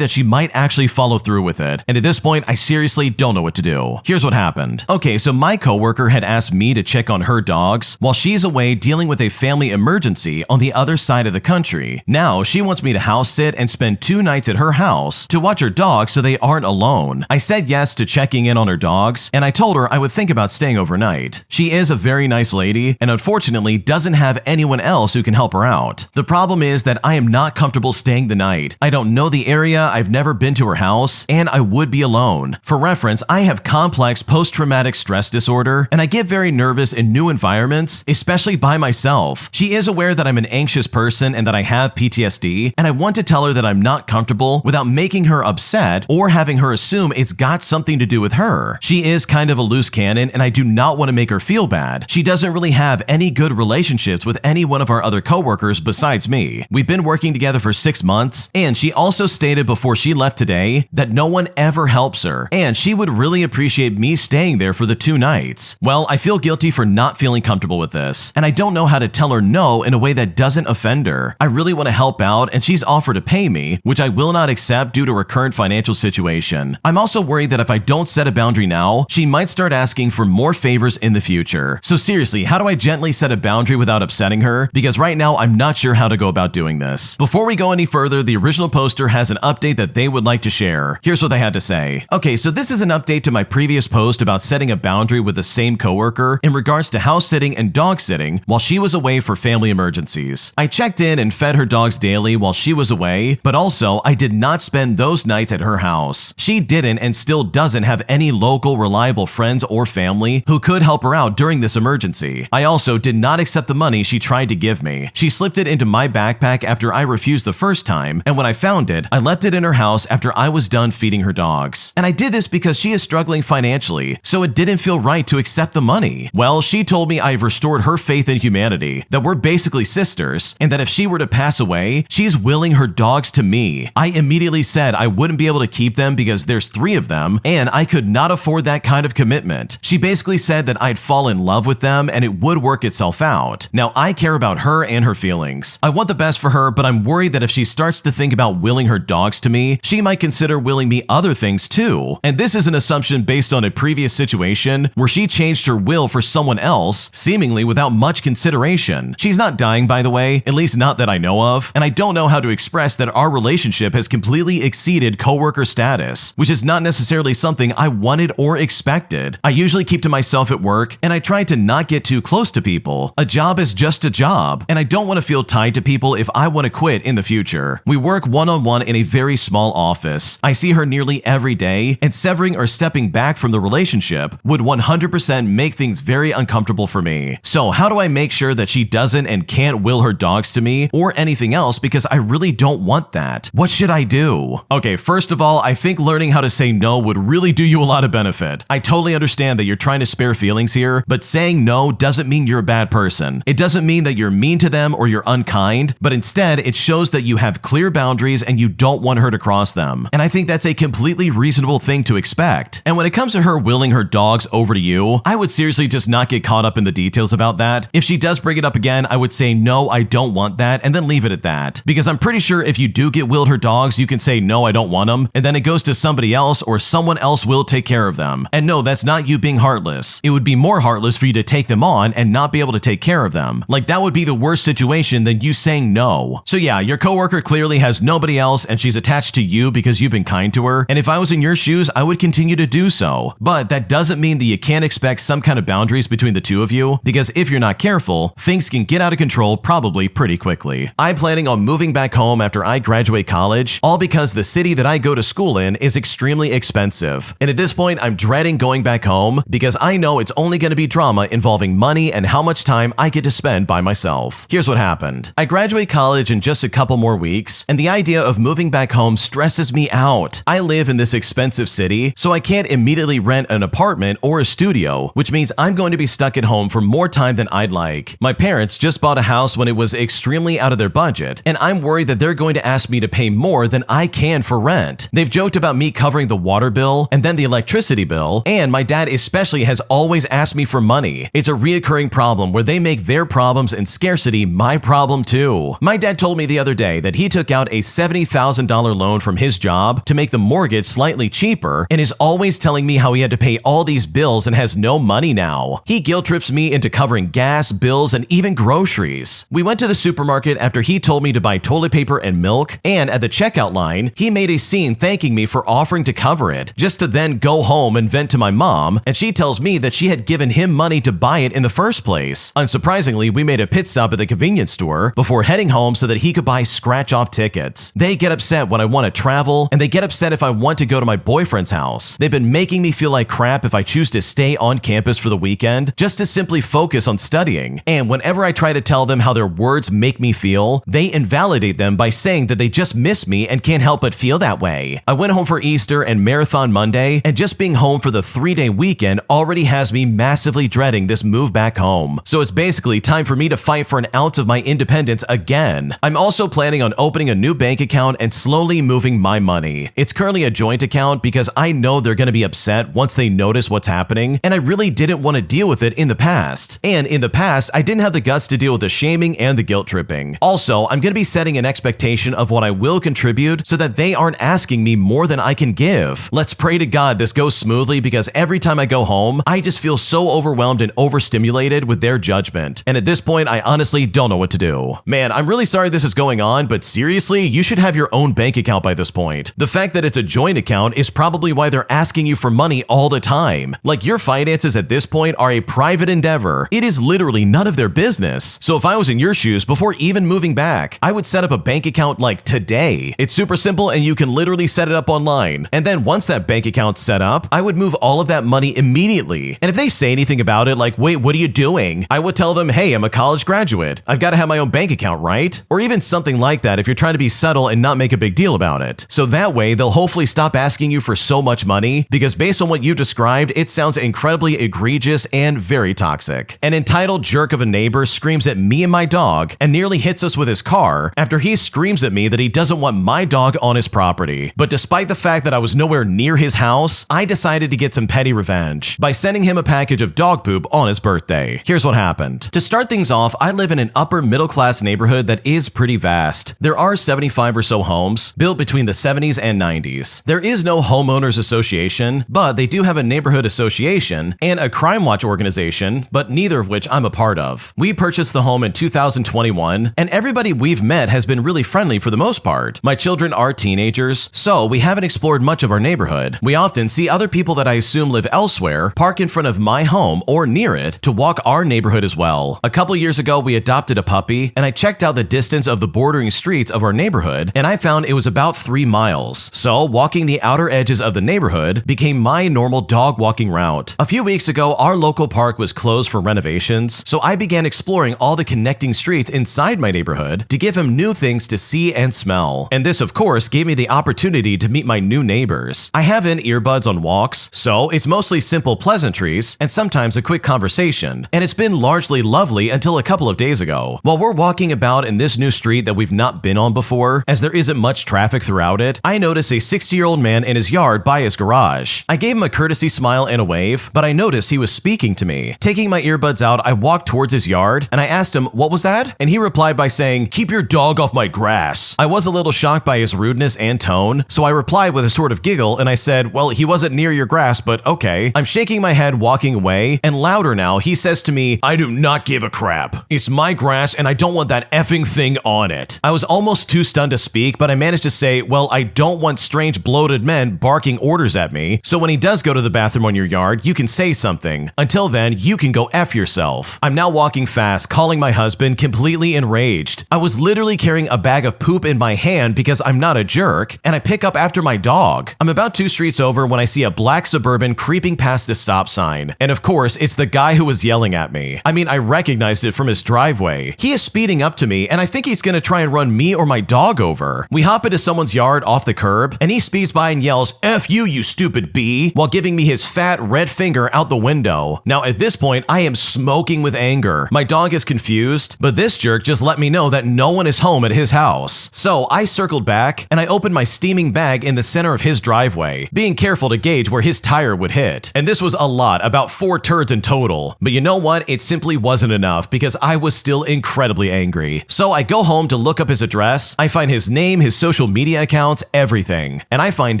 that she might actually follow through with it. And at this point, I seriously don't know what to do. Here's what happened. Okay, so my coworker had asked me to check on her dogs while she's away dealing with a family emergency on the other side of the country. Now, she wants me to house sit and spend 2 nights at her house to watch her dogs so they aren't alone. I said yes to checking in on her dogs, and I told her I would think about staying overnight. She is a very nice lady, and unfortunately doesn't have anyone else who can help her out. The problem is that I am not comfortable staying the night. I don't know the area, I've never been to her house, and I would be alone. For reference, I have complex post-traumatic stress disorder, and I get very nervous in new environments, especially by myself. She is aware that I'm an anxious person and that I have PTSD, and I want to tell her that I'm not comfortable without making her upset or having her assume it's got something to do with her. She is kind of a loose cannon, and I do not want to make her feel bad. She doesn't really have any good relationships with any one of our other coworkers besides me. We've been working together for 6 months, and she also stated before she left today that no one ever helps her, and she would really appreciate me staying there for the 2 nights. Well, I feel guilty for not feeling comfortable with this, and I don't know how to tell her no in a way that doesn't offend her. I really want to help out, and she's offered to pay me, which I will not accept due to her current financial situation. I'm also worried that if I don't set a boundary now, she might start asking for more favors in the future. So seriously, how do I gently set a boundary without upsetting her? Because right now, I'm not sure how to go about doing this. Before we go any further, the original poster has an update that they would like to share. Here's what they had to say. Okay, so this is an update to my previous post about setting a boundary with the same coworker in regards to house sitting and dog sitting while she was away for family emergencies. I checked in and fed her dogs daily while she was away, but also I did not spend those nights at her house. She didn't and still doesn't have any local reliable friends or family who could help her out during this emergency. I also did not accept the money she tried to give me. She slipped it into my backpack after I refused the first time, and when I found it, I left it in her house after I was done feeding her dogs. And I did this because she is struggling financially, so it didn't feel right to accept the money. Well, she told me I've restored her faith in humanity, that we're basically sisters, and that if she were to pass away, she's willing her dogs to me. I immediately said I wouldn't be able to keep them because there's 3 of them and I could not afford that kind of commitment. She basically said that I'd fall in love with them and it would work itself out. Now, I care about her and her feelings. I want the best for her, but I'm worried that if she starts to think about willing her dogs to me, she might consider willing me other things too. And this is an assumption based on a previous situation where she changed her will for someone else, seemingly without much consideration. She's not dying, by the way, at least not that I know of, and I don't know how to express that our relationship has completely exceeded coworker status, which is not necessarily something I wanted or expected. I usually keep to myself at work, and I try to not get too close to people. A job is just a job, and I don't want to feel tied to people if I want to quit in the future. We work one-on-one in a very small office. I see her nearly every day, and severing or stepping back from the relationship would 100% make things very uncomfortable for me. So how do I make sure that she doesn't and can't will her dogs to me or anything else, because I really don't want that? What should I do? Okay, first of all, I think learning how to say no would really do you a lot of benefit. I totally understand that you're trying to spare feelings here, but saying no doesn't mean you're a bad person. It doesn't mean that you're mean to them or you're unkind, but instead it shows that you have clear boundaries and you don't want her to cross them. And I think that's a completely reasonable thing to expect. And when it comes to her willing her dogs over to you, I would seriously just not get caught up in the details about that. If she does bring it up again, I would say, no, I don't want that, and then leave it at that. Because I'm pretty sure if you do get willed her dogs, you can say, no, I don't want them, and then it goes to somebody else or someone else will take care of them. And no, that's not you being heartless. It would be more heartless for you to take them on and not be able to take care of them. Like, that would be the worst situation than you saying no. So yeah, your coworker clearly has nobody else and she's attached to you because you've been kind to her, and if I was in your shoes, I would continue to do so. But that doesn't mean that you can't expect some kind of boundaries between the two of you, because if you're not careful, things can get out of control probably pretty quickly. I'm planning on moving back home after I graduate college, all because the city that I go to school in is extremely expensive. And at this point, I'm dreading going back home because I know it's only going to be drama involving money and how much time I get to spend by myself. Here's what happened. I graduate college in just a couple more weeks, and the idea of moving back home stresses me out. I live in this expensive city, so I can't immediately rent an apartment or a studio, which means I'm going to be stuck at home for more time than I'd like. My parents just bought a house when it was extremely out of their budget, and I'm worried that they're going to ask me to pay more than I can for rent. They've joked about me covering the water bill and then the electricity bill, and my dad especially has always asked me for money. It's a reoccurring problem where they make their problems and scarcity my problem too. My dad told me the other day that he took out a $70,000 loan from his job to make the mortgage slightly cheaper and is always telling me how he had to pay all these bills and has no money now. He guilt trips me into covering gas, bills, and even groceries. We went to the supermarket after he told me to buy toilet paper and milk, and at the checkout line, he made a scene thanking me for offering to cover it, just to then go home and vent to my mom, and she tells me that she had given him money to buy it in the first place. Unsurprisingly, we made a pit stop at the convenience store before heading home so that he could buy scratch-off tickets. They get upset when I want to travel, and they get upset if I want to go to my boyfriend's house. They've been making me feel like crap if I choose to stay on campus for the weekend just to simply focus on studying. And whenever I try to tell them how their words make me feel, they invalidate them by saying that they just miss me and can't help but feel that way. I went home for Easter and Marathon Monday, and just being home for the 3-day weekend already has me massively dreading this move back home. So it's basically time for me to fight for an ounce of my independence again. I'm also planning on opening a new bank account and slowly moving my money. It's currently a joint account because I know they're going to be upset once they notice what's happening, and I really didn't want to deal with it in the past. And in the past, I didn't have the guts to deal with the shaming and the guilt tripping. Also, I'm going to be setting an expectation of what I will contribute so that they aren't asking me more than I can give. Let's pray to God this goes smoothly, because every time I go home, I just feel so overwhelmed and overstimulated with their judgment. And at this point, I honestly don't know what to do. Man, I'm really sorry this is going on, but seriously, you should have your own bank account by this point. The fact that it's a joint account is probably why they're asking you for money all the time. Like, your finances at this point are a private endeavor. It is literally none of their business. So if I was in your shoes before even moving back, I would set up a bank account like today. It's super simple and you can literally set it up online. And then once that bank account's set up, I would move all of that money immediately. And if they say anything about it, like, wait, what are you doing? I would tell them, hey, I'm a college graduate. I've got to have my own bank account, right? Or even something like that if you're trying to be subtle and not make a big deal about it. So that way, they'll hopefully stop asking you for so much money, because based on what you described, it sounds incredibly egregious and very toxic. An entitled jerk of a neighbor screams at me and my dog and nearly hits us with his car after he screams at me that he doesn't want want my dog on his property. But despite the fact that I was nowhere near his house, I decided to get some petty revenge by sending him a package of dog poop on his birthday. Here's what happened. To start things off, I live in an upper middle class neighborhood that is pretty vast. There are 75 or so homes built between the 70s and 90s. There is no homeowners association, but they do have a neighborhood association and a crime watch organization, but neither of which I'm a part of. We purchased the home in 2021, and everybody we've met has been really friendly for the most part. My children are teenagers, so we haven't explored much of our neighborhood. We often see other people that I assume live elsewhere park in front of my home or near it to walk our neighborhood as well. A couple years ago, we adopted a puppy, and I checked out the distance of the bordering streets of our neighborhood, and I found it was about 3 miles. So walking the outer edges of the neighborhood became my normal dog walking route. A few weeks ago, our local park was closed for renovations, so I began exploring all the connecting streets inside my neighborhood to give him new things to see and smell. And this, of course, gave me the opportunity to meet my new neighbors. I have in earbuds on walks, so it's mostly simple pleasantries and sometimes a quick conversation, and it's been largely lovely until a couple of days ago. While we're walking about in this new street that we've not been on before, as there isn't much traffic throughout it, I notice a 60-year-old man in his yard by his garage. I gave him a courtesy smile and a wave, but I noticed he was speaking to me. Taking my earbuds out, I walked towards his yard, and I asked him, "What was that?" And he replied by saying, "Keep your dog off my grass." I was a little shocked by his rudeness and tone, so I replied with a sort of giggle, and I said, "Well, he wasn't near your grass, but okay." I'm shaking my head walking away, and louder now, he says to me, "I do not give a crap. It's my grass, and I don't want that effing thing on it." I was almost too stunned to speak, but I managed to say, "Well, I don't want strange bloated men barking orders at me, so when he does go to the bathroom on your yard, you can say something. Until then, you can go F yourself." I'm now walking fast, calling my husband, completely enraged. I was literally carrying a bag of poop in my hand because I'm not a jerk, and I pick up after my dog. I'm about 2 streets over when I see a black Suburban creeping past a stop sign, and of course, it's the guy who was yelling at me. I mean, I recognized it from his driveway. He is speeding up to me, and I think he's gonna try and run me or my dog over. We hop into someone's yard off the curb, and he speeds by and yells, "F you, you stupid bee," while giving me his fat red finger out the window. Now, at this point, I am smoking with anger. My dog is confused, but this jerk just let me know that no one is home at his house. So I circled back, and I opened my steaming bag in the center of his driveway, being careful to gauge where his tire would hit. And this was a lot, about 4 turds in total. But you know what? It simply wasn't enough because I was still incredibly angry. So I go home to look up his address. I find his name, his social media accounts, everything. And I find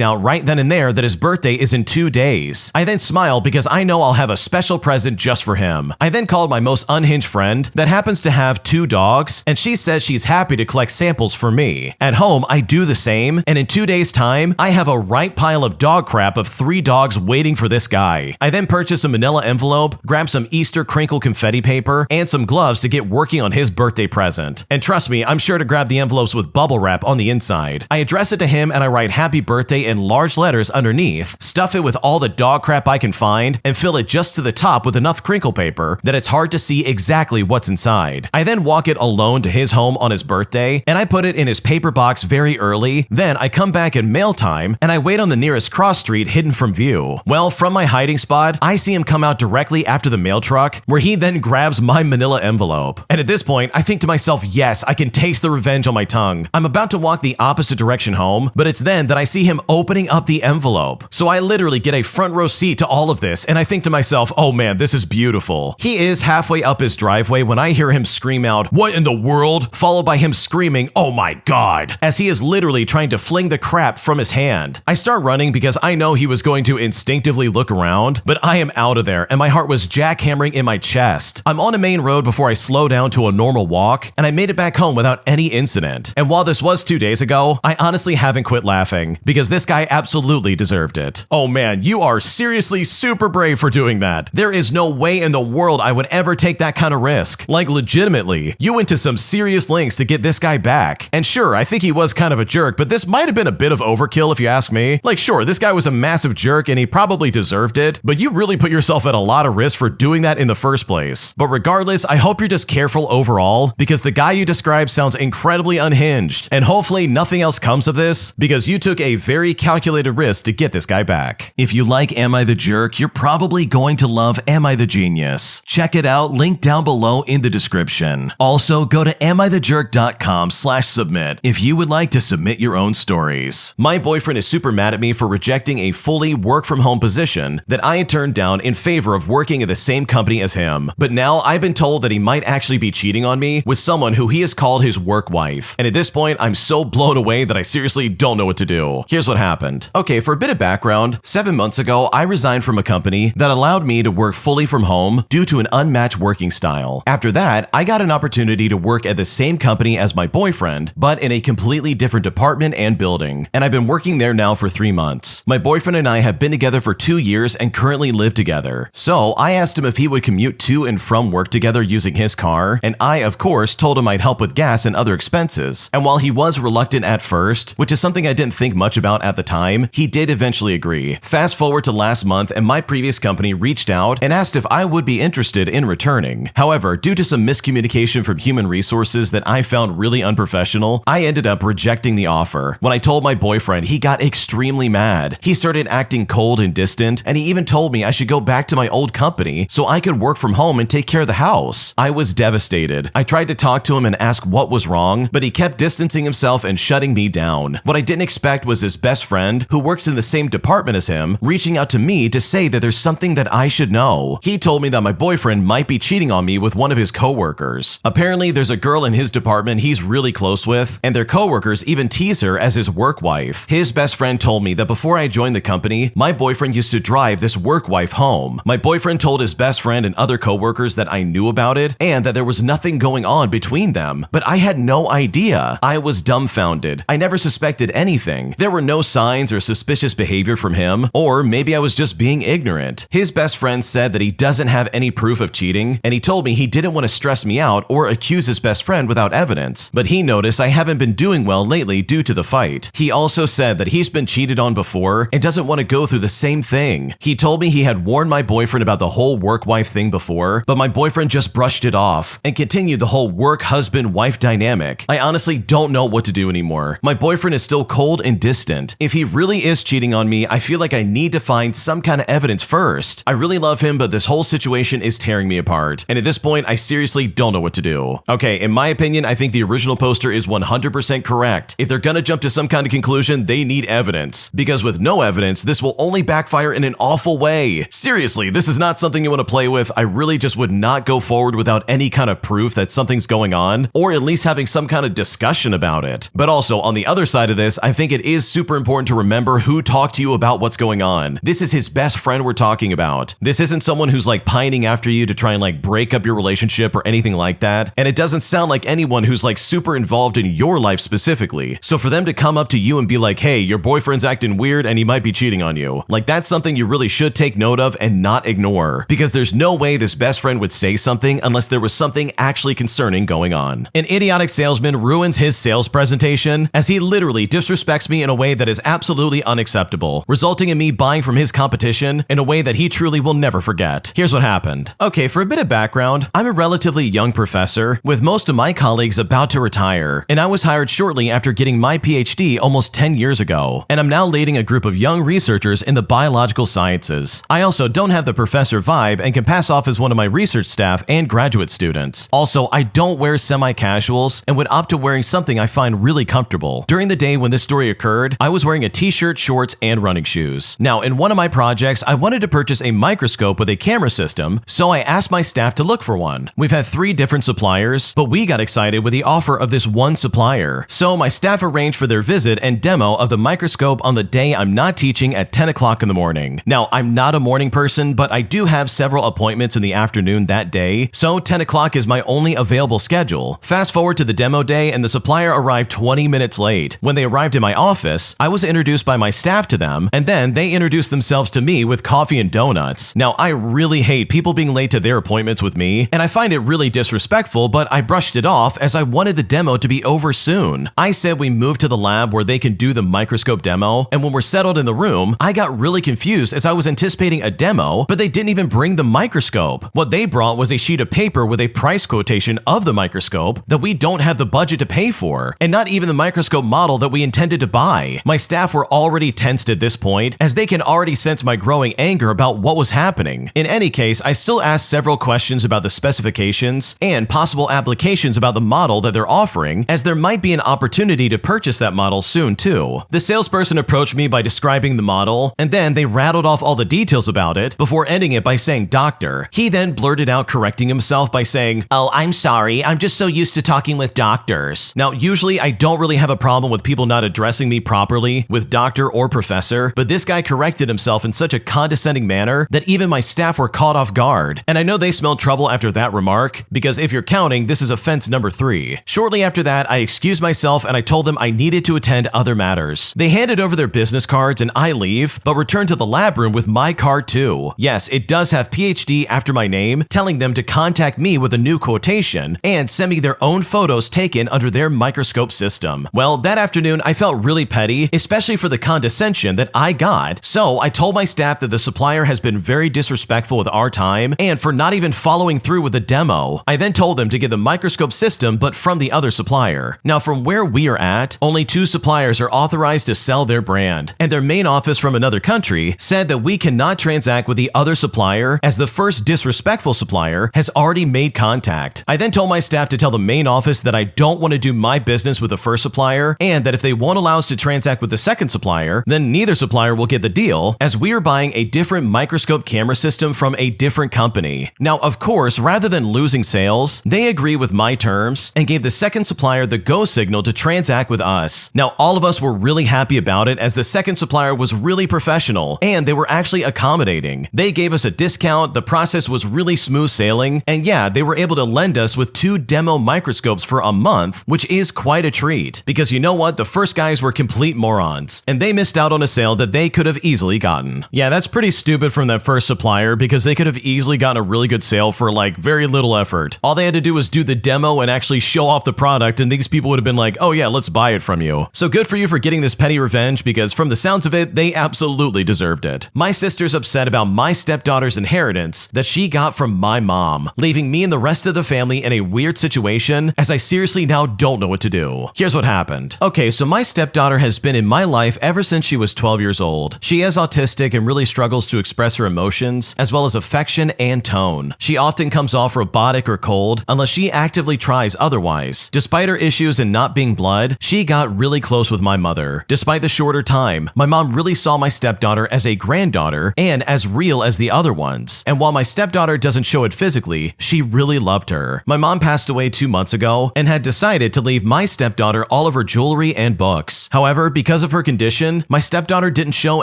out right then and there that his birthday is in 2 days. I then smile because I know I'll have a special present just for him. I then called my most unhinged friend that happens to have 2 dogs, and she says she's happy to collect samples for me. At home, I do the same, and in 2 days' time, I have a right pile of dog crap of 3 dogs waiting for this guy. I then purchase a manila envelope, grab some Easter crinkle confetti paper, and some gloves to get working on his birthday present. And trust me, I'm sure to grab the envelopes with bubble wrap on the inside. I address it to him and I write "Happy Birthday" in large letters underneath, stuff it with all the dog crap I can find, and fill it just to the top with enough crinkle paper that it's hard to see exactly what's inside. I then walk it alone to his home on his birthday, and I put it in his paper box very early. Then I come back in mail time, and I wait on the nearest cross street hidden from view. Well, from my hiding spot, I see him come out directly after the mail truck, where he then grabs my manila envelope. And at this point, I think to myself, yes, I can taste the revenge on my tongue. I'm about to walk the opposite direction home, but it's then that I see him opening up the envelope. So I literally get a front row seat to all of this, and I think to myself, oh man, this is beautiful. He is halfway up his driveway when I hear him scream out, "What in the world?" followed by him screaming, "Oh my God," as he is literally trying to fling the crap from his hand. I start running because I know he was going to instinctively look around, but I am out of there and my heart was jackhammering in my chest. I'm on a main road before I slow down to a normal walk, and I made it back home without any incident. And while this was 2 days ago, I honestly haven't quit laughing because this guy absolutely deserved it. Oh man, you are seriously super brave for doing that. There is no way in the world I would ever take that kind of risk. Like legitimately, you went to some serious lengths to get this guy back. And sure, I think he was kind of a jerk, but this might have been a bit of overkill if you ask me. Like sure, this guy was a massive jerk and he probably deserved it, but you really put yourself at a lot of risk for doing that in the first place. But regardless, I hope you're just careful overall because the guy you described sounds incredibly unhinged, and hopefully nothing else comes of this because you took a very calculated risk to get this guy back. If you like Am I the Jerk, you're probably going to love Am I the Genius. Check it out, link down below in the description. Also, go to amithejerk.com/submit if you you would like to submit your own stories. My boyfriend is super mad at me for rejecting a fully work-from-home position that I had turned down in favor of working at the same company as him. But now I've been told that he might actually be cheating on me with someone who he has called his work wife. And at this point, I'm so blown away that I seriously don't know what to do. Here's what happened. Okay, for a bit of background, 7 months ago, I resigned from a company that allowed me to work fully from home due to an unmatched working style. After that, I got an opportunity to work at the same company as my boyfriend, but in a completely different department and building. And I've been working there now for 3 months. My boyfriend and I have been together for 2 years and currently live together. So I asked him if he would commute to and from work together using his car, and I, of course, told him I'd help with gas and other expenses. And while he was reluctant at first, which is something I didn't think much about at the time, he did eventually agree. Fast forward to last month, and my previous company reached out and asked if I would be interested in returning. However, due to some miscommunication from human resources that I found really unprofessional, I ended up rejecting the offer. When I told my boyfriend, he got extremely mad. He started acting cold and distant, and he even told me I should go back to my old company so I could work from home and take care of the house. I was devastated. I tried to talk to him and ask what was wrong, but he kept distancing himself and shutting me down. What I didn't expect was his best friend, who works in the same department as him, reaching out to me to say that there's something that I should know. He told me that my boyfriend might be cheating on me with one of his coworkers. Apparently, there's a girl in his department he's really close with, and their coworkers even tease her as his work wife. His best friend told me that before I joined the company, my boyfriend used to drive this work wife home. My boyfriend told his best friend and other coworkers that I knew about it and that there was nothing going on between them, but I had no idea. I was dumbfounded. I never suspected anything. There were no signs or suspicious behavior from him, or maybe I was just being ignorant. His best friend said that he doesn't have any proof of cheating, and he told me he didn't want to stress me out or accuse his best friend without evidence, but he noticed I haven't been doing well lately due to the fight. He also said that he's been cheated on before and doesn't want to go through the same thing. He told me he had warned my boyfriend about the whole work-wife thing before, but my boyfriend just brushed it off and continued the whole work-husband-wife dynamic. I honestly don't know what to do anymore. My boyfriend is still cold and distant. If he really is cheating on me, I feel like I need to find some kind of evidence first. I really love him, but this whole situation is tearing me apart. And at this point, I seriously don't know what to do. Okay, in my opinion, I think the original poster is 100% correct. If they're gonna jump to some kind of conclusion, they need evidence. Because with no evidence, this will only backfire in an awful way. Seriously, this is not something you want to play with. I really just would not go forward without any kind of proof that something's going on, or at least having some kind of discussion about it. But also, on the other side of this, I think it is super important to remember who talked to you about what's going on. This is his best friend we're talking about. This isn't someone who's like pining after you to try and like break up your relationship or anything like that. And it doesn't sound like anyone who's like super involved in your life specifically. So for them to come up to you and be like, hey, your boyfriend's acting weird and he might be cheating on you, like that's something you really should take note of and not ignore. Because there's no way this best friend would say something unless there was something actually concerning going on. An idiotic salesman ruins his sales presentation as he literally disrespects me in a way that is absolutely unacceptable, resulting in me buying from his competition in a way that he truly will never forget. Here's what happened. Okay, for a bit of background, I'm a relatively young professor with most of my colleagues about to retire, and I was hired shortly after getting my PhD almost 10 years ago, and I'm now leading a group of young researchers in the biological sciences. I also don't have the professor vibe and can pass off as one of my research staff and graduate students. Also, I don't wear semi-casuals and would opt to wearing something I find really comfortable. During the day when this story occurred, I was wearing a t-shirt, shorts, and running shoes. Now, in one of my projects, I wanted to purchase a microscope with a camera system, so I asked my staff to look for one. We've had 3 different suppliers, but we got excited with the offer of this one supplier. So my staff arranged for their visit and demo of the microscope on the day I'm not teaching at 10 o'clock in the morning. Now, I'm not a morning person, but I do have several appointments in the afternoon that day, so 10 o'clock is my only available schedule. Fast forward to the demo day and the supplier arrived 20 minutes late. When they arrived in my office, I was introduced by my staff to them, and then they introduced themselves to me with coffee and donuts. Now, I really hate people being late to their appointments with me, and I find it really disrespectful, but I brushed it off as I wanted the demo to be over soon. I said we moved to the lab where they can do the microscope demo, and when we're settled in the room, I got really confused as I was anticipating a demo, but they didn't even bring the microscope. What they brought was a sheet of paper with a price quotation of the microscope that we don't have the budget to pay for, and not even the microscope model that we intended to buy. My staff were already tensed at this point, as they can already sense my growing anger about what was happening. In any case, I still asked several questions about the specifications and possible applications about the model that they're offering, as there might be an opportunity to purchase that model soon too. The salesperson approached me by describing the model, and then they rattled off all the details about it before ending it by saying doctor. He then blurted out correcting himself by saying, "Oh, I'm sorry, I'm just so used to talking with doctors." Now, usually I don't really have a problem with people not addressing me properly with doctor or professor, but this guy corrected himself in such a condescending manner that even my staff were caught off guard. And I know they smelled trouble after that remark, because if you're counting, this is offense number 3. Shortly after that, I excused myself and I told them I needed to attend other matters. They handed over their business cards and I leave, but return to the lab room with my card too. Yes, it does have PhD after my name, telling them to contact me with a new quotation and send me their own photos taken under their microscope system. Well, that afternoon I felt really petty, especially for the condescension that I got, so I told my staff that the supplier has been very disrespectful with our time and for not even following through with the demo. I then told them to get the microscope system but from the other supplier. Now, from where we are at, only 2 suppliers are authorized to sell their brand, and their main office from another country said that we cannot transact with the other supplier as the first disrespectful supplier has already made contact. I then told my staff to tell the main office that I don't want to do my business with the first supplier, and that if they won't allow us to transact with the second supplier, then neither supplier will get the deal, as we are buying a different microscope camera system from a different company. Now, of course, rather than losing sales, they agree with my terms and gave the second supplier the go signal to transact with us. Now, all of us were really happy about it as the second supplier was really professional and they were actually accommodating. They gave us a discount, the process was really smooth sailing, and yeah, they were able to lend us with 2 demo microscopes for a month, which is quite a treat. Because you know what? The first guys were complete morons, and they missed out on a sale that they could have easily gotten. Yeah, that's pretty stupid from that first supplier because they could have easily gotten a really good sale for like very little effort. All they had to do was do the demo and actually show off the product, and these people would have been like, oh yeah, let's buy it from you. So good for you for getting this petty revenge, because from the sounds of it, they absolutely deserved it. My sister's upset about my stepdaughter's inheritance that she got from my mom, leaving me and the rest of the family in a weird situation as I seriously now don't know what to do. Here's what happened. Okay, so my stepdaughter has been in my life ever since she was 12 years old. She is autistic and really struggles to express her emotions, as well as affection and tone. She often comes off robotic or cold unless she actively tries otherwise. Despite her issues and not being blood, she got really close with my mother. Despite the shorter time, my mom really saw my stepdaughter as a granddaughter and as real as the other ones. And while my stepdaughter doesn't show it physically, she really loved her. My mom passed away 2 months ago and had decided to leave my stepdaughter all of her jewelry and books. However, because of her condition, my stepdaughter didn't show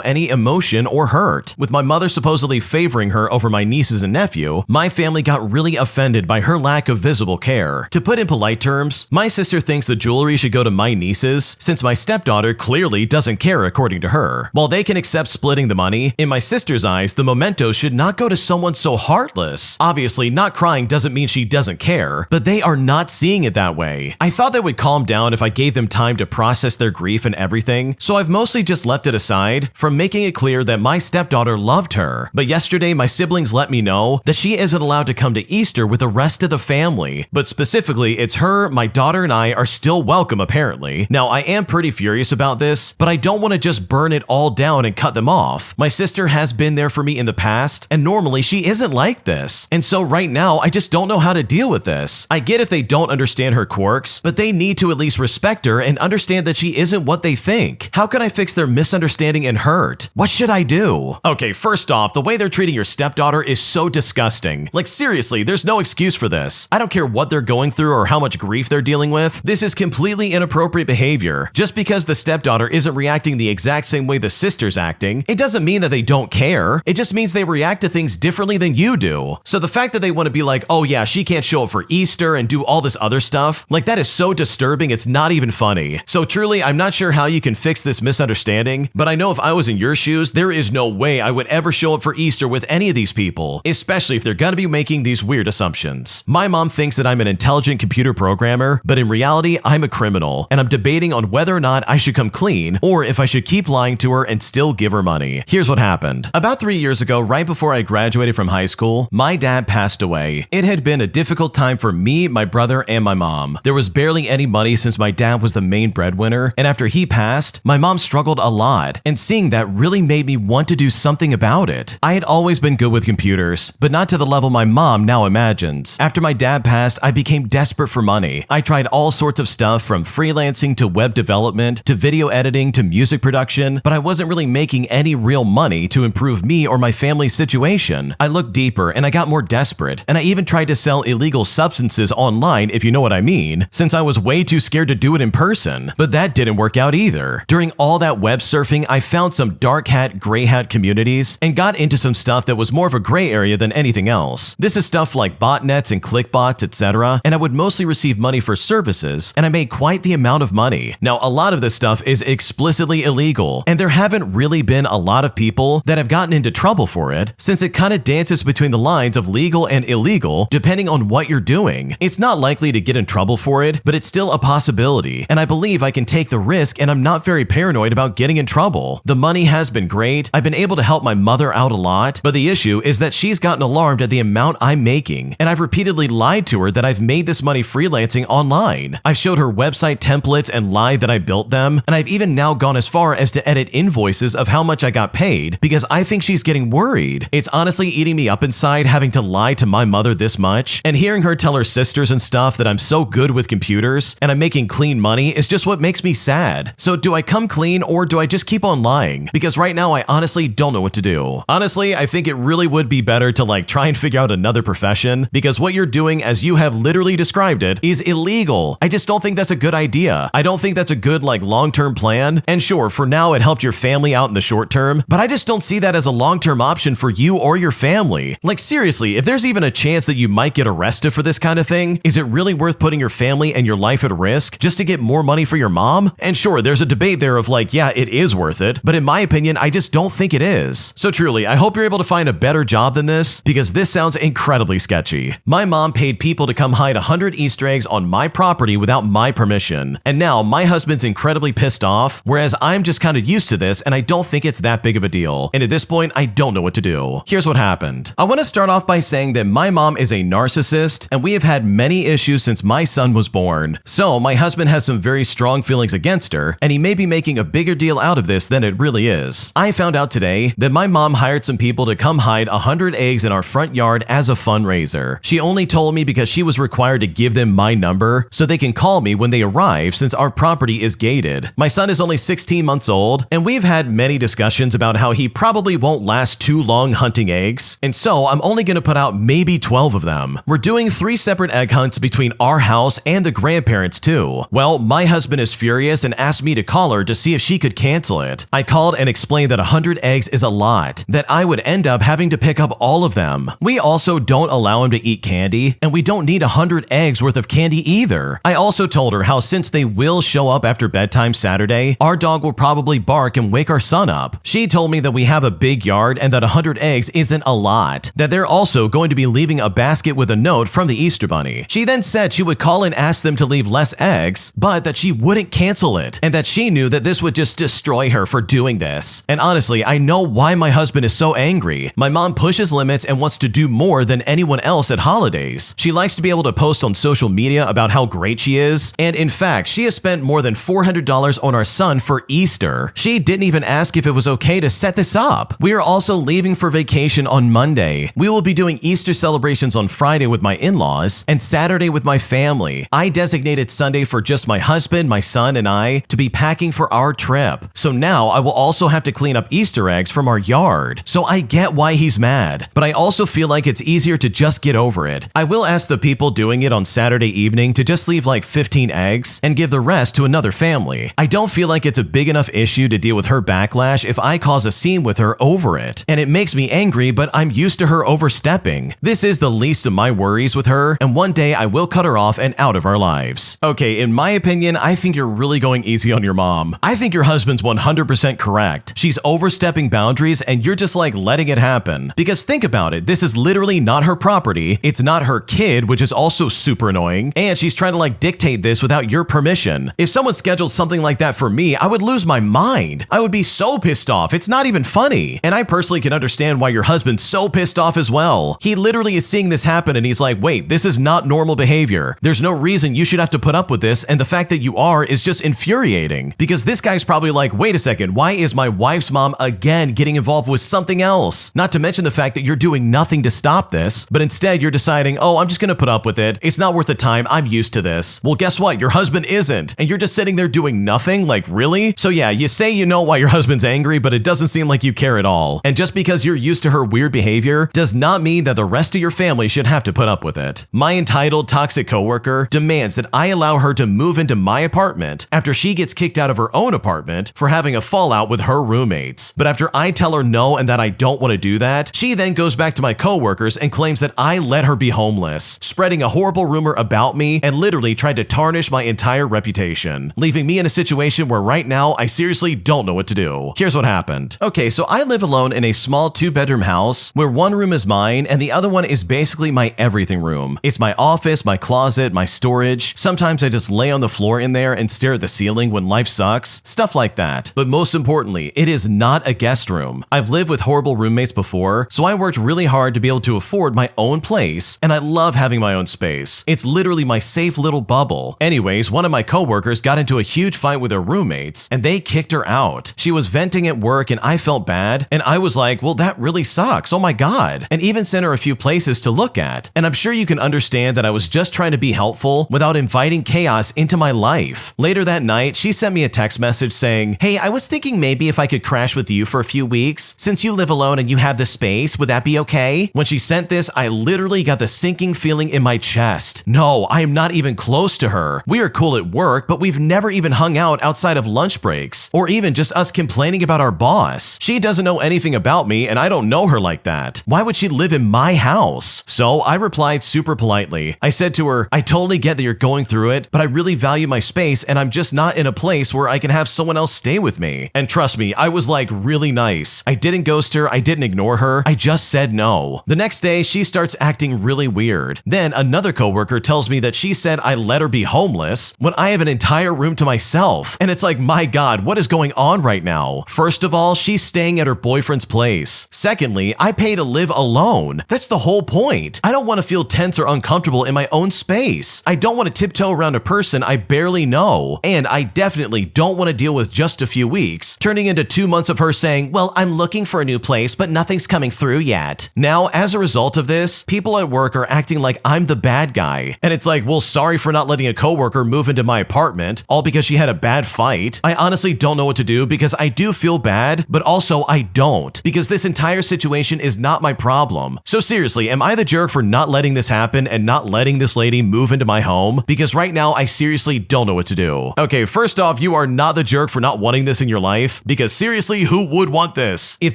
any emotion or hurt. With my mother supposedly favoring her over my nieces and nephew, my family got really offended by her lack of visible care. To put in polite terms, my sister thinks the jewelry should go to my nieces, since my stepdaughter clearly doesn't care according to her. While they can accept splitting the money, in my sister's eyes, the memento should not go to someone so heartless. Obviously, not crying doesn't mean she doesn't care, but they are not seeing it that way. I thought they would calm down if I gave them time to process their grief and everything, so I've mostly just left it aside from making it clear that my stepdaughter loved her. But yesterday, my siblings let me know that she isn't allowed to come to Easter with the rest of the family. But specifically, it's her, my daughter, and I are still welcome apparently. Now, I am pretty furious about this, but I don't want to just burn it all down and cut them off. My sister has been there for me in the past, and normally she isn't like this. And so right now, I just don't know how to deal with this. I get if they don't understand her quirks, but they need to at least respect her and understand that she isn't what they think. How can I fix their misunderstanding and hurt? What should I do? Okay, first off, the way they're treating your stepdaughter is so disgusting. Like seriously, there's no excuse for this. I don't care what they're going through or how much grief they're dealing with. This is completely inappropriate behavior. Just because the stepdaughter isn't reacting the exact same way the sister's acting, it doesn't mean that they don't care. It just means they react to things differently than you do. So the fact that they want to be like, oh yeah, she can't show up for Easter and do all this other stuff, like that is so disturbing, it's not even funny. So truly, I'm not sure how you can fix this misunderstanding, but I know if I was in your shoes, there is no way I would ever show up for Easter with any of these people, especially if they're gonna be making these weird assumptions. My mom thinks that I'm an intelligent computer programmer, but in reality, I'm a criminal, and I'm debating on whether or not I should come clean, or if I should keep lying to her and still give her money. Here's what happened. About 3 years ago, right before I graduated from high school, my dad passed away. It had been a difficult time for me, my brother, and my mom. There was barely any money since my dad was the main breadwinner, and after he passed, my mom struggled a lot, and seeing that really made me want to do something about it. I had always been good with computers, but not to the level my mom now imagines. After my dad passed, I became desperate for money. I tried all sorts of stuff stuff from freelancing to web development to video editing to music production, but I wasn't really making any real money to improve me or my family's situation. I looked deeper and I got more desperate, and I even tried to sell illegal substances online, if you know what I mean, since I was way too scared to do it in person. But that didn't work out either. During all that web surfing, I found some dark hat, gray hat communities and got into some stuff that was more of a gray area than anything else. This is stuff like botnets and clickbots, etc., and I would mostly receive money for services, and I made quite the amount of money. Now, a lot of this stuff is explicitly illegal, and there haven't really been a lot of people that have gotten into trouble for it, since it kind of dances between the lines of legal and illegal depending on what you're doing. It's not likely to get in trouble for it, but it's still a possibility, and I believe I can take the risk, and I'm not very paranoid about getting in trouble. The money has been great. I've been able to help my mother out a lot, but the issue is that she's gotten alarmed at the amount I'm making, and I've repeatedly lied to her that I've made this money freelancing online. I've showed her website templates and lied that I built them, and I've even now gone as far as to edit invoices of how much I got paid because I think she's getting worried. It's honestly eating me up inside having to lie to my mother this much, and hearing her tell her sisters and stuff that I'm so good with computers and I'm making clean money is just what makes me sad. So do I come clean or do I just keep on lying? Because right now I honestly don't know what to do. Honestly, I think it really would be better to try and figure out another profession, because what you're doing, as you have literally described it, is illegal. I just don't think that's a good idea. I don't think that's a good long-term plan. And sure, for now it helped your family out in the short term, but I just don't see that as a long-term option for you or your family. Seriously, if there's even a chance that you might get arrested for this kind of thing, is it really worth putting your family and your life at risk just to get more money for your mom? And sure, there's a debate there of yeah, it is worth it, but in my opinion, I just don't think it is. So truly, I hope you're able to find a better job than this, because this sounds incredibly sketchy. My mom paid people to come hide 100 Easter eggs on my property without my permission, and now my husband's incredibly pissed off, whereas I'm just kind of used to this and I don't think it's that big of a deal. And at this point, I don't know what to do. Here's what happened. I want to start off by saying that my mom is a narcissist, and we have had many issues since my son was born. So my husband has some very strong feelings against her, and he may be making a bigger deal out of this than it really is. I found out today that my mom hired some people to come hide 100 eggs in our front yard as a fundraiser. She only told me because she was required to give them my number so they can call me when they arrive, since our property is gated. My son is only 16 months old, and we've had many discussions about how he probably won't last too long hunting eggs, and so I'm only going to put out maybe 12 of them. We're doing 3 separate egg hunts between our house and the grandparents too. Well, my husband is furious and asked me to call her to see if she could cancel it. I called and explained that 100 eggs is a lot, that I would end up having to pick up all of them. We also don't allow him to eat candy, and we don't need 100 eggs worth of candy either. I also told her how since they will show up after bedtime Saturday, our dog will probably bark and wake our son up. She told me that we have a big yard and that 100 eggs isn't a lot, that they're also going to be leaving a basket with a note from the Easter Bunny. She then said she would call and ask them to leave less eggs, but that she wouldn't cancel it, and that she knew that this would just destroy her for doing this. And honestly, I know why my husband is so angry. My mom pushes limits and wants to do more than anyone else at holidays. She likes to be able to post on social media about how great she is, and in fact, she has spent more than $400 on our son for Easter. She didn't even ask if it was okay to set this up. We are also leaving for vacation on Monday. We will be doing Easter celebrations on Friday with my in-laws and Saturday with my family. I designated Sunday for just my husband, my son, and I to be packing for our trip. So now I will also have to clean up Easter eggs from our yard. So I get why he's mad, but I also feel like it's easier to just get over it. I will ask the people doing it on Saturday evening to just leave 15 eggs and give the rest to another family. I don't feel like it's a big enough issue to deal with her backlash if I cause a scene with her over it. And it makes me angry, but I'm used to her overstepping. This is the least of my worries with her, and one day I will cut her off and out of our lives. Okay, in my opinion, I think you're really going easy on your mom. I think your husband's 100% correct. She's overstepping boundaries and you're just letting it happen. Because think about it, this is literally not her property, it's not her kid, which is also super annoying, and she's trying to dictate this without your permission. If someone scheduled something like that for me, I would lose my mind. I would be so pissed off, it's not even funny. And I personally can understand why your husband's so pissed off as well. He literally is seeing this happen and he's like, wait, this is not normal behavior. There's no reason you should have to put up with this, and the fact that you are is just infuriating. Because this guy's probably like, wait a second, why is my wife's mom again getting involved with something else? Not to mention the fact that you're doing nothing to stop this, but instead you're deciding, oh, I'm just gonna put up with it. It's not worth the time, I'm used to this. Well, guess guess what? Your husband isn't. And you're just sitting there doing nothing? Like, really? So yeah, you say you know why your husband's angry, but it doesn't seem like you care at all. And just because you're used to her weird behavior does not mean that the rest of your family should have to put up with it. My entitled, toxic coworker demands that I allow her to move into my apartment after she gets kicked out of her own apartment for having a fallout with her roommates. But after I tell her no and that I don't want to do that, she then goes back to my coworkers and claims that I let her be homeless, spreading a horrible rumor about me and literally tried to tarnish my entire reputation, leaving me in a situation where right now I seriously don't know what to do. Here's what happened. Okay, so I live alone in a small 2-bedroom house where one room is mine and the other one is basically my everything room. It's my office, my closet, my storage. Sometimes I just lay on the floor in there and stare at the ceiling when life sucks, stuff like that. But most importantly, it is not a guest room. I've lived with horrible roommates before, so I worked really hard to be able to afford my own place, and I love having my own space. It's literally my safe little bubble. Anyways, one of my coworkers got into a huge fight with her roommates, and they kicked her out. She was venting at work, and I felt bad, and I was like, well, that really sucks. Oh my God. And even sent her a few places to look at. And I'm sure you can understand that I was just trying to be helpful without inviting chaos into my life. Later that night, she sent me a text message saying, hey, I was thinking maybe if I could crash with you for a few weeks. Since you live alone and you have the space, would that be okay? When she sent this, I literally got the sinking feeling in my chest. No, I am not even close to her. We are cool at work, but we've never even hung out outside of lunch breaks, or even just us complaining about our boss. She doesn't know anything about me, and I don't know her like that. Why would she live in my house? So I replied super politely. I said to her, I totally get that you're going through it, but I really value my space, and I'm just not in a place where I can have someone else stay with me. And trust me, I was like really nice. I didn't ghost her, I didn't ignore her, I just said no. The next day, she starts acting really weird. Then another coworker tells me that she said I let her be homeless when I have an entire room to myself. And it's like, my God, what is going on right now? First of all, she's staying at her boyfriend's place. Secondly, I pay to live alone. That's the whole point. I don't want to feel tense or uncomfortable in my own space. I don't want to tiptoe around a person I barely know. And I definitely don't want to deal with just a few weeks, turning into 2 months of her saying, well, I'm looking for a new place, but nothing's coming through yet. Now, as a result of this, people at work are acting like I'm the bad guy. And it's like, well, sorry for not letting a coworker move into my apartment, all because she had a bad fight. I honestly don't know what to do because I do feel bad, but also I don't, because this entire situation is not my problem. So seriously, am I the jerk for not letting this happen and not letting this lady move into my home? Because right now, I seriously don't know what to do. Okay, first off, you are not the jerk for not wanting this in your life, because seriously, who would want this? If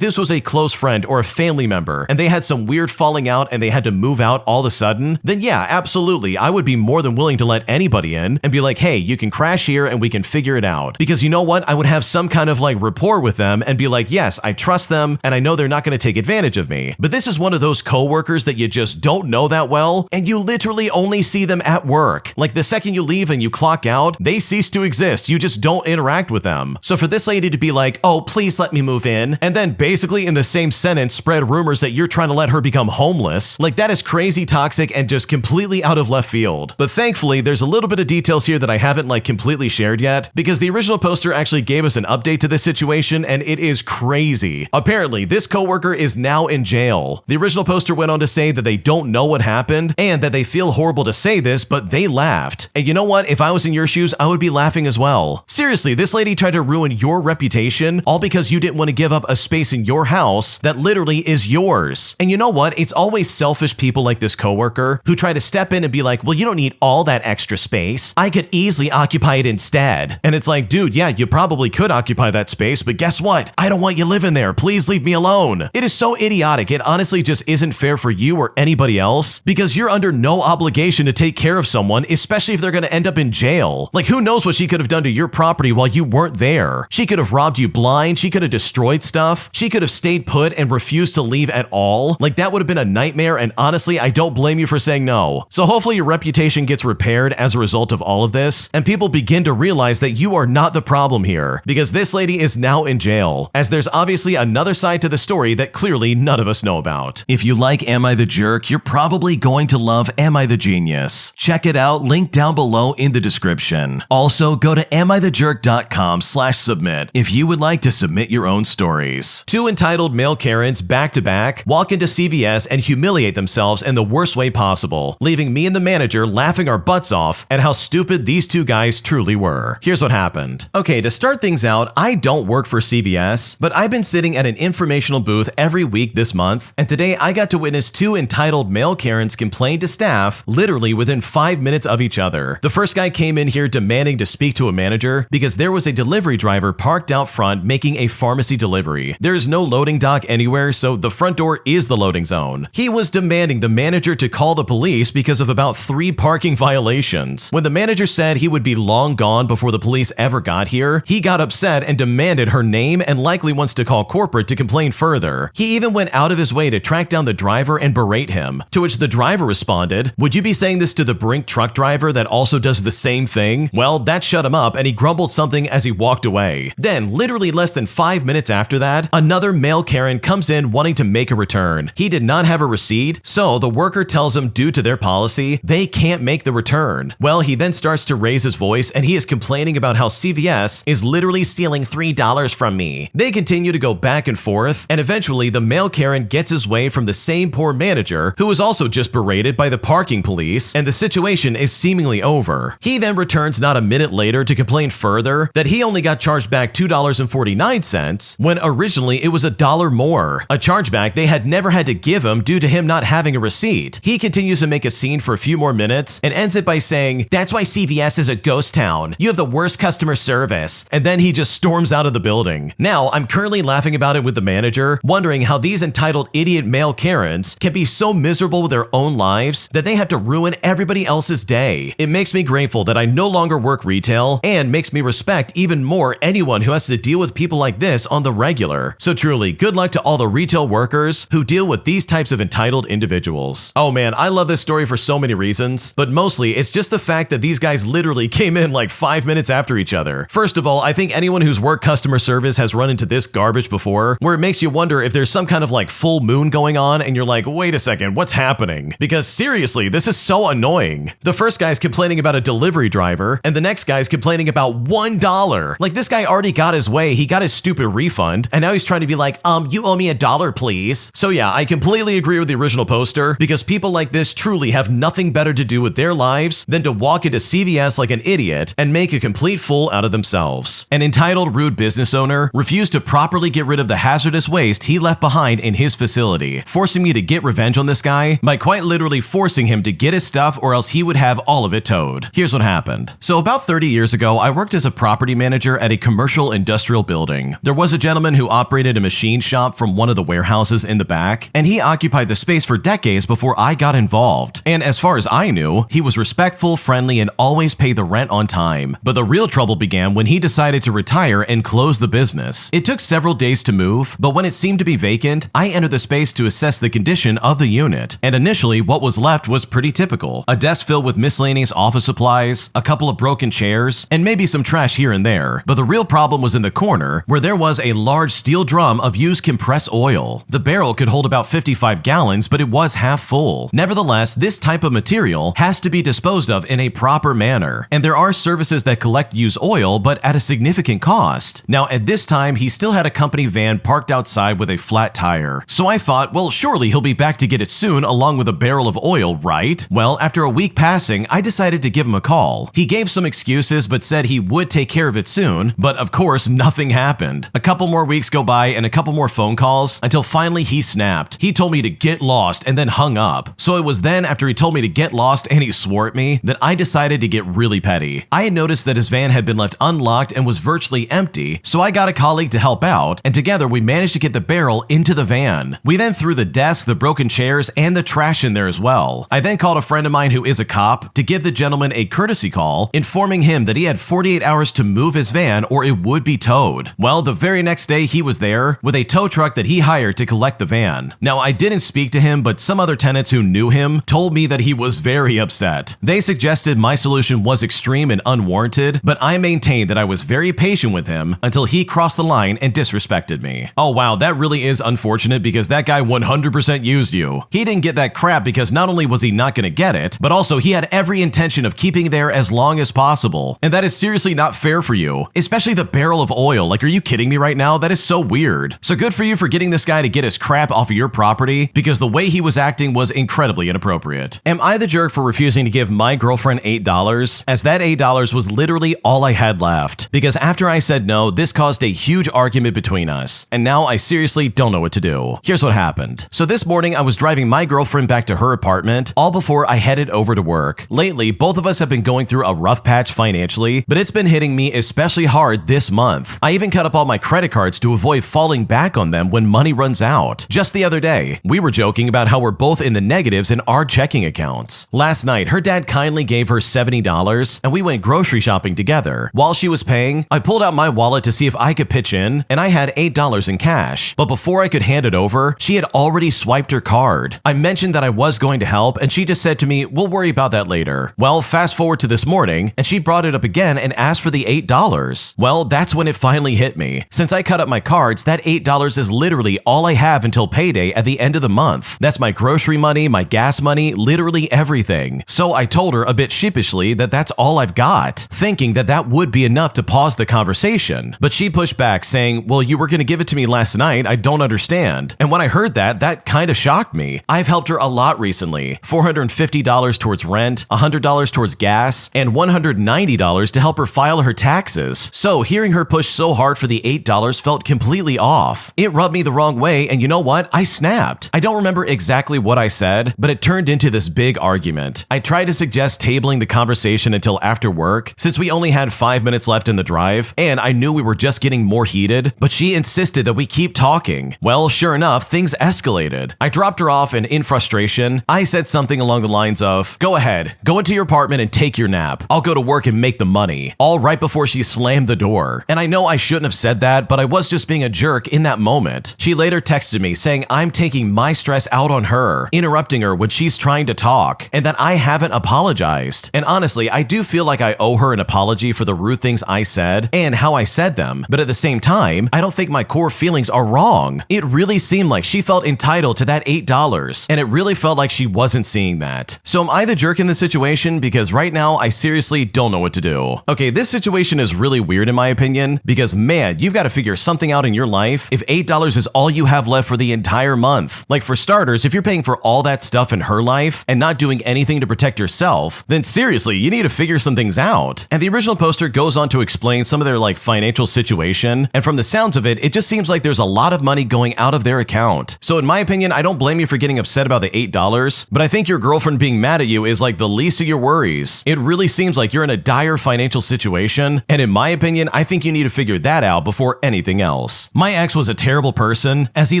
this was a close friend or a family member and they had some weird falling out and they had to move out all of a sudden, then yeah, absolutely, I would be more than willing to let anybody in and be like, hey, you can crash here and we can figure it out. Because you know what? I would have some kind of like rapport with them and be like, yes, I trust them and I know they're not going to take advantage of me. But this is one of those coworkers that you just don't know that well and you literally only see them at work. Like the second you leave and you clock out, they cease to exist. You just don't interact with them. So for this lady to be like, oh, please let me move in, and then basically in the same sentence spread rumors that you're trying to let her become homeless, like that is crazy toxic and just completely out of left field. But thankfully, there's a little bit of details here that I haven't like completely shared yet, because the original poster actually gave us an update to this situation and it is crazy. Apparently, this coworker is now in jail. The original poster went on to say that they don't know what happened and that they feel horrible to say this, but they laughed. And you know what? If I was in your shoes, I would be laughing as well. Seriously, this lady tried to ruin your reputation all because you didn't want to give up a space in your house that literally is yours. And you know what? It's always selfish people like this coworker who try to step in and be like, well, you don't need all that extra space. I could easily occupy it instead. And it's like, dude, yeah, you probably could occupy that space, but guess what? I don't want you living there. Please leave me alone. It is so idiotic. It honestly just isn't fair for you or anybody else because you're under no obligation to take care of someone, especially if they're going to end up in jail. Like, who knows what she could have done to your property while you weren't there? She could have robbed you blind. She could have destroyed stuff. She could have stayed put and refused to leave at all. Like, that would have been a nightmare, and honestly, I don't blame you for saying no. So hopefully your reputation gets repaired as a result of all of this, and people begin to realize that you are not the problem here, because this lady is now in jail, as there's obviously another side to the story that clearly none of us know about. If you like Am I the Jerk, you're probably going to love Am I the Genius. Check it out, link down below in the description. Also, go to amithejerk.com/submit if you would like to submit your own stories. Two entitled male Karens back to back walk into CVS and humiliate themselves in the worst way possible, leaving me and the manager laughing our butts off and how stupid these two guys truly were. Here's what happened. Okay, to start things out, I don't work for CVS, but I've been sitting at an informational booth every week this month, and today I got to witness two entitled male Karens complain to staff literally within 5 minutes of each other. The first guy came in here demanding to speak to a manager because there was a delivery driver parked out front making a pharmacy delivery. There is no loading dock anywhere, so the front door is the loading zone. He was demanding the manager to call the police because of about 3 parking violations. When the manager said he would be long gone before the police ever got here, he got upset and demanded her name and likely wants to call corporate to complain further. He even went out of his way to track down the driver and berate him, to which the driver responded, "Would you be saying this to the Brink truck driver that also does the same thing?" Well, that shut him up and he grumbled something as he walked away. Then, literally less than 5 minutes after that, another male Karen comes in wanting to make a return. He did not have a receipt, so the worker tells him due to their policy, they can't make the return. Well, he then starts to raise his voice and he is complaining about how CVS is literally stealing $3 from me. They continue to go back and forth, and eventually the male Karen gets his way from the same poor manager who was also just berated by the parking police, and the situation is seemingly over. He then returns not a minute later to complain further that he only got charged back $2.49 when originally it was $1 more, a chargeback they had never had to give him due to him not having a receipt. He continues to make a scene for a few more minutes and ends it by saying, "That's why CVS is a ghost town. You have the worst customer service." And then he just storms out of the building. Now, I'm currently laughing about it with the manager, wondering how these entitled idiot male Karens can be so miserable with their own lives that they have to ruin everybody else's day. It makes me grateful that I no longer work retail and makes me respect even more anyone who has to deal with people like this on the regular. So truly, good luck to all the retail workers who deal with these types of entitled individuals. Oh man, I love this story for so many reasons, but mostly it's just the fact that these guys literally came in like 5 minutes after each other. First of all, I think anyone who's worked customer service has run into this garbage before, where it makes you wonder if there's some kind of like full moon going on and you're like, wait a second, what's happening? Because seriously, this is so annoying. The first guy's complaining about a delivery driver, and the next guy's complaining about $1. Like, this guy already got his way, he got his stupid refund, and now he's trying to be like, you owe me $1, please. So yeah, I completely agree with the original poster, because people like this truly have nothing better to do with their lives than to walk into CVS like an idiot and make a complete fool out of themselves. An entitled rude business owner refused to properly get rid of the hazardous waste he left behind in his facility, forcing me to get revenge on this guy by quite literally forcing him to get his stuff or else he would have all of it towed. Here's what happened. So about 30 years ago, I worked as a property manager at a commercial industrial building. There was a gentleman who operated a machine shop from one of the warehouses in the back, and he occupied the space for decades before I got involved. And as far as I knew, he was respectful, friendly, and always paid the rent on time. But the real trouble began when he decided to retire and close the business. It took several days to move, but when it seemed to be vacant, I entered the space to assess the condition of the unit. And initially, what was left was pretty typical. A desk filled with miscellaneous office supplies, a couple of broken chairs, and maybe some trash here and there. But the real problem was in the corner, where there was a large steel drum of used compressed oil. The barrel could hold about 55 gallons, but it was half full. Nevertheless, this type of material has to be disposed of in a proper manner. And there are services that collect used oil, but at a significant cost. Now, at this time, he still had a company van parked outside with a flat tire. So I thought, well, surely he'll be back to get it soon along with a barrel of oil, right? Well, after a week passing, I decided to give him a call. He gave some excuses, but said he would take care of it soon, but of course, nothing happened. A couple more weeks go by and a couple more phone calls until finally he snapped. He told me to get lost and then hung up. So it was then after he told me to get lost and he swore at me that I decided to get really petty. I had noticed that his van had been left unlocked and was virtually empty, so I got a colleague to help out, and together we managed to get the barrel into the van. We then threw the desk, the broken chairs, and the trash in there as well. I then called a friend of mine who is a cop to give the gentleman a courtesy call, informing him that he had 48 hours to move his van or it would be towed. Well, the very next day he was there with a tow truck that he hired to collect the van. Now, I didn't speak to him, but some other tenants who knew him told me that he was very upset. They suggested my solution was extreme and unwarranted, but I maintained that I was very patient with him until he crossed the line and disrespected me. Oh wow, that really is unfortunate because that guy 100% used you. He didn't get that crap because not only was he not going to get it, but also he had every intention of keeping there as long as possible. And that is seriously not fair for you, especially the barrel of oil. Like, are you kidding me right now? That is so weird. So good for you for getting this guy to get his crap off of your property because the way he was acting was incredibly inappropriate. Am I the jerk for refusing to give my girlfriend girlfriend $8, as that $8 was literally all I had left. Because after I said no, this caused a huge argument between us, and now I seriously don't know what to do. Here's what happened. So this morning I was driving my girlfriend back to her apartment, all before I headed over to work. Lately, both of us have been going through a rough patch financially, but it's been hitting me especially hard this month. I even cut up all my credit cards to avoid falling back on them when money runs out. Just the other day, we were joking about how we're both in the negatives in our checking accounts. Last night, her dad kindly gave her $70, and we went grocery shopping together. While she was paying, I pulled out my wallet to see if I could pitch in, and I had $8 in cash. But before I could hand it over, she had already swiped her card. I mentioned that I was going to help, and she just said to me, "We'll worry about that later." Well, fast forward to this morning, and she brought it up again and asked for the $8. Well, that's when it finally hit me. Since I cut up my cards, that $8 is literally all I have until payday at the end of the month. That's my grocery money, my gas money, literally everything. So I told her a bit sheepishly that that's all I've got, thinking that that would be enough to pause the conversation. But she pushed back saying, "Well, you were going to give it to me last night. I don't understand." And when I heard that kind of shocked me. I've helped her a lot recently. $450 towards rent, $100 towards gas, and $190 to help her file her taxes. So hearing her push so hard for the $8 felt completely off. It rubbed me the wrong way, and you know what? I snapped. I don't remember exactly what I said, but it turned into this big argument. I tried to suggest tabling the conversation until after work, since we only had 5 minutes left in the drive, and I knew we were just getting more heated, but she insisted that we keep talking. Well, sure enough, things escalated. I dropped her off, and in frustration, I said something along the lines of, "Go ahead, go into your apartment and take your nap. I'll go to work and make the money," all right before she slammed the door. And I know I shouldn't have said that, but I was just being a jerk in that moment. She later texted me saying I'm taking my stress out on her, interrupting her when she's trying to talk, and that I haven't apologized. And honestly, I do feel like I owe her an apology for the rude things I said and how I said them, but at the same time, I don't think my core feelings are wrong. It really seemed like she felt entitled to that $8, and it really felt like she wasn't seeing that. So am I the jerk in this situation? Because right now, I seriously don't know what to do. Okay, this situation is really weird in my opinion, because man, you've got to figure something out in your life if $8 is all you have left for the entire month. Like for starters, if you're paying for all that stuff in her life and not doing anything to protect yourself, then seriously, you need to figure some things out. And the original poster goes on to explain some of their financial situation, and from the sounds of it, it just seems like there's a lot of money going out of their account. So in my opinion, I don't blame you for getting upset about the $8, but I think your girlfriend being mad at you is like the least of your worries. It really seems like you're in a dire financial situation, and in my opinion, I think you need to figure that out before anything else. My ex was a terrible person, as he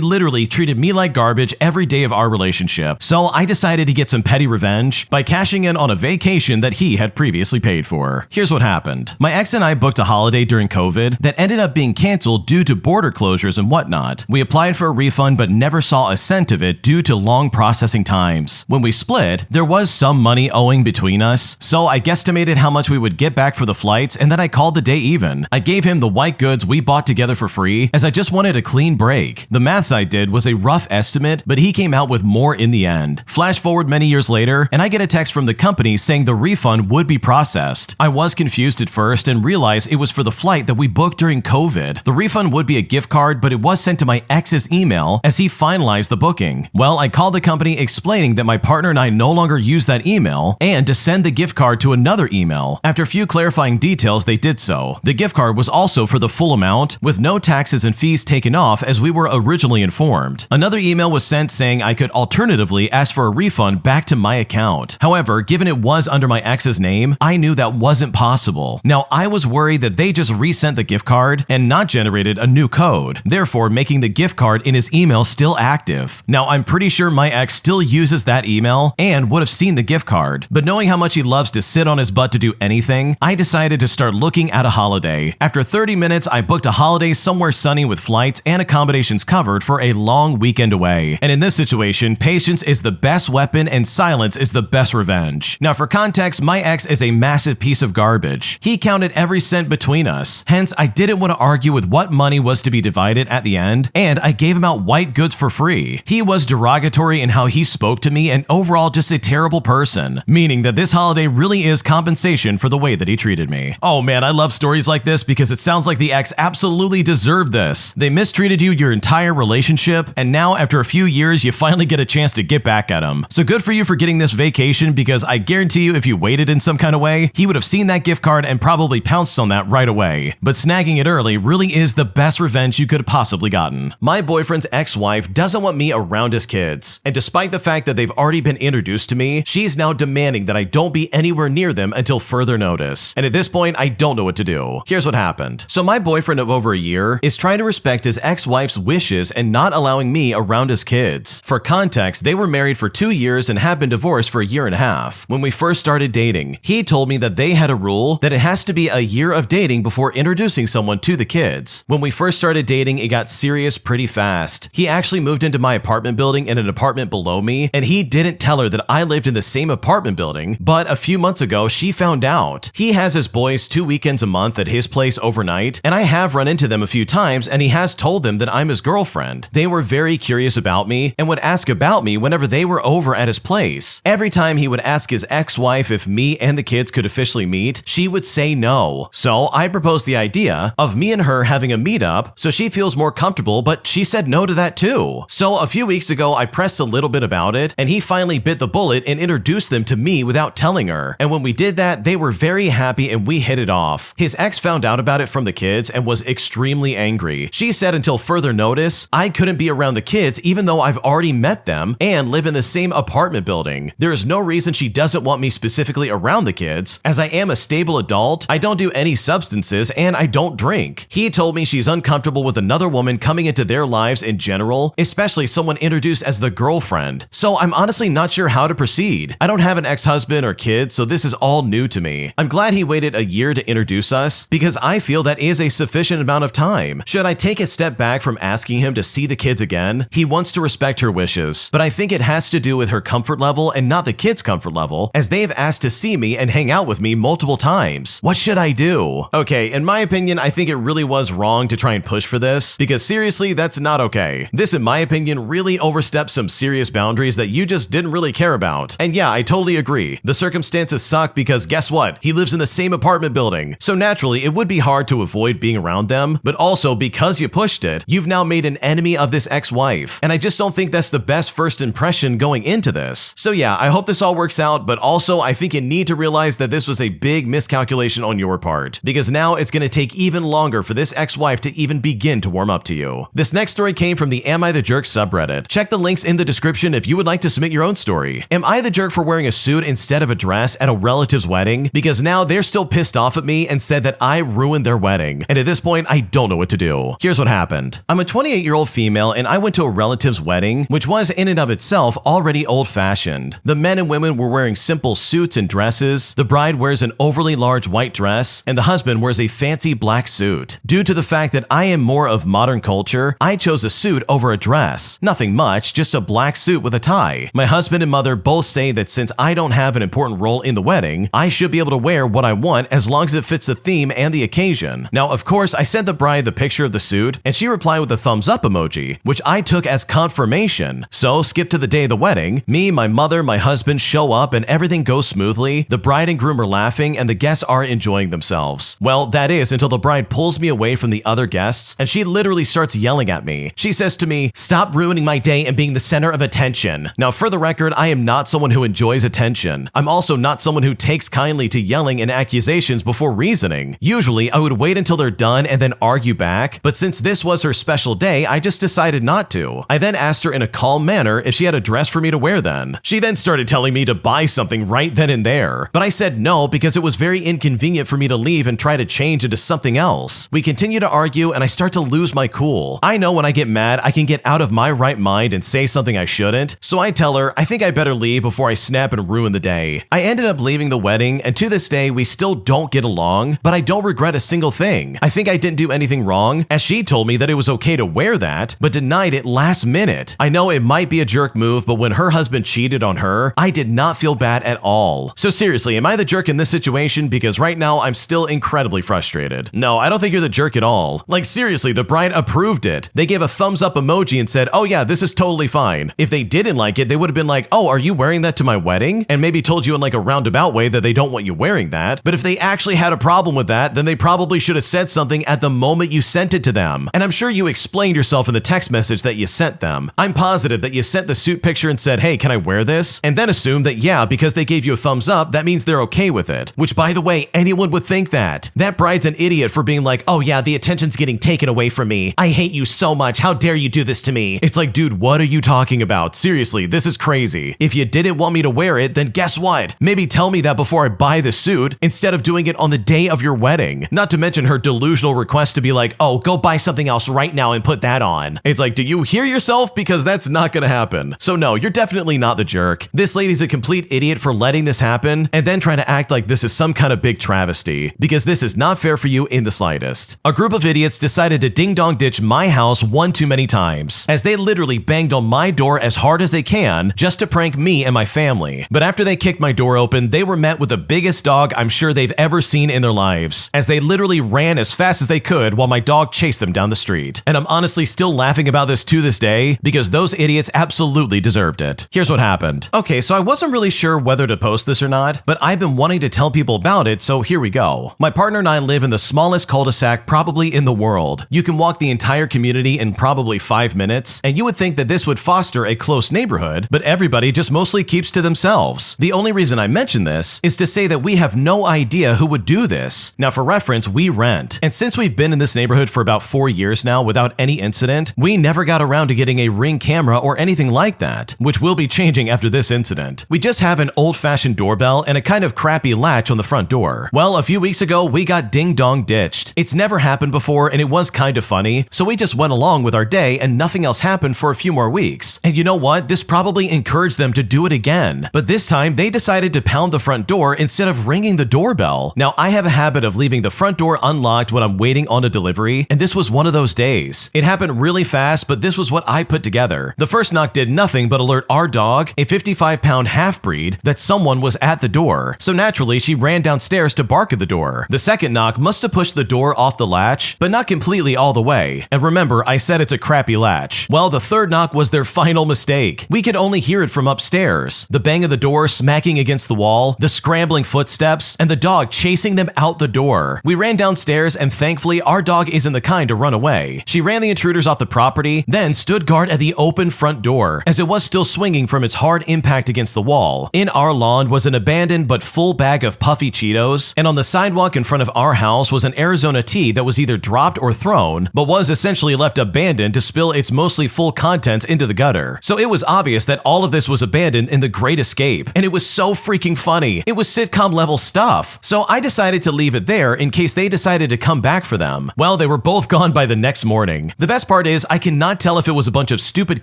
literally treated me like garbage every day of our relationship, so I decided to get some petty revenge by cashing in on a vacation that he had previously paid for. Here's what happened. My ex and I booked a holiday during COVID that ended up being canceled due to border closures and whatnot. We applied for a refund but never saw a cent of it due to long processing times. When we split, there was some money owing between us, so I guesstimated how much we would get back for the flights, and then I called the day even. I gave him the white goods we bought together for free, as I just wanted a clean break. The maths I did was a rough estimate, but he came out with more in the end. Flash forward many years later, and I get a text from the company saying the refund would be processed. I was confused at first and realized it was for the flight that we booked during COVID. The refund would be a gift card, but it was sent to my ex's email as he finalized the booking. Well, I called the company explaining that my partner and I no longer use that email and to send the gift card to another email. After a few clarifying details, they did so. The gift card was also for the full amount, with no taxes and fees taken off as we were originally informed. Another email was sent saying I could alternatively ask for a refund back to my account. However, given it was under my ex's name, I knew that wasn't possible. Now, I was worried that they just resent the gift card and not generated a new code, therefore making the gift card in his email still active. Now, I'm pretty sure my ex still uses that email and would have seen the gift card, but knowing how much he loves to sit on his butt to do anything, I decided to start looking at a holiday. After 30 minutes, I booked a holiday somewhere sunny with flights and accommodations covered for a long weekend away. And in this situation, patience is the best weapon and silence is the best revenge. Now, for context, my ex is a massive piece of garbage. He counted every cent between us. Hence, I didn't want to argue with what money was to be divided at the end, and I gave him out white goods for free. He was derogatory in how he spoke to me and overall just a terrible person, meaning that this holiday really is compensation for the way that he treated me. Oh man, I love stories like this because it sounds like the ex absolutely deserved this. They mistreated you your entire relationship, and now after a few years, you finally get a chance to get back at them. So good for you for getting this vacation, because I guarantee guarantee you if you waited in some kind of way, he would have seen that gift card and probably pounced on that right away. But snagging it early really is the best revenge you could have possibly gotten. My boyfriend's ex-wife doesn't want me around his kids, and despite the fact that they've already been introduced to me, she's now demanding that I don't be anywhere near them until further notice. And at this point, I don't know what to do. Here's what happened. So my boyfriend of over a year is trying to respect his ex-wife's wishes and not allowing me around his kids. For context, they were married for 2 years and have been divorced for a year and a half. When we first started dating, he told me that they had a rule that it has to be a year of dating before introducing someone to the kids. When we first started dating, it got serious pretty fast. He actually moved into my apartment building in an apartment below me, and he didn't tell her that I lived in the same apartment building, but a few months ago, she found out. He has his boys 2 weekends a month at his place overnight, and I have run into them a few times, and he has told them that I'm his girlfriend. They were very curious about me and would ask about me whenever they were over at his place. Every time he would ask his ex-wife if me and the kids could officially meet, she would say no. So I proposed the idea of me and her having a meetup so she feels more comfortable, but she said no to that too. So a few weeks ago, I pressed a little bit about it, and he finally bit the bullet and introduced them to me without telling her. And when we did that, they were very happy and we hit it off. His ex found out about it from the kids and was extremely angry. She said until further notice, I couldn't be around the kids even though I've already met them and live in the same apartment building. There is no reason she doesn't want me specifically around the kids, as I am a stable adult, I don't do any substances, and I don't drink. He told me she's uncomfortable with another woman coming into their lives in general, especially someone introduced as the girlfriend. So I'm honestly not sure how to proceed. I don't have an ex-husband or kids, so this is all new to me. I'm glad he waited a year to introduce us because I feel that is a sufficient amount of time. Should I take a step back from asking him to see the kids again? He wants to respect her wishes, but I think it has to do with her comfort level and not the kids' comfort level, as they've asked to see me and hang out with me multiple times. What should I do? Okay, in my opinion, I think it really was wrong to try and push for this, because seriously, that's not okay. This, in my opinion, really oversteps some serious boundaries that you just didn't really care about. And yeah, I totally agree. The circumstances suck because guess what? He lives in the same apartment building. So naturally, it would be hard to avoid being around them, but also because you pushed it, you've now made an enemy of this ex-wife. And I just don't think that's the best first impression going into this. So yeah, I hope this all works out, but also I think you need to realize that this was a big miscalculation on your part, because now it's going to take even longer for this ex-wife to even begin to warm up to you. This next story came from the Am I the Jerk subreddit. Check the links in the description if you would like to submit your own story. Am I the jerk for wearing a suit instead of a dress at a relative's wedding? Because now they're still pissed off at me and said that I ruined their wedding. And at this point, I don't know what to do. Here's what happened. I'm a 28-year-old female and I went to a relative's wedding, which was in and of itself already old-fashioned. The men and women were wearing simple suits and dresses. The bride wears an overly large white dress, and the husband wears a fancy black suit. Due to the fact that I am more of modern culture, I chose a suit over a dress. Nothing much, just a black suit with a tie. My husband and mother both say that since I don't have an important role in the wedding, I should be able to wear what I want as long as it fits the theme and the occasion. Now, of course, I sent the bride the picture of the suit, and she replied with a thumbs up emoji, which I took as confirmation. So, skip to the day of the wedding. Me, my mother, my husband show up and everything goes smoothly. The bride and groom are laughing and the guests are enjoying themselves. Well, that is until the bride pulls me away from the other guests and she literally starts yelling at me. She says to me, "Stop ruining my day and being the center of attention." Now, for the record, I am not someone who enjoys attention. I'm also not someone who takes kindly to yelling and accusations before reasoning. Usually, I would wait until they're done and then argue back, but since this was her special day, I just decided not to. I then asked her in a calm manner if she had a dress for me to wear then. She then started telling me to buy something right then and there, but I said no because it was very inconvenient for me to leave and try to change into something else. We continue to argue and I start to lose my cool. I know when I get mad, I can get out of my right mind and say something I shouldn't, so I tell her I think I better leave before I snap and ruin the day. I ended up leaving the wedding, and to this day, we still don't get along, but I don't regret a single thing. I think I didn't do anything wrong, as she told me that it was okay to wear that, but denied it last minute. I know it might be a jerk move, but when her husband cheated on her, I did not feel bad at all. So seriously, am I the jerk in this situation? Because right now, I'm still incredibly frustrated. No, I don't think you're the jerk at all. Like seriously, the bride approved it. They gave a thumbs up emoji and said, "Oh yeah, this is totally fine." If they didn't like it, they would have been like, "Oh, are you wearing that to my wedding?" And maybe told you in like a roundabout way that they don't want you wearing that. But if they actually had a problem with that, then they probably should have said something at the moment you sent it to them. And I'm sure you explained yourself in the text message that you sent them. I'm positive that you sent the suit picture and said, "Hey, can I wear this?" And then assumed that yeah, because they gave you a thumbs up, that means they're okay with it. Which, by the way, anyone would think that. That bride's an idiot for being like, oh yeah, the attention's getting taken away from me. I hate you so much. How dare you do this to me? It's like, dude, what are you talking about? Seriously, this is crazy. If you didn't want me to wear it, then guess what? Maybe tell me that before I buy the suit instead of doing it on the day of your wedding. Not to mention her delusional request to be like, oh, go buy something else right now and put that on. It's like, do you hear yourself? Because that's not gonna happen. So no, you're definitely not the jerk. This lady's a complete idiot for letting this happen and then trying to act like this is some kind of big travesty, because this is not fair for you in the slightest. A group of idiots decided to ding-dong ditch my house one too many times, as they literally banged on my door as hard as they can just to prank me and my family. But after they kicked my door open, they were met with the biggest dog I'm sure they've ever seen in their lives, as they literally ran as fast as they could while my dog chased them down the street. And I'm honestly still laughing about this to this day, because those idiots absolutely deserved it. Here's what happened. Okay, so I wasn't really sure whether to post this or not, but I've been wanting to tell people about it, so here we go. My partner and I live in the smallest cul-de-sac probably in the world. You can walk the entire community in probably 5 minutes, and you would think that this would foster a close neighborhood, but everybody just mostly keeps to themselves. The only reason I mention this is to say that we have no idea who would do this. Now, for reference, we rent, and since we've been in this neighborhood for about 4 years now without any incident, we never got around to getting a Ring camera or anything like that, which will be changing after this incident. We just have an old-fashioned doorbell and a kind of crappy latch on the front door. Well, a few weeks ago, we got ding-dong ditched. It's never happened before, and it was kind of funny, so we just went along with our day and nothing else happened for a few more weeks. And you know what? This probably encouraged them to do it again. But this time, they decided to pound the front door instead of ringing the doorbell. Now, I have a habit of leaving the front door unlocked when I'm waiting on a delivery, and this was one of those days. It happened really fast, but this was what I put together. The first knock did nothing but alert our dog, a 55-pound half-breed, that someone was at the door. So naturally, she ran downstairs to bark at the door. The second knock must have pushed the door off the latch, but not completely all the way. And remember, I said it's a crappy latch. Well, the third knock was their final mistake. We could only hear it from upstairs. The bang of the door smacking against the wall, the scrambling footsteps, and the dog chasing them out the door. We ran downstairs, and thankfully, our dog isn't the kind to run away. She ran the intruders off the property, then stood guard at the open front door, as it was still swinging from its hard impact against the wall. In our lawn was an abandoned but full bag of puffy Cheetos, and on the sidewalk in front of our house was an Arizona tea that was either dropped or thrown, but was essentially left abandoned to spill its mostly full contents into the gutter. So it was obvious that all of this was abandoned in The Great Escape, and it was so freaking funny. It was sitcom level stuff. So I decided to leave it there in case they decided to come back for them. Well, they were both gone by the next morning. The best part is I cannot tell if it was a bunch of stupid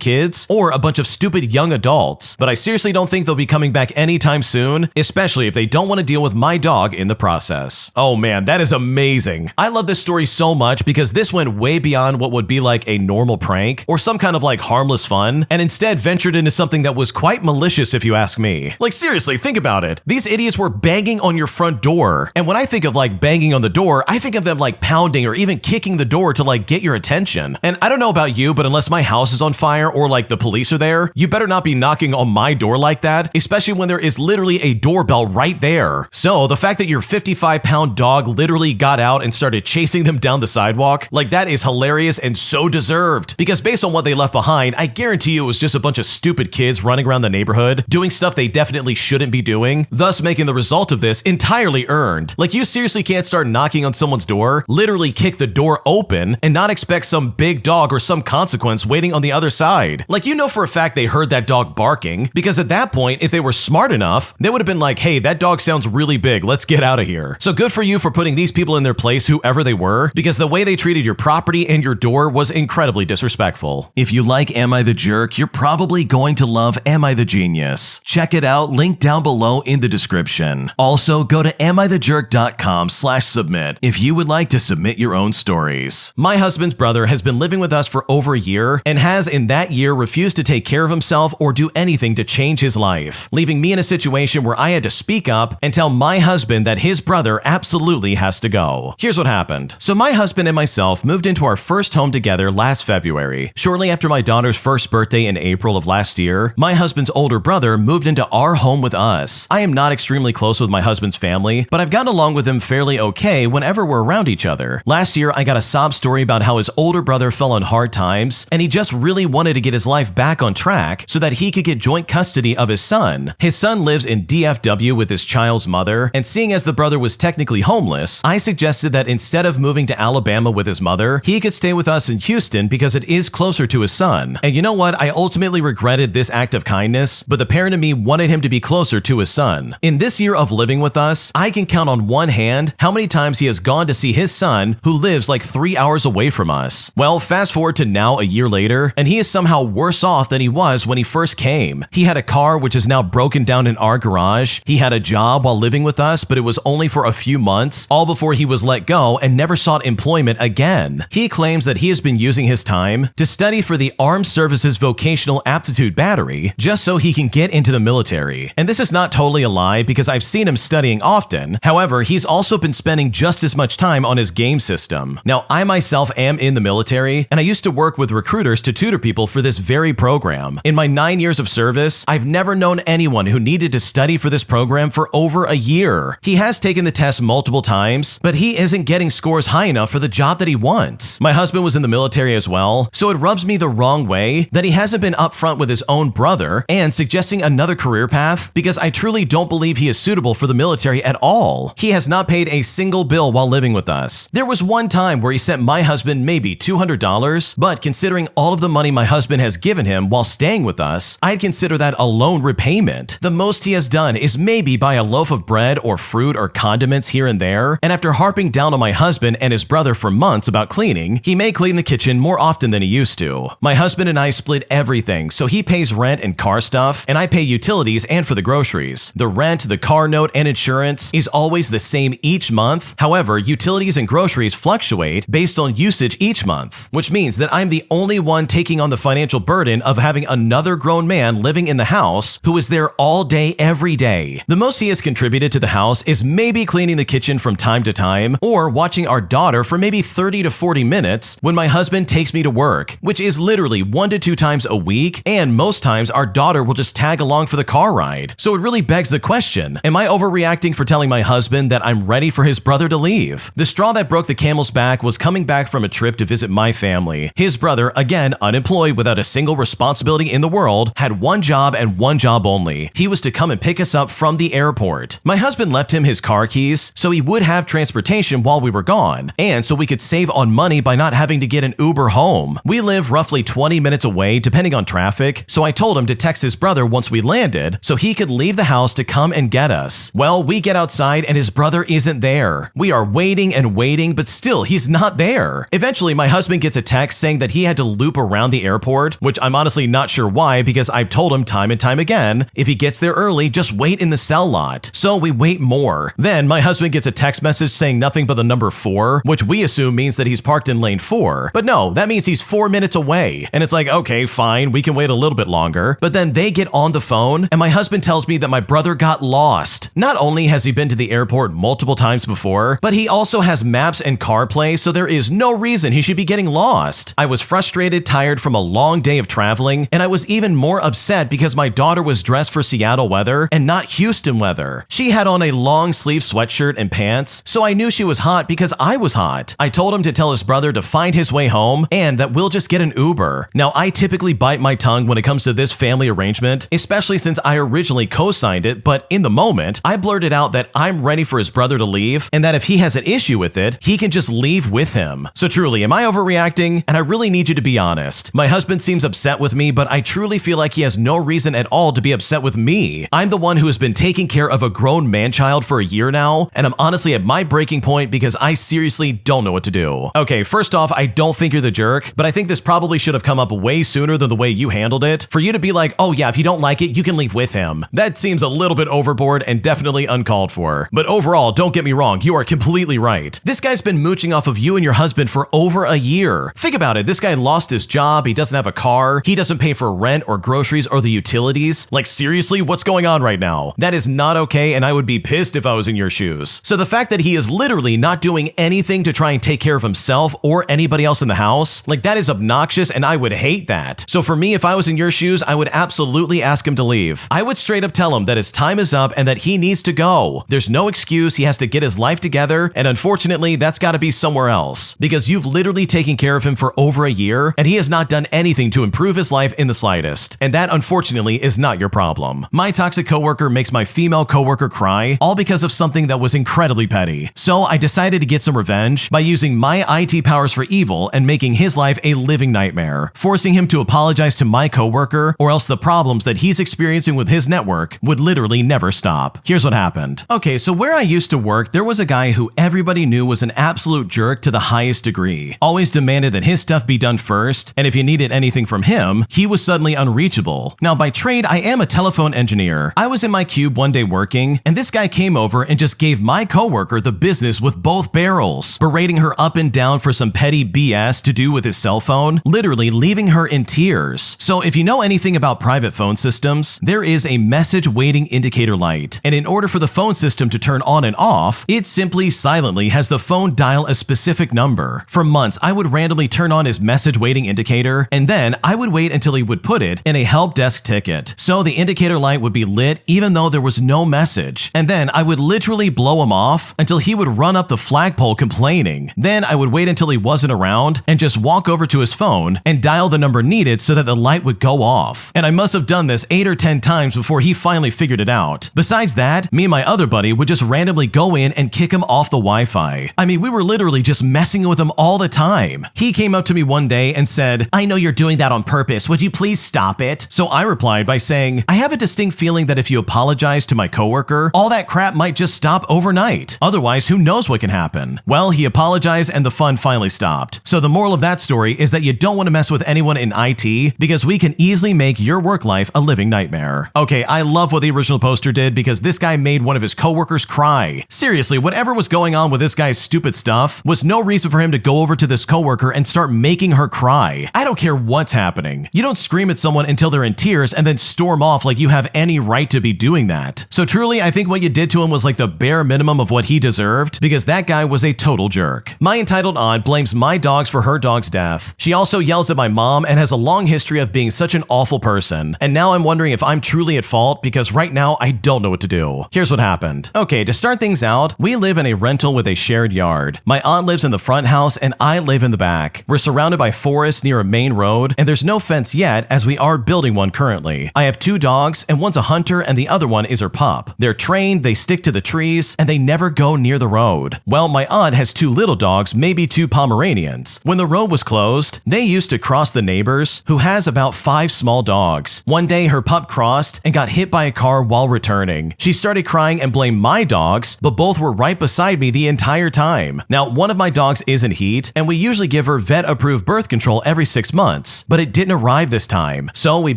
kids or a bunch of stupid young adults, but I seriously don't think they'll be coming back anytime soon, especially if they don't want to deal with my dog in the process. Oh man, that is amazing. I love this story so much because this went way beyond what would be like a normal prank or some kind of like harmless fun, and instead ventured into something that was quite malicious if you ask me. Like seriously, think about it. These idiots were banging on your front door, and when I think of like banging on the door, I think of them like pounding or even kicking the door to like get your attention. And I don't know about you, but unless my house is on fire or like the police are there, you better not be knocking on my door like that, especially when there is literally a doorbell right there. So the fact that your 55-pound dog literally got out and started chasing them down the sidewalk, like that is hilarious and so deserved. Because based on what they left behind, I guarantee you it was just a bunch of stupid kids running around the neighborhood, doing stuff they definitely shouldn't be doing, thus making the result of this entirely earned. Like you seriously can't start knocking on someone's door, literally kick the door open, and not expect some big dog or some consequence waiting on the other side. Like you know for a fact they heard that dog barking, because at that point, if they were smart enough, they would have been like, hey, that dog sounds really big, let's get out of here. So good for you for putting these people in their place, whoever they were, because the way they treated your property and your door was incredibly disrespectful. If you like Am I the Jerk, you're probably going to love Am I the Genius. Check it out, link down below in the description. Also, go to amithejerk.com/submit if you would like to submit your own stories. My husband's brother has been living with us for over a year and has in that year refused to take care of himself or do anything to change his life, leaving me in a situation where I had to speak up and tell my husband that his brother absolutely has to go. Here's what happened. So my husband and myself moved into our first home together last February. Shortly after my daughter's first birthday in April of last year, my husband's older brother moved into our home with us. I am not extremely close with my husband's family, but I've gotten along with him fairly okay whenever we're around each other. Last year, I got a sob story about how his older brother fell on hard times, and he just really wanted to get his life back on track so that he could get joint custody of his son. His son lives in DFW with his child's mother, and seeing as the brother was technically homeless, I suggested that instead of moving to Alabama with his mother, he could stay with us in Houston because it is closer to his son. And you know what? I ultimately regretted this act of kindness, but the parent in me wanted him to be closer to his son. In this year of living with us, I can count on one hand how many times he has gone to see his son, who lives like 3 hours away from us. Well, fast forward to now a year later, and he is somehow worse off than he was when he first came. He had a car which is now broken down in our garage. He had a job while living with us, but it was only for a few months, all before he was let go and never sought employment again. He claims that he has been using his time to study for the Armed Services Vocational Aptitude Battery just so he can get into the military. And this is not totally a lie because I've seen him studying often. However, he's also been spending just as much time on his game system. Now, I myself am in the military, and I used to work with recruiters to tutor people for this very program. In my 9 years of service, I've never known anyone who needed to study for this program for over a year. He has taken the test multiple times, but he isn't getting scores high enough for the job that he wants. My husband was in the military as well, so it rubs me the wrong way that he hasn't been upfront with his own brother and suggesting another career path because I truly don't believe he is suitable for the military at all. He has not paid a single bill while living with us. There was one time where he sent my husband maybe $200, but considering all of the money my husband has given him while staying with us, I'd consider that a loan repayment. The most he has done is maybe buy a loaf of bread or fruit or condiments here and there, and after harping down on my husband and his brother for months about cleaning, he may clean the kitchen more often than he used to. My husband and I split everything, so he pays rent and car stuff, and I pay utilities and for the groceries. The rent, the car note, and insurance is always the same each month. However, utilities and groceries fluctuate based on usage each month, which means that I'm the only one taking on the financial burden of having another grown man living in the house who is there all day, every day. The most he has contributed to the house is maybe cleaning the kitchen from time to time or watching our daughter for maybe 30 to 40 minutes when my husband takes me to work, which is literally 1 to 2 times a week, and most times our daughter will just tag along for the car ride. So it really begs the question, am I overreacting for telling my husband that I'm ready for his brother to leave? The straw that broke the camel's back was coming back from a trip to visit my family. His brother, again unemployed without a single responsibility in the world, had one job and one job only. He was to come and pick us up from the airport. My husband left him his car keys so he would have transportation while we were gone, and so we could save on money by not having to get an Uber home. We live roughly 20 minutes away depending on traffic, so I told him to text his brother once we landed so he could leave the house to come and get us. Well, we get outside and his brother isn't there. We are waiting and waiting, but still he's not there. Eventually, my husband gets a text saying that he had to loop around the airport, which I'm honestly not sure why because I've told him time and time again, if he gets there early, just wait in the cell lot. So we wait more. Then my husband gets a text message saying nothing but the number 4, which we assume means that he's parked in lane 4. But no, that means he's 4 minutes away. And it's like, okay, fine, we can wait a little bit longer. But then they get on the phone and my husband tells me that my brother got lost. Not only has he been to the airport multiple times before, but he also has maps and CarPlay, so there is no reason he should be getting lost. I was frustrated, tired from a long day of traveling, and I was even more upset because my daughter was dressed for Seattle weather and not Houston weather. She had on a long sleeve sweatshirt and pants, so I knew she was hot because I was hot. I told him to tell his brother to find his way home and that we'll just get an Uber. Now, I typically bite my tongue when it comes to this family arrangement, especially since I originally co-signed it, but in the moment, I blurted out that I'm ready for his brother to leave and that if he has an issue with it, he can just leave with him. So truly, am I overreacting? And I really need you to be honest. My husband seems upset with me, but I truly feel like he has no reason at all to be upset with me. I'm the one who has been taking care of a grown man-child for a year now, and I'm honestly at my breaking point because I seriously don't know what to do. Okay, first off, I don't think you're the jerk, but I think this probably should have come up way sooner than the way you handled it. For you to be like, oh yeah, if you don't like it, you can leave with him. That seems a little bit overboard and definitely uncalled for. But overall, don't get me wrong, you are completely right. This guy's been mooching off of you and your husband for over a year. Think about it, this guy lost his job, he doesn't have a car, he doesn't pay for rent or groceries or the utilities. Like seriously, what's going on right now? That is not okay, and I would be pissed if I was in your shoes. So the fact that he is literally not doing anything to try and take care of himself or anybody else in the house, like that is obnoxious and I would hate that. So for me, if I was in your shoes, I would absolutely ask him to leave. I would straight up tell him that his time is up and that he needs to go. There's no excuse, he has to get his life together, and unfortunately, that's gotta be somewhere else. Because you've literally taken care of him for over a year, and he has not done anything to improve his life in the slightest. And that, unfortunately, is not your problem. My toxic coworker makes my female coworker cry, all because of something that was incredibly petty. So I decided to get some revenge by using my IT powers for evil and making his life a living nightmare, forcing him to apologize to my coworker, or else the problems that he's experiencing with his network would literally never stop. Here's what happened. Okay, so where I used to work, there was a guy who everybody knew was an absolute jerk to the highest degree. Always demanded that his stuff be done first, and if you needed anything from him, he was suddenly unreachable. Now, by trade, I am a telephone engineer. I was in my cube one day working, and this guy came over and just gave my coworker the business with both barrels, berating her up and down for some petty BS to do with his cell phone, literally leaving her in tears. So if you know anything about private phone systems, there is a message waiting indicator light, and in order for the phone system to turn on and off, it simply silently has the phone dial a specific number. For months, I would randomly turn on his message waiting indicator, and then I would wait until he would put it in a help desk ticket. So the indicator light would be lit even though there was no message, and then I would literally blow him off until he would run up the flagpole complaining. Then I would wait until he wasn't around and just walk over to his phone and dial the number needed so that the light would go off. And I must have done this 8 or 10 times before he finally figured it out. Besides that, me and my other buddy would just randomly go in and kick him off the Wi-Fi. I mean, we were literally just messing with him all the time. He came up to me one day and said, "I know you're doing that on purpose. Would you please stop it?" So I replied by saying, "I have a distinct feeling that if you apologize to my coworker, all that crap might just stop overnight. Otherwise, who knows what can happen?" Well, he apologized and the fun finally stopped. So the moral of that story is that you don't want to mess with anyone in IT because we can easily make your work life a living nightmare. Okay, I love what the original poster did because this guy made one of his coworkers cry. Seriously, whatever was going on with this guy's stupid stuff was no reason for him to go over to this coworker and start making her cry. I don't care what's happening. You don't scream at someone until they're in tears and then storm off like you have any right to be doing that. So truly, I think what you did to him was like the bare minimum of what he deserved because that guy was a total jerk. My entitled aunt blames my dogs for her dog's death. She also yells at my mom and has a long history of being such an awful person. And now I'm wondering if I'm truly at fault because right now I don't know what to do. Here's what happened. Okay, to start things out, we live in a rental with a shared yard. My aunt lives in the front house and I live in the back. We're surrounded by forests near a main road and there's no fence yet as we are building one currently. I have 2 dogs and one's a hunter and the other one is her pup. They're trained, they stick to the trees, and they never go near the road. Well, my aunt has 2 little dogs, maybe 2 Pomeranians. When the road was closed, they used to cross the neighbors, who has about 5 small dogs. One day, her pup crossed and got hit by a car while returning. She started crying and blamed my dogs, but both were right beside me the entire time. Now, one of my dogs is in heat, and we usually give her vet-approved birth control every 6 months, but it didn't arrive this time, so we've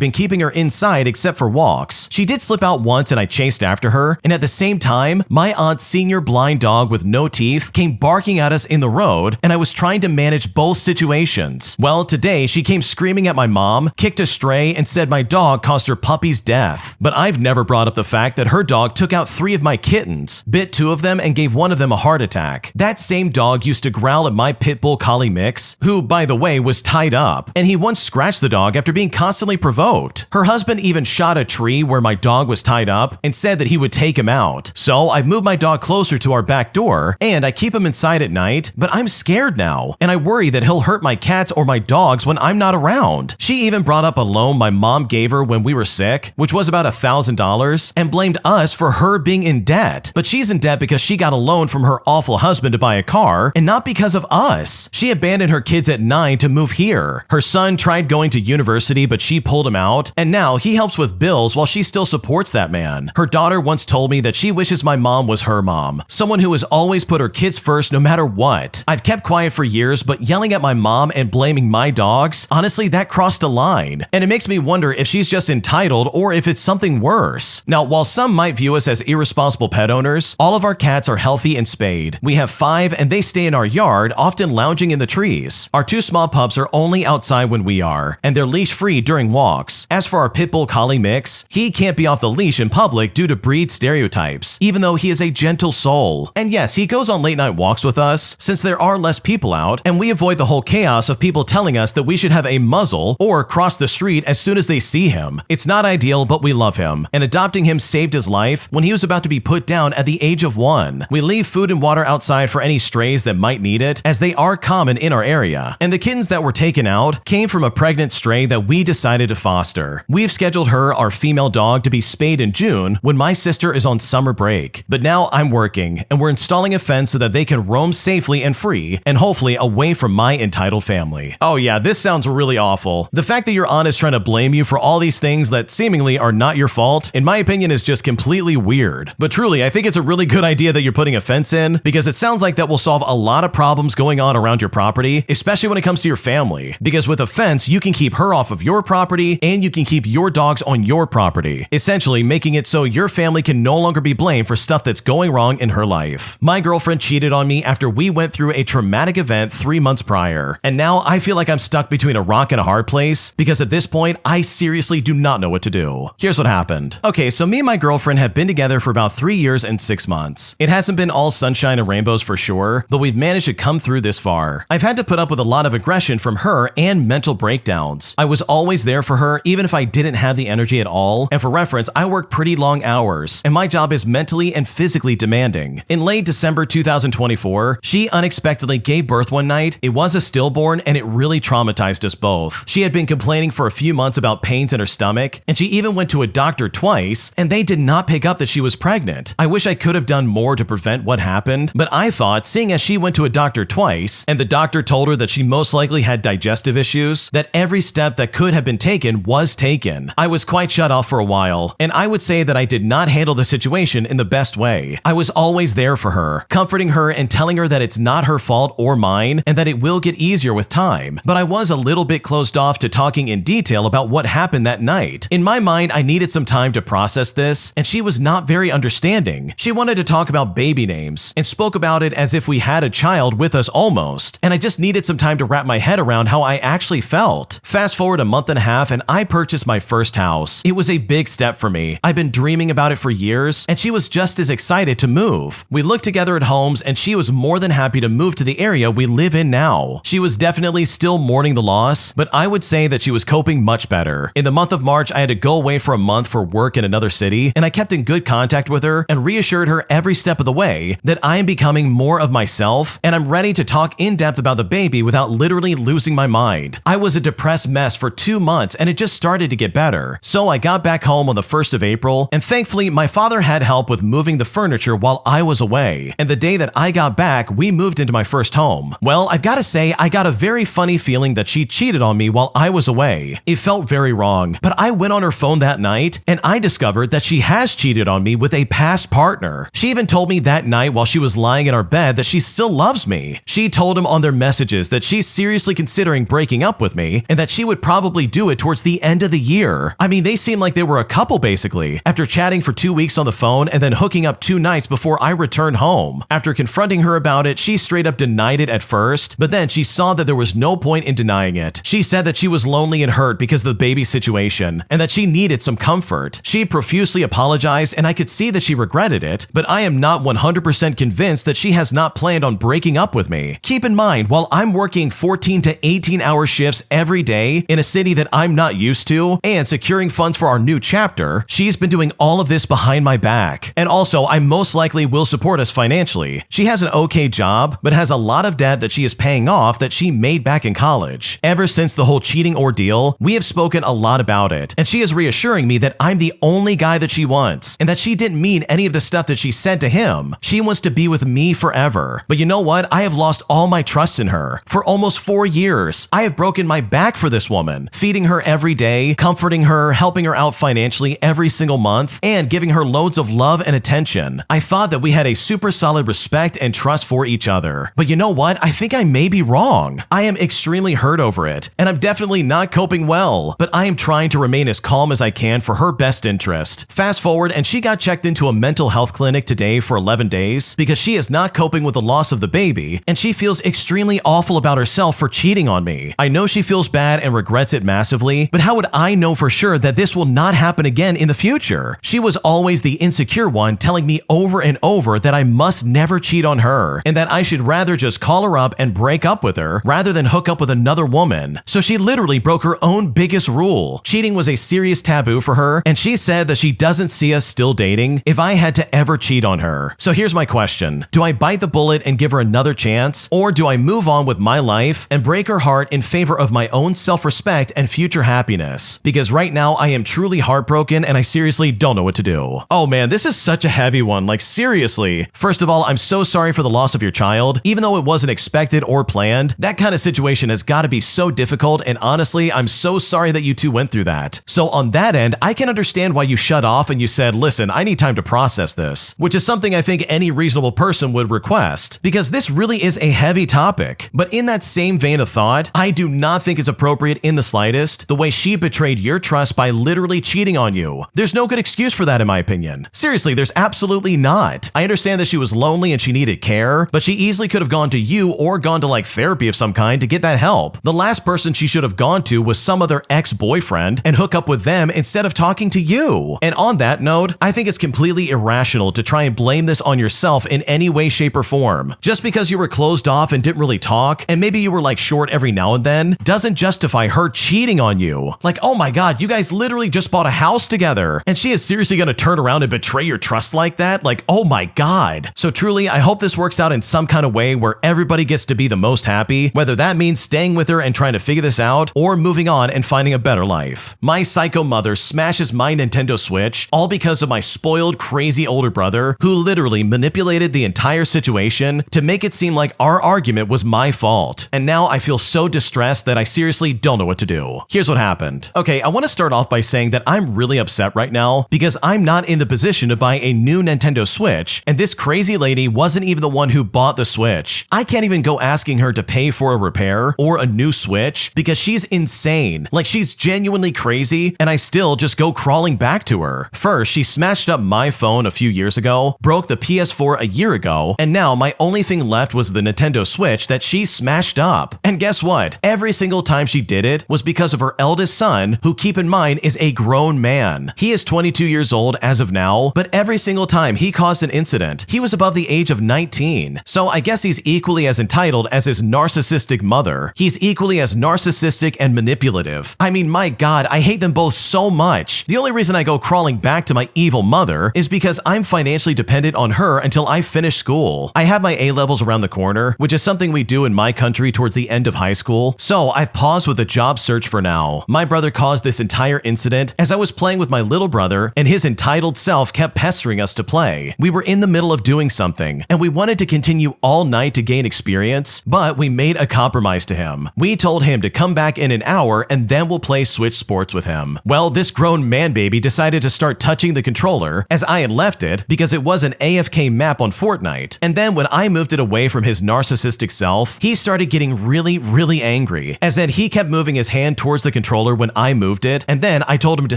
been keeping her inside except for walks. She did slip out once and I chased after her, and at the same time, my aunt's senior blind dog with no teeth came barking at us in the road, and I was trying to manage both situations. Well, today she came screaming at my mom, kicked a stray, and said my dog caused her puppy's death. But I've never brought up the fact that her dog took out 3 of my kittens, bit 2 of them, and gave one of them a heart attack. That same dog used to growl at my pit bull collie mix, who, by the way, was tied up, and he once scratched the dog after being constantly provoked. Her husband even shot a tree where my dog was tied up and said that he would take him out. So I've moved my dog closer to our back door, and I keep him inside at night, but I'm scared now, and I worry that he'll hurt my cats or my dogs when I'm not around. She even brought up a loan my mom gave her when we were sick, which was about $1,000, and blamed us for her being in debt. But she's in debt because she got a loan from her awful husband to buy a car, and not because of us. She abandoned her kids at 9 to move here. Her son tried going to university, but she pulled him out, and now he helps with bills while she still supports that man. Her daughter once told me that she wishes my mom was her mom, someone who has always put her kids first no matter what. I've kept quiet for years, but yelling at my mom and blaming my dogs, honestly, that crossed a line. And it makes me wonder if she's just entitled or if it's something worse. Now, while some might view us as irresponsible pet owners, all of our cats are healthy and spayed. We have 5 and they stay in our yard, often lounging in the trees. Our 2 small pups are only outside when we are, and they're leash-free during walks. As for our pit bull collie mix, he can't be off the leash in public due to breed stereotypes, even though he is a gentle soul. And yes, he goes on late night walks with us, since there are less people out, and we avoid the whole chaos of people telling us that we should have a muzzle or cross the street as soon as they see him. It's not ideal, but we love him, and adopting him saved his life when he was about to be put down at the age of 1. We leave food and water outside for any strays that might need it, as they are common in our area. And the kittens that were taken out came from a pregnant stray that we decided to foster. We've scheduled her, our female female dog to be spayed in June when my sister is on summer break. But now I'm working, and we're installing a fence so that they can roam safely and free, and hopefully away from my entitled family. Oh yeah, this sounds really awful. The fact that your aunt is trying to blame you for all these things that seemingly are not your fault, in my opinion, is just completely weird. But truly, I think it's a really good idea that you're putting a fence in, because it sounds like that will solve a lot of problems going on around your property, especially when it comes to your family. Because with a fence, you can keep her off of your property, and you can keep your dogs on your property, essentially making it so your family can no longer be blamed for stuff that's going wrong in her life. My girlfriend cheated on me after we went through a traumatic event 3 months prior, and now I feel like I'm stuck between a rock and a hard place, because at this point, I seriously do not know what to do. Here's what happened. Okay, so me and my girlfriend have been together for about 3 years and 6 months. It hasn't been all sunshine and rainbows for sure, but we've managed to come through this far. I've had to put up with a lot of aggression from her and mental breakdowns. I was always there for her even if I didn't have the energy at all, and for reference, I work pretty long hours, and my job is mentally and physically demanding. In late December 2024, she unexpectedly gave birth one night. It was a stillborn, and it really traumatized us both. She had been complaining for a few months about pains in her stomach, and she even went to a doctor twice, and they did not pick up that she was pregnant. I wish I could have done more to prevent what happened, but I thought, seeing as she went to a doctor twice, and the doctor told her that she most likely had digestive issues, that every step that could have been taken was taken. I was quite shut off for a while, and I would say that I did not handle the situation in the best way. I was always there for her, comforting her and telling her that it's not her fault or mine, and that it will get easier with time, but I was a little bit closed off to talking in detail about what happened that night. In my mind, I needed some time to process this, and she was not very understanding. She wanted to talk about baby names, and spoke about it as if we had a child with us almost, and I just needed some time to wrap my head around how I actually felt. Fast forward a month and a half, and I purchased my first house. It was a big step for me. I've been dreaming about it for years, and she was just as excited to move. We looked together at homes, and she was more than happy to move to the area we live in now. She was definitely still mourning the loss, but I would say that she was coping much better. In the month of March, I had to go away for a month for work in another city, and I kept in good contact with her and reassured her every step of the way that I am becoming more of myself, and I'm ready to talk in depth about the baby without literally losing my mind. I was a depressed mess for 2 months, and it just started to get better. So I got back home on the 1st of April, and thankfully my father had help with moving the furniture while I was away. And the day that I got back, we moved into my first home. Well, I've got to say, I got a very funny feeling that she cheated on me while I was away. It felt very wrong, but I went on her phone that night, and I discovered that she has cheated on me with a past partner. She even told me that night while she was lying in our bed that she still loves me. She told him on their messages that she's seriously considering breaking up with me, and that she would probably do it towards the end of the year. I mean, they seemed like they were a couple basically, after chatting for 2 weeks on the phone and then hooking up 2 nights before I returned home. After confronting her about it, she straight up denied it at first, but then she saw that there was no point in denying it. She said that she was lonely and hurt because of the baby situation, and that she needed some comfort. She profusely apologized, and I could see that she regretted it, but I am not 100% convinced that she has not planned on breaking up with me. Keep in mind, while I'm working 14 to 18-hour shifts every day in a city that I'm not used to, and securing funds for our new chapter, she's been doing all of this behind my back. And also, I most likely will support us financially. She has an okay job, but has a lot of debt that she is paying off that she made back in college. Ever since the whole cheating ordeal, we have spoken a lot about it, and she is reassuring me that I'm the only guy that she wants, and that she didn't mean any of the stuff that she said to him. She wants to be with me forever. But you know what? I have lost all my trust in her. For almost 4 years, I have broken my back for this woman, feeding her every day, comforting her, helping her out financially every single month, and giving her loads of love and attention. I thought that we had a super solid respect and trust for each other. But you know what? I think I may be wrong. I am extremely hurt over it, and I'm definitely not coping well, but I am trying to remain as calm as I can for her best interest. Fast forward, and she got checked into a mental health clinic today for 11 days because she is not coping with the loss of the baby, and she feels extremely awful about herself for cheating on me. I know she feels bad and regrets it massively, but how would I know for sure that this will not happen again in the future? She was always the insecure one, telling me over and over that I must never cheat on her, and that I should rather just call her up and break up with her rather than hook up with another woman. So she literally broke her own biggest rule. Cheating was a serious taboo for her, and she said that she doesn't see us still dating if I had to ever cheat on her. So here's my question. Do I bite the bullet and give her another chance, or do I move on with my life and break her heart in favor of my own self-respect and future happiness? Because right now I am truly truly heartbroken and I seriously don't know what to do. Oh man, this is such a heavy one, like seriously. First of all, I'm so sorry for the loss of your child. Even though it wasn't expected or planned, that kind of situation has got to be so difficult, and honestly, I'm so sorry that you two went through that. So on that end, I can understand why you shut off and you said, listen, I need time to process this, which is something I think any reasonable person would request, because this really is a heavy topic. But in that same vein of thought, I do not think it's appropriate in the slightest the way she betrayed your trust by literally cheating on you. There's no good excuse for that in my opinion. Seriously, there's absolutely not. I understand that she was lonely and she needed care, but she easily could have gone to you or gone to like therapy of some kind to get that help. The last person she should have gone to was some other ex-boyfriend and hook up with them instead of talking to you. And on that note, I think it's completely irrational to try and blame this on yourself in any way, shape, or form. Just because you were closed off and didn't really talk, and maybe you were like short every now and then, doesn't justify her cheating on you. Like, oh my god, you guys literally just bought a house together, and she is seriously gonna turn around and betray your trust like that? Like, oh my god. So truly, I hope this works out in some kind of way where everybody gets to be the most happy, whether that means staying with her and trying to figure this out, or moving on and finding a better life. My psycho mother smashes my Nintendo Switch, all because of my spoiled, crazy older brother, who literally manipulated the entire situation to make it seem like our argument was my fault. And now I feel so distressed that I seriously don't know what to do. Here's what happened. Okay, I want to start off by saying that I'm really upset right now because I'm not in the position to buy a new Nintendo Switch, and this crazy lady wasn't even the one who bought the Switch. I can't even go asking her to pay for a repair or a new Switch because she's insane. Like, she's genuinely crazy, and I still just go crawling back to her. First, she smashed up my phone a few years ago, broke the PS4 a year ago, and now my only thing left was the Nintendo Switch that she smashed up. And guess what? Every single time she did it was because of her eldest son, who, keep in mind, is a grown man. He is 22 years old as of now, but every single time he caused an incident, he was above the age of 19. So I guess he's equally as entitled as his narcissistic mother. He's equally as narcissistic and manipulative. I mean, my god, I hate them both so much. The only reason I go crawling back to my evil mother is because I'm financially dependent on her until I finish school. I have my A-levels around the corner, which is something we do in my country towards the end of high school, so I've paused with a job search for now. My brother caused this entire incident as I was playing with my little brother, and his entitled self kept pestering us to play. We were in the middle of doing something, and we wanted to continue all night to gain experience, but we made a compromise to him. We told him to come back in an hour and then we'll play Switch Sports with him. Well, this grown man baby decided to start touching the controller as I had left it because it was an AFK map on Fortnite. And then when I moved it away from his narcissistic self, he started getting really angry, as in he kept moving his hand towards the controller when I moved it, and then I told him to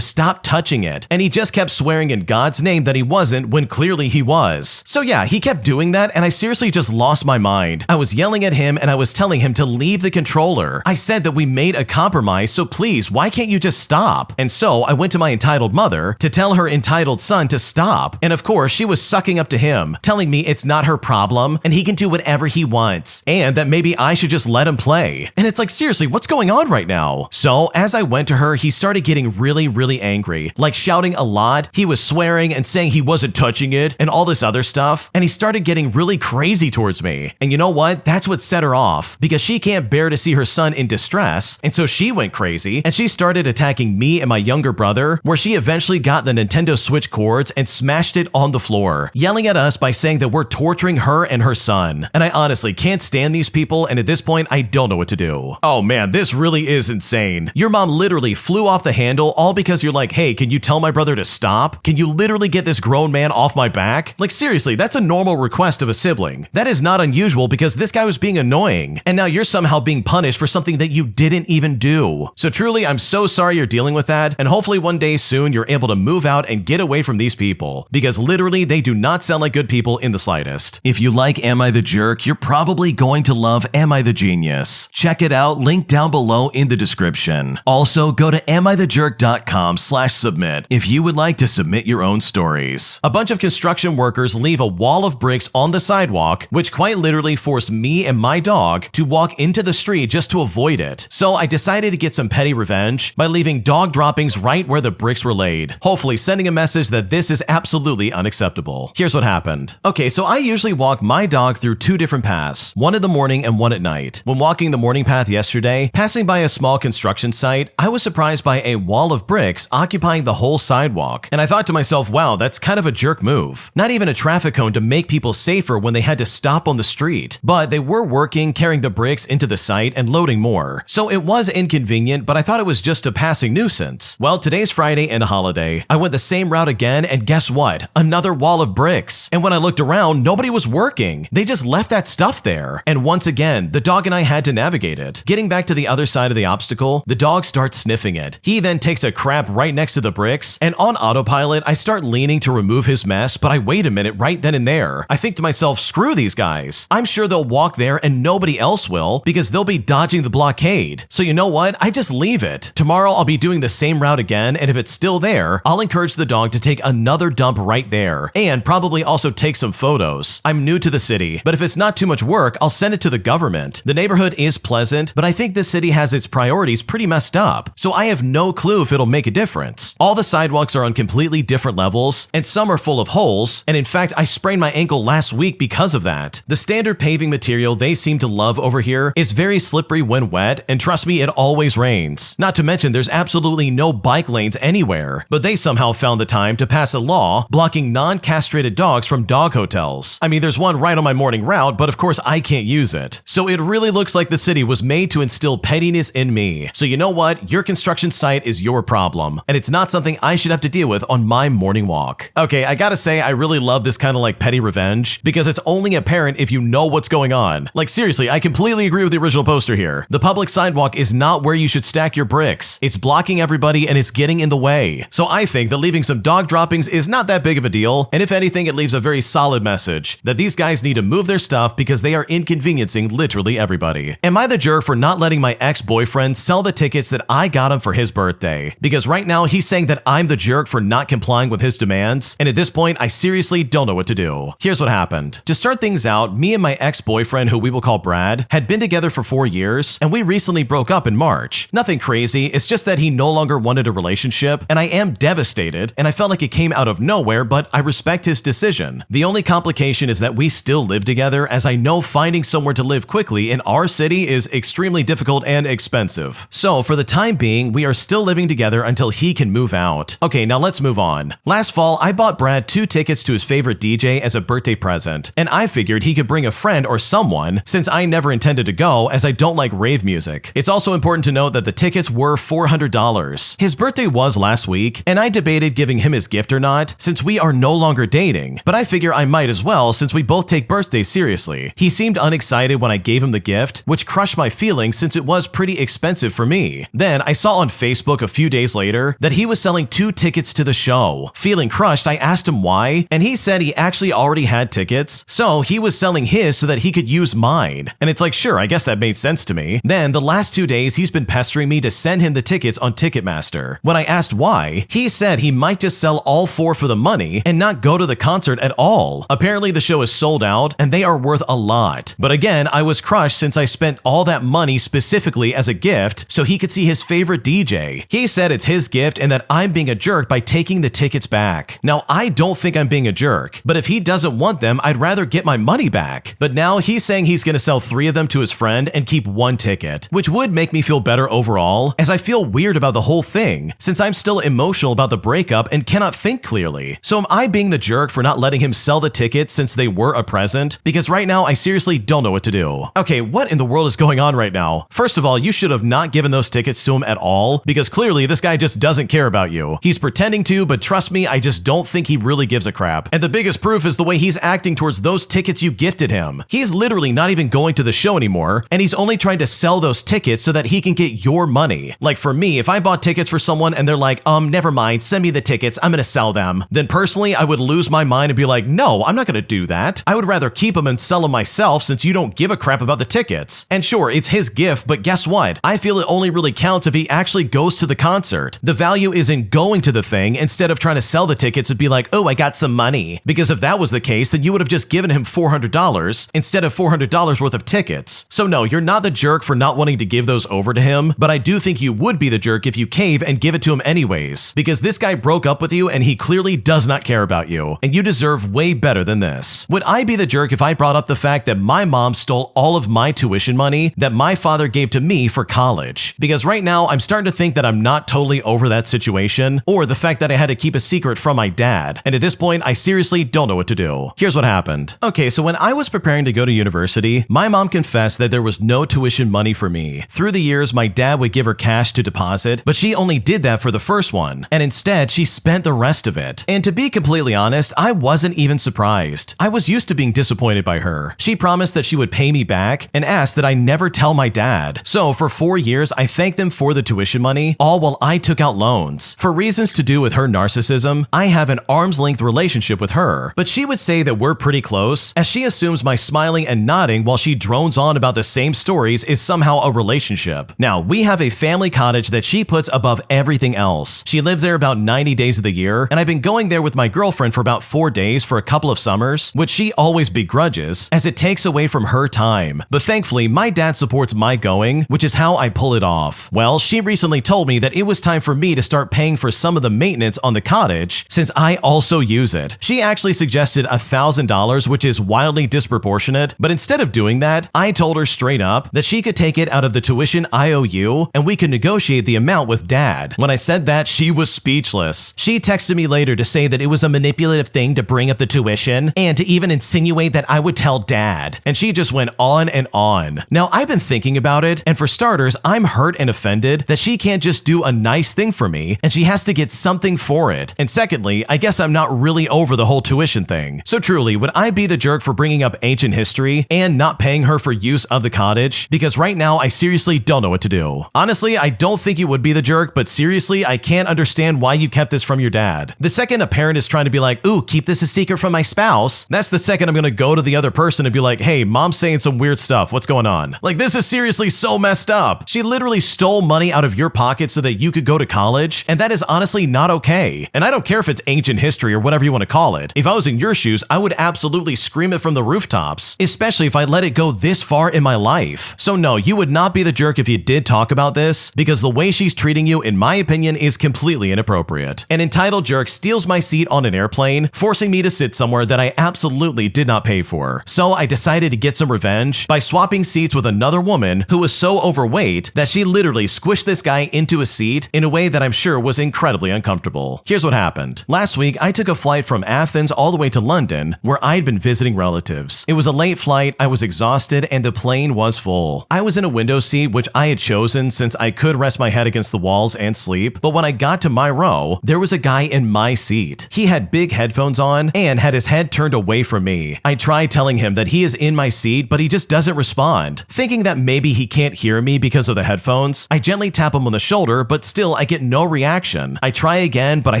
stop touching it, and he just kept swearing in God's name that he wasn't when clearly he was. So yeah, he kept doing that, and I seriously just lost my mind. I was yelling at him and I was telling him to leave the controller. I said that we made a compromise, so please, why can't you just stop? And so I went to my entitled mother to tell her entitled son to stop, and of course she was sucking up to him, telling me it's not her problem and he can do whatever he wants, and that maybe I should just let him play. And it's like, seriously, what's going on right now? So as I went to her, he started getting really angry, like shouting a lot. He was swearing and saying he wasn't touching it and all this other stuff, and he started getting really crazy towards me. And you know what? That's what set her off, because she can't bear to see her son in distress, and so she went crazy and she started attacking me and my younger brother, where she eventually got the Nintendo Switch cords and smashed it on the floor, yelling at us by saying that we're torturing her and her son. And I honestly can't stand these people, and at this point I don't know what to do. Oh man, this really is insane. Your mom literally flew off the handle all because you're like, hey, can you tell my brother to stop? Can you literally get this grown man off my back? Like seriously, that's a normal request of a sibling. That is not unusual because this guy was being annoying, and now you're somehow being punished for something that you didn't even do. So truly, I'm so sorry you're dealing with that, and hopefully one day soon you're able to move out and get away from these people, because literally they do not sound like good people in the slightest. If you like Am I the Jerk, you're probably going to love Am I the Genius. Check it out, link down below in the description. Also, go to amithejerk.com/submit if you would like to submit your own stories. A bunch of construction workers leave a wall of bricks on the sidewalk, which quite literally forced me and my dog to walk into the street just to avoid it. So I decided to get some petty revenge by leaving dog droppings right where the bricks were laid, hopefully sending a message that this is absolutely unacceptable. Here's what happened. Okay, so I usually walk my dog through two different paths, one in the morning and one at night. When walking the morning path yesterday, passing by a small construction site, I was surprised by a wall of bricks bricks occupying the whole sidewalk. And I thought to myself, wow, that's kind of a jerk move. Not even a traffic cone to make people safer when they had to stop on the street. But they were working, carrying the bricks into the site and loading more. So it was inconvenient, but I thought it was just a passing nuisance. Well, today's Friday and a holiday. I went the same route again, and guess what? Another wall of bricks. And when I looked around, nobody was working. They just left that stuff there. And once again, the dog and I had to navigate it. Getting back to the other side of the obstacle, the dog starts sniffing it. He then takes a crap right next to the bricks, and on autopilot, I start leaning to remove his mess, but I wait a minute right then and there. I think to myself, screw these guys. I'm sure they'll walk there and nobody else will because they'll be dodging the blockade. So you know what? I just leave it. Tomorrow I'll be doing the same route again, and if it's still there, I'll encourage the dog to take another dump right there and probably also take some photos. I'm new to the city, but if it's not too much work, I'll send it to the government. The neighborhood is pleasant, but I think this city has its priorities pretty messed up, so I have no clue if it'll make a difference. All the sidewalks are on completely different levels, and some are full of holes, and in fact, I sprained my ankle last week because of that. The standard paving material they seem to love over here is very slippery when wet, and trust me, it always rains. Not to mention, there's absolutely no bike lanes anywhere, but they somehow found the time to pass a law blocking non-castrated dogs from dog hotels. I mean, there's one right on my morning route, but of course I can't use it. So it really looks like the city was made to instill pettiness in me. So you know what? Your construction site is your problem, and it's not something I should have to deal with on my morning walk. Okay, I gotta say, I really love this kind of like petty revenge because it's only apparent if you know what's going on. Like seriously, I completely agree with the original poster here. The public sidewalk is not where you should stack your bricks. It's blocking everybody and it's getting in the way. So I think that leaving some dog droppings is not that big of a deal, and if anything, it leaves a very solid message that these guys need to move their stuff because they are inconveniencing literally everybody. Am I the jerk for not letting my ex-boyfriend sell the tickets that I got him for his birthday? Because right now he's saying that I'm the jerk for not complying with his demands, and at this point I seriously don't know what to do. Here's what happened. To start things out, me and my ex-boyfriend, who we will call Brad, had been together for 4 years, and we recently broke up in March. Nothing crazy, it's just that he no longer wanted a relationship, and I am devastated, and I felt like it came out of nowhere, but I respect his decision. The only complication is that we still live together, as I know finding somewhere to live quickly in our city is extremely difficult and expensive. So for the time being, we are still living together until he can move out. Okay, now let's move on. Last fall, I bought Brad 2 tickets to his favorite DJ as a birthday present, and I figured he could bring a friend or someone since I never intended to go as I don't like rave music. It's also important to note that the tickets were $400. His birthday was last week, and I debated giving him his gift or not since we are no longer dating, but I figure I might as well since we both take birthdays seriously. He seemed unexcited when I gave him the gift, which crushed my feelings since it was pretty expensive for me. Then I saw on Facebook a few days later that he was selling 2 tickets to the show. Feeling crushed, I asked him why, and he said he actually already had tickets, so he was selling his so that he could use mine. And it's like, sure, I guess that made sense to me. Then the last 2 days he's been pestering me to send him the tickets on Ticketmaster. When I asked why, he said he might just sell all 4 for the money and not go to the concert at all. Apparently the show is sold out and they are worth a lot. But again, I was crushed since I spent all that money specifically as a gift so he could see his favorite DJ. He said it's his gift and that I'm being a jerk by taking the tickets back. Now, I don't think I'm being a jerk, but if he doesn't want them, I'd rather get my money back. But now he's saying he's gonna sell 3 of them to his friend and keep 1 ticket, which would make me feel better overall, as I feel weird about the whole thing, since I'm still emotional about the breakup and cannot think clearly. So am I being the jerk for not letting him sell the tickets since they were a present? Because right now I seriously don't know what to do. Okay, what in the world is going on right now? First of all, you should have not given those tickets to him at all, because clearly this guy just doesn't care about you. He's pretending to, but trust me, I just don't think he really gives a crap. And the biggest proof is the way he's acting towards those tickets you gifted him. He's literally not even going to the show anymore, and he's only trying to sell those tickets so that he can get your money. Like for me, if I bought tickets for someone and they're like, never mind, send me the tickets, I'm gonna sell them, then personally I would lose my mind and be like, no, I'm not gonna do that. I would rather keep them and sell them myself since you don't give a crap about the tickets. And sure, it's his gift, but guess what? I feel it only really counts if he actually goes to the concert. The value is in going to the thing instead of trying to sell the tickets and be like, oh, I got some money. Because if that was the case, then you would have just given him $400 instead of $400 worth of tickets. So no, you're not the jerk for not wanting to give those over to him, but I do think you would be the jerk if you cave and give it to him anyways, because this guy broke up with you and he clearly does not care about you, and you deserve way better than this. Would I be the jerk if I brought up the fact that my mom stole all of my tuition money that my father gave to me for college? Because right now I'm starting to think that I'm not totally totally over that situation, or the fact that I had to keep a secret from my dad, and at this point, I seriously don't know what to do. Here's what happened. Okay, so when I was preparing to go to university, my mom confessed that there was no tuition money for me. Through the years, my dad would give her cash to deposit, but she only did that for the first one, and instead, she spent the rest of it. And to be completely honest, I wasn't even surprised. I was used to being disappointed by her. She promised that she would pay me back and asked that I never tell my dad. So for 4 years, I thanked them for the tuition money, all while I took out loans. For reasons to do with her narcissism, I have an arm's length relationship with her, but she would say that we're pretty close, as she assumes my smiling and nodding while she drones on about the same stories is somehow a relationship. Now, we have a family cottage that she puts above everything else. She lives there about 90 days of the year, and I've been going there with my girlfriend for about 4 days for a couple of summers, which she always begrudges, as it takes away from her time. But thankfully, my dad supports my going, which is how I pull it off. Well, she recently told me that it was time for me to start paying for some of the maintenance on the cottage, since I also use it. She actually suggested $1,000, which is wildly disproportionate, but instead of doing that, I told her straight up that she could take it out of the tuition I owe you, and we could negotiate the amount with dad. When I said that, she was speechless. She texted me later to say that it was a manipulative thing to bring up the tuition, and to even insinuate that I would tell dad. And she just went on and on. Now, I've been thinking about it, and for starters, I'm hurt and offended that she can't just do a nice thing for me, and she has to get something for it. And secondly, I guess I'm not really over the whole tuition thing. So truly, would I be the jerk for bringing up ancient history and not paying her for use of the cottage? Because right now, I seriously don't know what to do. Honestly, I don't think you would be the jerk, but seriously, I can't understand why you kept this from your dad. The second a parent is trying to be like, ooh, keep this a secret from my spouse, that's the second I'm gonna go to the other person and be like, hey, mom's saying some weird stuff, what's going on? Like, this is seriously so messed up. She literally stole money out of your pocket so that you could go to college, and that is honestly not okay. And I don't care if it's ancient history or whatever you want to call it. If I was in your shoes, I would absolutely scream it from the rooftops, especially if I let it go this far in my life. So no, you would not be the jerk if you did talk about this, because the way she's treating you, in my opinion, is completely inappropriate. An entitled jerk steals my seat on an airplane, forcing me to sit somewhere that I absolutely did not pay for. So I decided to get some revenge by swapping seats with another woman who was so overweight that she literally squished this guy into a seat in a way that I'm sure was incredibly uncomfortable. Here's what happened. Last week, I took a flight from Athens all the way to London, where I'd been visiting relatives. It was a late flight, I was exhausted, and the plane was full. I was in a window seat, which I had chosen since I could rest my head against the walls and sleep, but when I got to my row, there was a guy in my seat. He had big headphones on and had his head turned away from me. I tried telling him that he is in my seat, but he just doesn't respond. Thinking that maybe he can't hear me because of the headphones, I gently tap him on the shoulder, but still I get no reaction. I try again, but I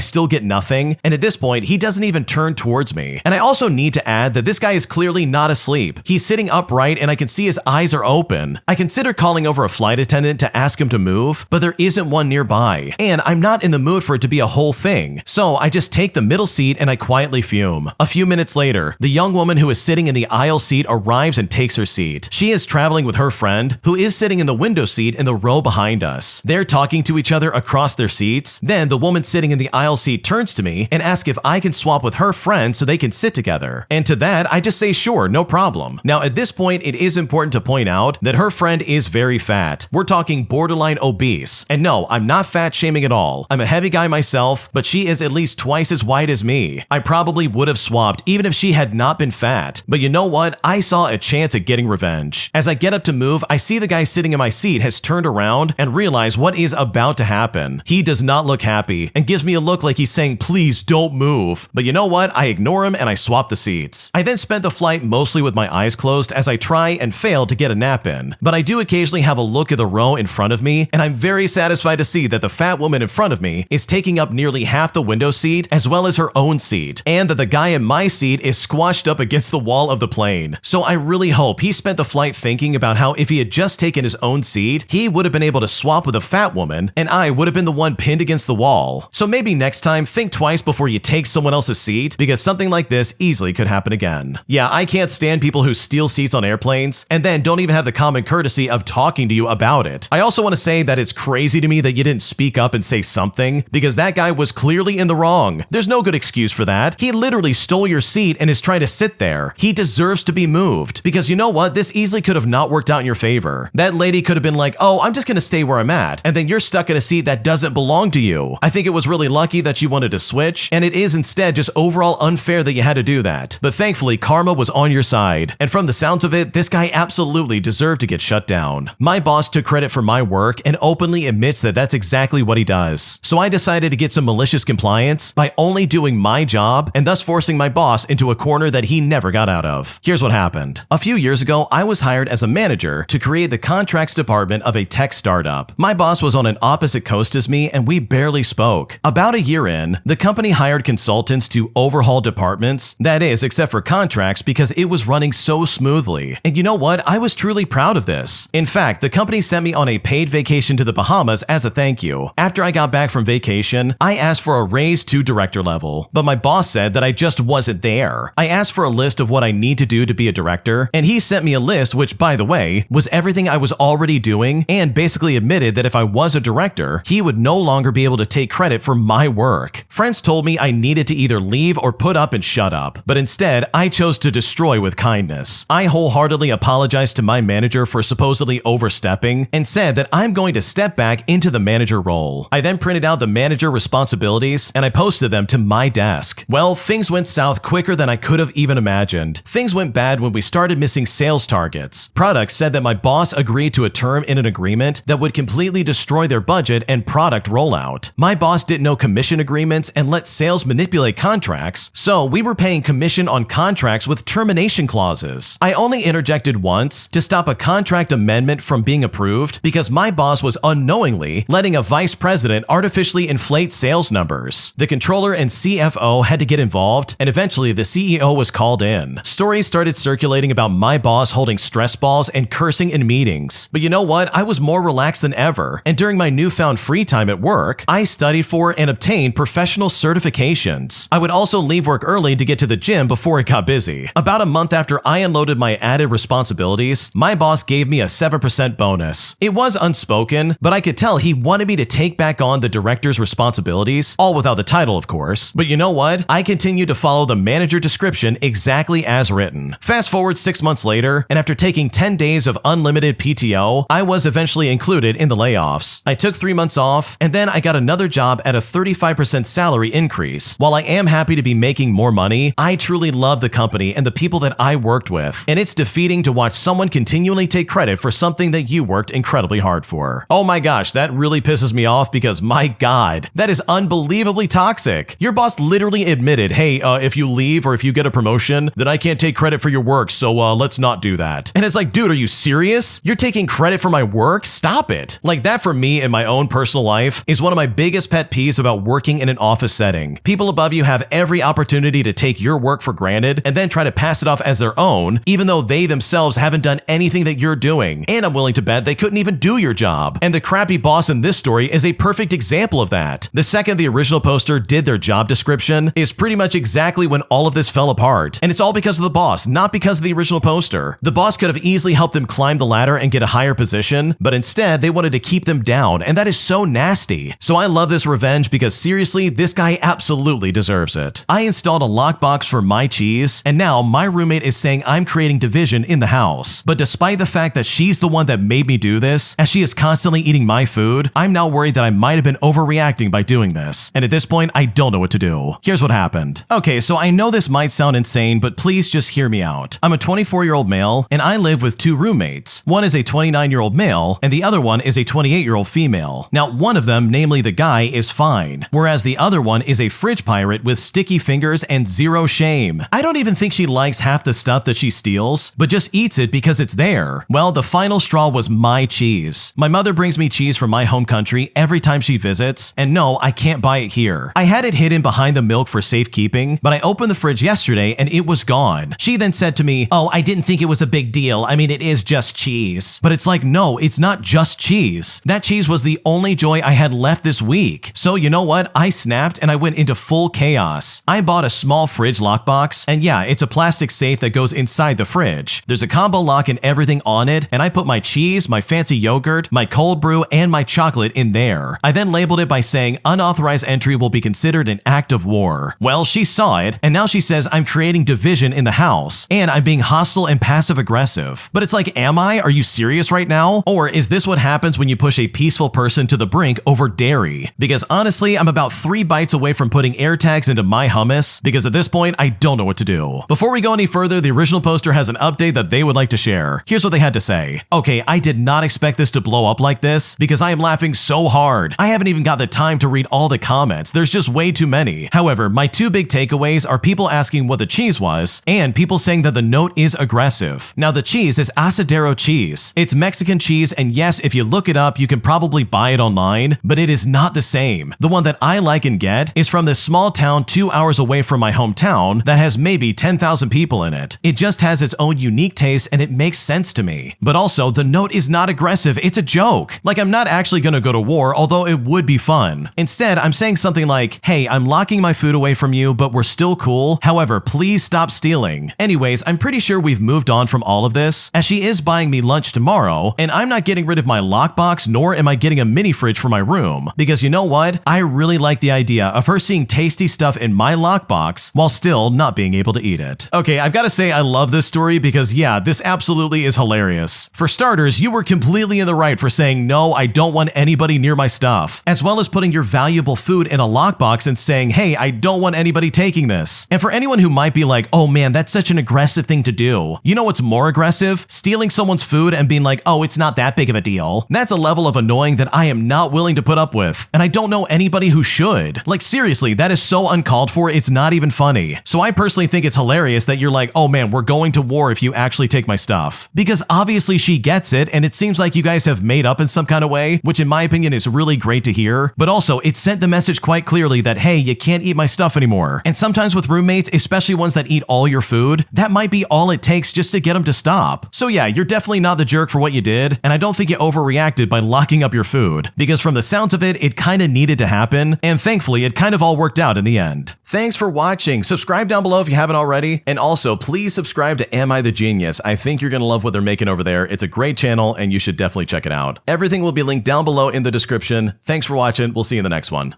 still get nothing, and at this point, he doesn't even turn towards me. And I also need to add that this guy is clearly not asleep. He's sitting upright and I can see his eyes are open. I consider calling over a flight attendant to ask him to move, but there isn't one nearby, and I'm not in the mood for it to be a whole thing. So I just take the middle seat and I quietly fume. A few minutes later, the young woman who is sitting in the aisle seat arrives and takes her seat. She is traveling with her friend, who is sitting in the window seat in the row behind us. They're talking to each other across their seats. Then the woman sitting in the aisle seat turns to me and asks if I can swap with her friend so they can sit together. And to that, I just say sure, no problem. Now at this point, it is important to point out that her friend is very fat. We're talking borderline obese. And no, I'm not fat shaming at all. I'm a heavy guy myself, but she is at least twice as wide as me. I probably would have swapped even if she had not been fat. But you know what? I saw a chance at getting revenge. As I get up to move, I see the guy sitting in my seat has turned around and realize what is about to happen. He does not look happy and gives me a look like he's saying, please don't move. But you know what? I ignore him and I swap the seats. I then spent the flight mostly with my eyes closed as I try and fail to get a nap in. But I do occasionally have a look at the row in front of me, and I'm very satisfied to see that the fat woman in front of me is taking up nearly half the window seat as well as her own seat, and that the guy in my seat is squashed up against the wall of the plane. So I really hope he spent the flight thinking about how if he had just taken his own seat, he would have been able to swap with a fat woman, and I would have been the one pinned against the wall. So maybe next time, think twice before you take someone else's seat, because something like this easily could happen again. Yeah, I can't stand people who steal seats on airplanes and then don't even have the common courtesy of talking to you about it. I also want to say that it's crazy to me that you didn't speak up and say something, because that guy was clearly in the wrong. There's no good excuse for that. He literally stole your seat and is trying to sit there. He deserves to be moved, because you know what? This easily could have not worked out in your favor. That lady could have been like, oh, I'm just gonna stay where I'm at, and then you're stuck in a seat seat that doesn't belong to you. I think it was really lucky that you wanted to switch, and it is instead just overall unfair that you had to do that. But thankfully, karma was on your side. And from the sounds of it, this guy absolutely deserved to get shut down. My boss took credit for my work and openly admits that that's exactly what he does. So I decided to get some malicious compliance by only doing my job and thus forcing my boss into a corner that he never got out of. Here's what happened. A few years ago, I was hired as a manager to create the contracts department of a tech startup. My boss was on an opposite coast as me and we barely spoke. About a year in, the company hired consultants to overhaul departments, that is, except for contracts, because it was running so smoothly. And you know what? I was truly proud of this. In fact, the company sent me on a paid vacation to the Bahamas as a thank you. After I got back from vacation, I asked for a raise to director level, but my boss said that I just wasn't there. I asked for a list of what I need to do to be a director, and he sent me a list which, by the way, was everything I was already doing and basically admitted that if I was a director, he would no longer be able to take credit for my work. Friends told me I needed to either leave or put up and shut up, but instead, I chose to destroy with kindness. I wholeheartedly apologized to my manager for supposedly overstepping and said that I'm going to step back into the manager role. I then printed out the manager responsibilities and I posted them to my desk. Well, things went south quicker than I could have even imagined. Things went bad when we started missing sales targets. Products said that my boss agreed to a term in an agreement that would completely destroy their budget and product rollout. My boss didn't know commission agreements and let sales manipulate contracts, so we were paying commission on contracts with termination clauses. I only interjected once to stop a contract amendment from being approved because my boss was unknowingly letting a vice president artificially inflate sales numbers. The controller and CFO had to get involved, and eventually the CEO was called in. Stories started circulating about my boss holding stress balls and cursing in meetings. But you know what? I was more relaxed than ever, and during my newfound free time at work, I studied for and obtained professional certifications. I would also leave work early to get to the gym before it got busy. About a month after I unloaded my added responsibilities, my boss gave me a 7% bonus. It was unspoken, but I could tell he wanted me to take back on the director's responsibilities, all without the title, of course. But you know what? I continued to follow the manager description exactly as written. Fast forward 6 months later, and after taking 10 days of unlimited PTO, I was eventually included in the layoffs. I took 3 months off, and then I got another job at a 35% salary increase. While I am happy to be making more money, I truly love the company and the people that I worked with, and it's defeating to watch someone continually take credit for something that you worked incredibly hard for. Oh my gosh, that really pisses me off because my god, that is unbelievably toxic. Your boss literally admitted, hey, if you leave or if you get a promotion, then I can't take credit for your work, so let's not do that. And it's like, dude, are you serious? You're taking credit for my work? Stop it. Like that for me in my own personal life is one of my biggest pet peeves about working in an office setting. People above you have every opportunity to take your work for granted and then try to pass it off as their own, even though they themselves haven't done anything that you're doing. And I'm willing to bet they couldn't even do your job. And the crappy boss in this story is a perfect example of that. The second the original poster did their job description is pretty much exactly when all of this fell apart. And it's all because of the boss, not because of the original poster. The boss could have easily helped them climb the ladder and get a higher position, but instead they wanted to keep them down, and that is so nasty. So I love this revenge because seriously, this guy absolutely deserves it. I installed a lockbox for my cheese, and now my roommate is saying I'm creating division in the house. But despite the fact that she's the one that made me do this, as she is constantly eating my food, I'm now worried that I might have been overreacting by doing this. And at this point, I don't know what to do. Here's what happened. Okay, so I know this might sound insane, but please just hear me out. I'm a 24-year-old male, and I live with two roommates. One is a 29-year-old male, and the other one is a 28-year-old female. Now, one of them, namely the guy, is fine, whereas the other one is a fridge pirate with sticky fingers and zero shame. I don't even think she likes half the stuff that she steals, but just eats it because it's there. Well, the final straw was my cheese. My mother brings me cheese from my home country every time she visits, and no, I can't buy it here. I had it hidden behind the milk for safekeeping, but I opened the fridge yesterday and it was gone. She then said to me, "Oh, I didn't think it was a big deal. I mean, it is just cheese." But it's like, no, it's not just cheese. That cheese was the only joy I had left this week. So you know what? I snapped and I went into full chaos. I bought a small fridge lockbox, and yeah, it's a plastic safe that goes inside the fridge. There's a combo lock and everything on it, and I put my cheese, my fancy yogurt, my cold brew, and my chocolate in there. I then labeled it by saying unauthorized entry will be considered an act of war. Well, she saw it, and now she says I'm creating division in the house, and I'm being hostile and passive aggressive. But it's like, am I? Are you serious right now? Or is this what happens when you push a peaceful person frozen to the brink over dairy. Because honestly, I'm about 3 bites away from putting AirTags into my hummus, because at this point, I don't know what to do. Before we go any further, the original poster has an update that they would like to share. Here's what they had to say. Okay, I did not expect this to blow up like this, because I am laughing so hard. I haven't even got the time to read all the comments. There's just way too many. However, my 2 big takeaways are people asking what the cheese was, and people saying that the note is aggressive. Now, the cheese is Asadero cheese. It's Mexican cheese, and yes, if you look it up, you can probably buy it online, but it is not the same. The one that I like and get is from this small town 2 hours away from my hometown that has maybe 10,000 people in it. It just has its own unique taste, and it makes sense to me. But also, the note is not aggressive, it's a joke. Like, I'm not actually gonna go to war, although it would be fun. Instead, I'm saying something like, hey, I'm locking my food away from you, but we're still cool. However, please stop stealing. Anyways, I'm pretty sure we've moved on from all of this, as she is buying me lunch tomorrow, and I'm not getting rid of my lockbox, nor am I getting a mini fridge for my room. Because you know what? I really like the idea of her seeing tasty stuff in my lockbox while still not being able to eat it. Okay, I've got to say I love this story because yeah, this absolutely is hilarious. For starters, you were completely in the right for saying no, I don't want anybody near my stuff, as well as putting your valuable food in a lockbox and saying, hey, I don't want anybody taking this. And for anyone who might be like, oh man, that's such an aggressive thing to do. You know what's more aggressive? Stealing someone's food and being like, oh, it's not that big of a deal. That's a level of annoying that I am not willing to put up with. And I don't know anybody who should. Like seriously, that is so uncalled for, it's not even funny. So I personally think it's hilarious that you're like, oh man, we're going to war if you actually take my stuff. Because obviously she gets it, and it seems like you guys have made up in some kind of way, which in my opinion is really great to hear. But also, it sent the message quite clearly that, hey, you can't eat my stuff anymore. And sometimes with roommates, especially ones that eat all your food, that might be all it takes just to get them to stop. So yeah, you're definitely not the jerk for what you did, and I don't think you overreacted by locking up your food. Because from the sounds of it, it kind of needed to happen, and thankfully it kind of all worked out in the end. Thanks for watching. Subscribe down below if you haven't already, and also please subscribe to Am I the Genius? I think you're gonna love what they're making over there. It's a great channel and you should definitely check it out. Everything will be linked down below in the description. Thanks for watching. We'll see you in the next one.